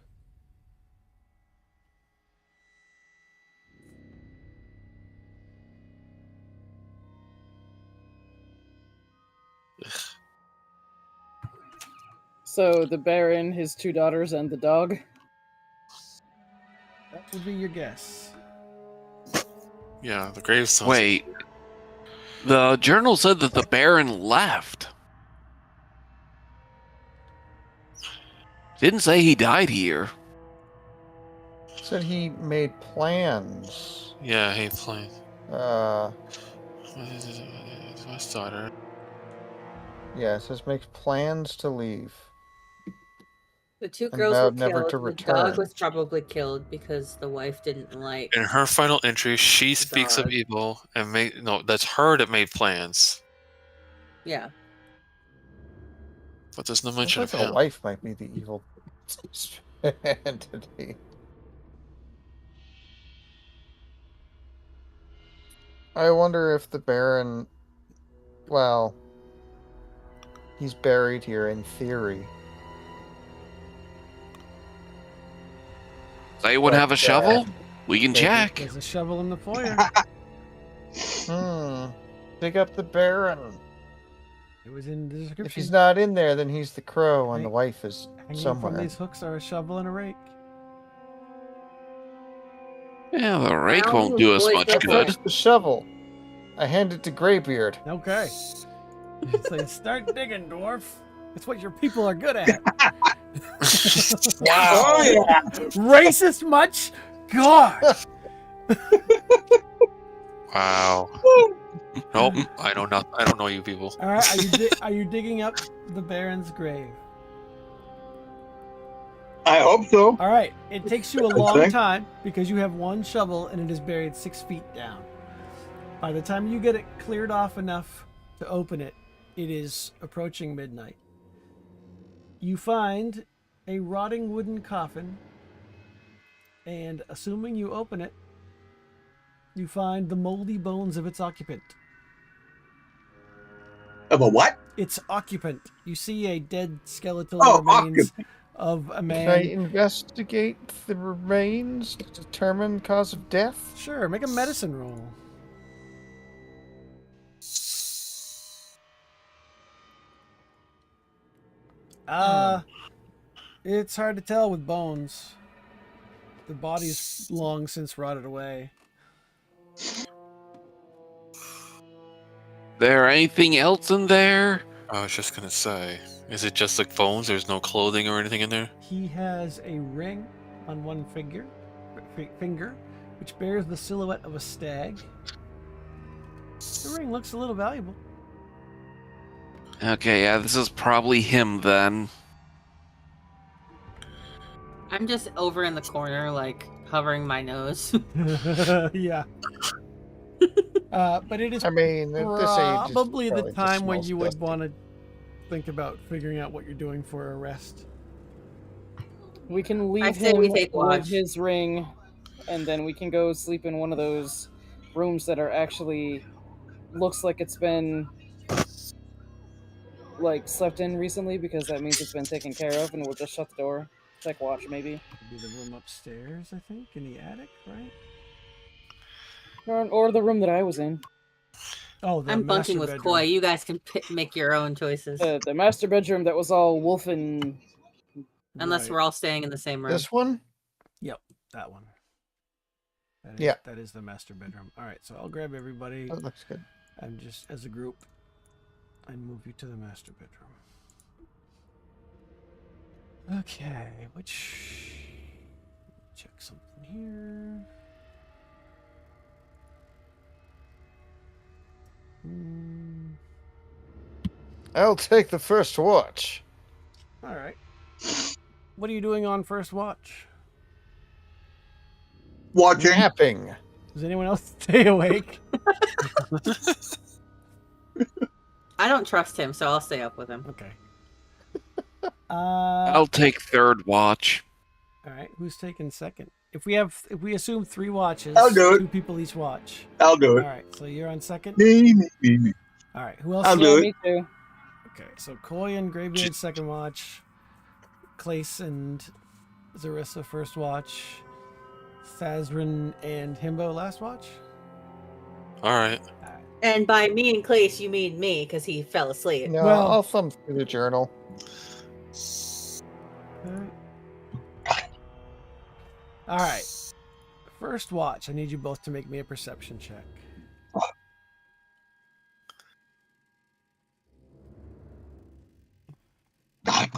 So the Baron, his 2 daughters, and the dog. That would be your guess. Yeah, the gravestones. Wait. The journal said that the Baron left. Didn't say he died here. Said he made plans. Yeah, hey, plane. My daughter. Yeah, it says makes plans to leave. The 2 And girls were vowed never killed. to The dog return. was probably killed because the wife didn't like. In her final entry, she speaks of Dog. evil and that's her that made plans. Yeah. But there's no Sounds mention like of the him. wife might be the evil entity. I wonder if the Baron, well, he's buried here in theory. Does anyone But, have a shovel? We can maybe check. There's a shovel in the foyer. Dig up the Baron. It was in the description. If he's not in there, then he's the crow, and Hey, the wife is Hanging somewhere. from these hooks are a shovel and a rake. Yeah, the rake Well, won't do us boy, much that's good. Fetch the shovel. I hand it to Greybeard. Okay. So start digging, dwarf. It's what your people are good at. Wow. Oh yeah. Racist much? God. Wow. Nope, I don't know you people. All right. Are you digging up the Baron's grave? I hope so. All right. It takes you a I long think. time because you have 1 shovel and it is buried 6 feet down. By the time you get it cleared off enough to open it, it is approaching midnight. You find a rotting wooden coffin, and assuming you open it, you find the moldy bones of its occupant. Of a what? Its occupant. You see a dead skeletal Oh, remains occupant. of a Can I man. investigate the remains to determine cause of death? Sure, make a medicine roll. It's hard to tell with bones. The body's long since rotted away. There anything else in there? I was just gonna say, is it just like bones? There's no clothing or anything in there? He has a ring on one finger, which bears the silhouette of a stag. The ring looks a little valuable. Okay, yeah, this is probably him then. I'm just over in the corner, like hovering my nose. Yeah. But it is I mean, at this age, it's probably the just time when smells you would dusty. want to think about figuring out what you're doing for a rest. We can I leave say him we take with watch. his ring, and then we can go sleep in one of those rooms that are actually looks like it's been like slept in recently, because that means it's been taken care of, and we'll just shut the door, take watch maybe, Could be the room upstairs, I think, in the attic, right? or the room that I was in. Oh, the I'm bunking master with bedroom. Koi. You guys can make your own choices. The master bedroom that was all wolfen. Unless Right. we're all staying in the same room. This one? That one. That is, Yeah. That is the master bedroom. All right, so I'll grab everybody That looks good. and just as a group and move you to the master bedroom. Okay, check something here. I'll take the first watch. All right. What are you doing on first watch? Watching. Napping. Does anyone else stay awake? I don't trust him, so I'll stay up with him. Okay. I'll take third watch. All right. Who's taking second? If we assume 3 watches, I'll do it. 2 people each watch. I'll do All it. right. So you're on second. Me, me, me, me. All right. Who else? I'll Yeah, do it. me too. Okay. So Coy and Greybeard second watch. Clace and Zarissa first watch. Thazrin and Himbo last watch. All right. And by me and Clace, you mean me, because he fell asleep. No, Well- I'll thumb through the journal. All right. First watch. I need you both to make me a perception check.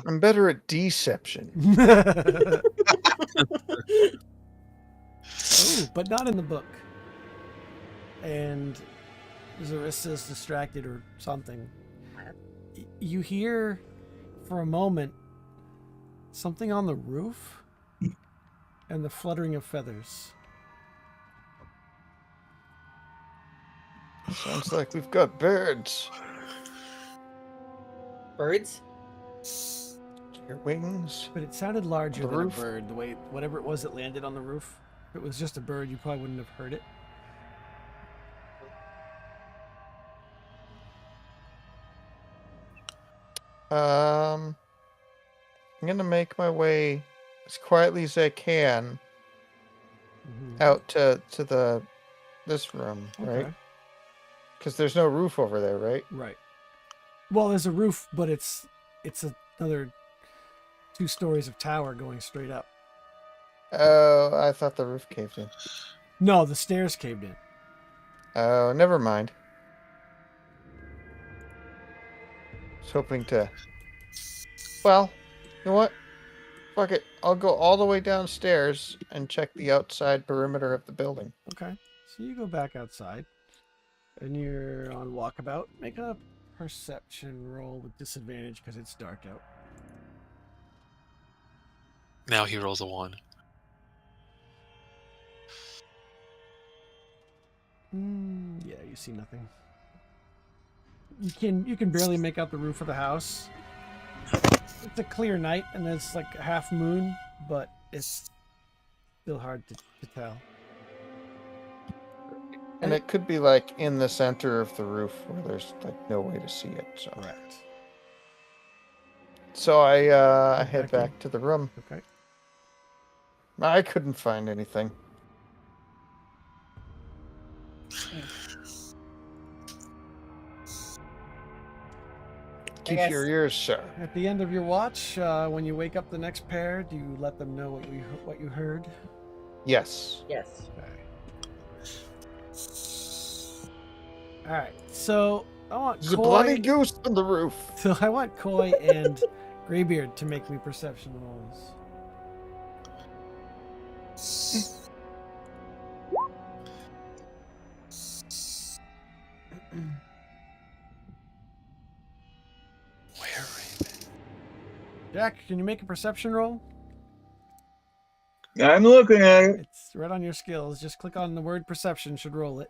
I'm better at deception. Oh, but not in the book. And Zarissa's distracted or something. You hear for a moment something on the roof and the fluttering of feathers. Sounds like we've got birds. Birds? Your wings. But it sounded larger The than roof? a bird, the way whatever it was that landed on the roof. If it was just a bird, you probably wouldn't have heard it. I'm gonna make my way as quietly as I can out to this room, right? Okay. Because there's no roof over there, right? Right. Well, there's a roof, but it's another 2 stories of tower going straight up. Oh, I thought the roof caved in. No, the stairs caved in. Oh, never mind. I was hoping to. Well, you know what? Fuck it. I'll go all the way downstairs and check the outside perimeter of the building. Okay. So you go back outside, and you're on walkabout. Make a perception roll with disadvantage because it's dark out. Now he rolls a 1. Yeah, you see nothing. You can barely make out the roof of the house. It's a clear night, and it's like a half moon, but it's still hard to tell. And it could be like in the center of the roof where there's like no way to see it. So, Correct. so I head Back in. back to the room. Okay. I couldn't find anything. Keep guess- your ears sharp. At the end of your watch, when you wake up the next pair, do you let them know what you heard? Yes. Yes. All right. So I want There's a bloody Coy. goose on the roof. So I want Coy and Greybeard to make me perception rolls. Where, Raven? Jack, can you make a perception roll? I'm looking at it. It's right on your skills. Just click on the word perception, should roll it.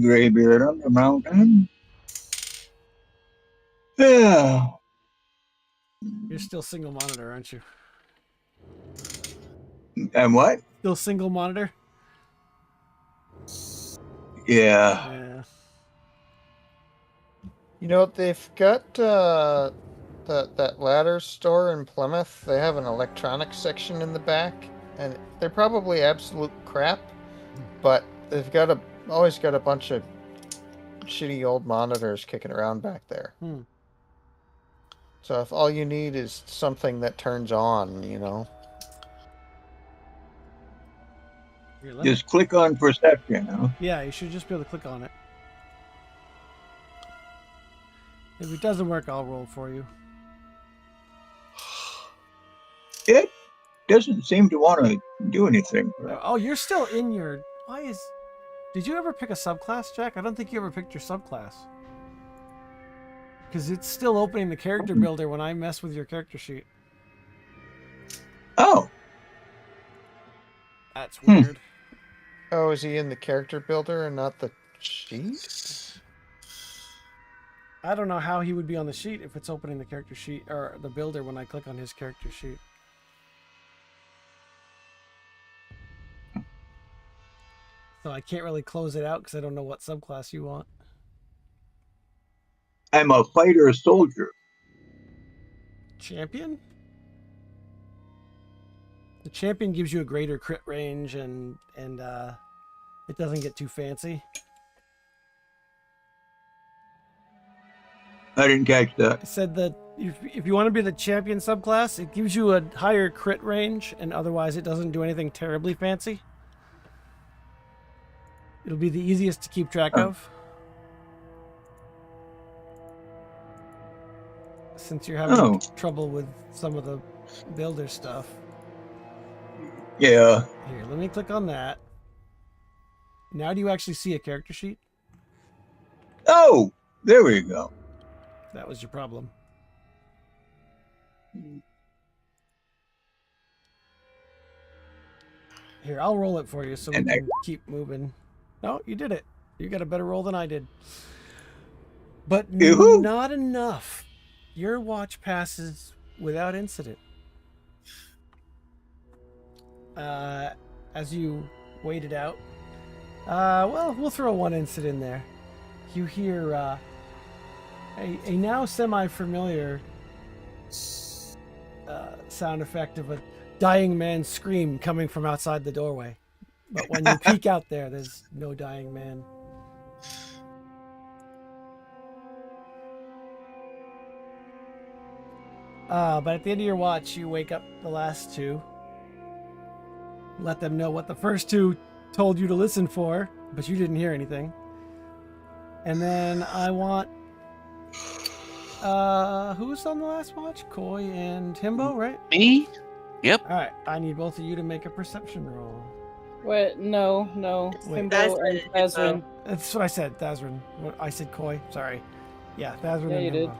Graybeard on the mountain. Yeah. You're still single monitor, aren't you? And what? Still single monitor? Yeah. Yeah. You know what? They've got that ladder store in Plymouth. They have an electronics section in the back, and they're probably absolute crap, but they've always got a bunch of shitty old monitors kicking around back there. Hmm. So if all you need is something that turns on, Here, let me- Just click on perception, huh? Yeah, you should just be able to click on it. If it doesn't work, I'll roll for you. It doesn't seem to want to do anything. Oh, you're still in your... Why is... Did you ever pick a subclass, Jack? I don't think you ever picked your subclass. Because it's still opening the character builder when I mess with your character sheet. Oh, That's weird. Oh, is he in the character builder and not the sheet? I don't know how he would be on the sheet if it's opening the character sheet or the builder when I click on his character sheet. So I can't really close it out because I don't know what subclass you want. I'm a fighter soldier. Champion? The champion gives you a greater crit range and it doesn't get too fancy. I didn't catch that. I said that if you want to be the champion subclass, it gives you a higher crit range, and otherwise it doesn't do anything terribly fancy. It'll be the easiest to keep track of. Since you're having trouble with some of the builder stuff. Yeah. Here, let me click on that. Now do you actually see a character sheet? Oh, there we go. That was your problem. Here, I'll roll it for you so we can keep moving. No, you did it. You got a better roll than I did. But not enough. Your watch passes without incident. As you wait it out. Well, we'll throw one incident in there. You hear a now semi-familiar sound effect of a dying man's scream coming from outside the doorway. But when you peek out there, there's no dying man. But at the end of your watch, you wake up the last two. Let them know what the first two told you to listen for, but you didn't hear anything. And then I want... who's on the last watch? Koi and Himbo, right? Me? Yep. Alright, I need both of you to make a perception roll. Wait, no. Wait. Himbo and Thazrin. That's what I said, Thazrin. I said Koi, sorry. Yeah, Thazrin Yeah, and you Himbo.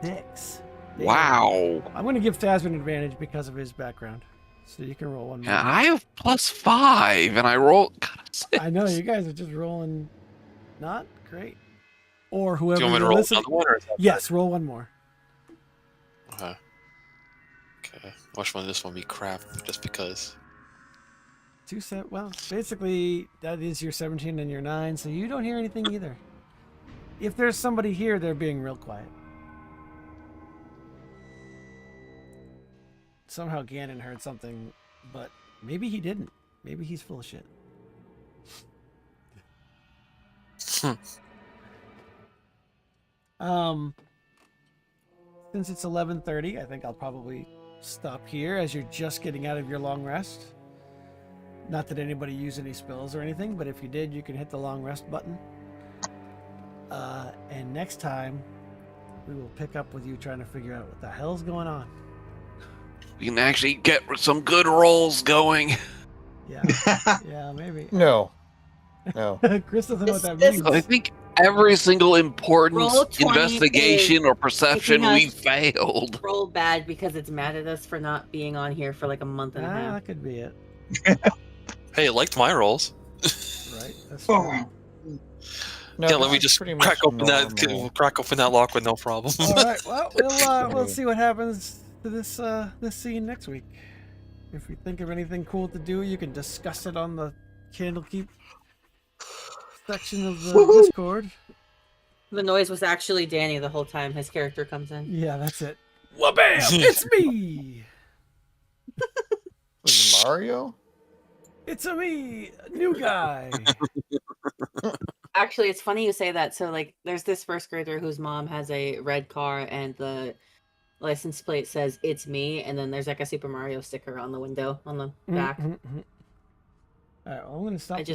did. 6. Wow. I'm going to give Thazrin advantage because of his background. So you can roll one more. Yeah, I have +5, and I rolled. I know, you guys are just rolling not great. Or whoever Do you want me to you're roll listening- another one? Or is that Yes, roll one more. Okay. Watch this one be crap just because. Well, basically, that is your 17 and your 9, so you don't hear anything either. If there's somebody here, they're being real quiet. Somehow Ganon heard something, but maybe he didn't. Maybe he's full of shit. Since it's 11:30, I think I'll probably stop here as you're just getting out of your long rest. Not that anybody used any spells or anything, but if you did, you can hit the long rest button. And next time, we will pick up with you trying to figure out what the hell's going on. We can actually get some good rolls going. Yeah, yeah, maybe. No. Chris doesn't know what that This- means. I think every single important Roll 20 investigation or perception has- we failed. Roll bad because it's mad at us for not being on here for like a month and a half. That could be it. Hey, you liked my rolls. Right? That's Oh. true. No, Yeah, let me that's just pretty crack much open normal. that lock with no problem. All right. Well, we'll see what happens to this scene next week. If you think of anything cool to do, you can discuss it on the Candlekeep section of the Discord. The noise was actually Danny the whole time his character comes in. Yeah, that's it. Wha-bam! It's me! Was it Mario? It's a me, new guy. Actually, it's funny you say that. So, like, there's this first grader whose mom has a red car and the license plate says "It's me," and then there's like a Super Mario sticker on the window on the back. All right, well, I'm going to stop I the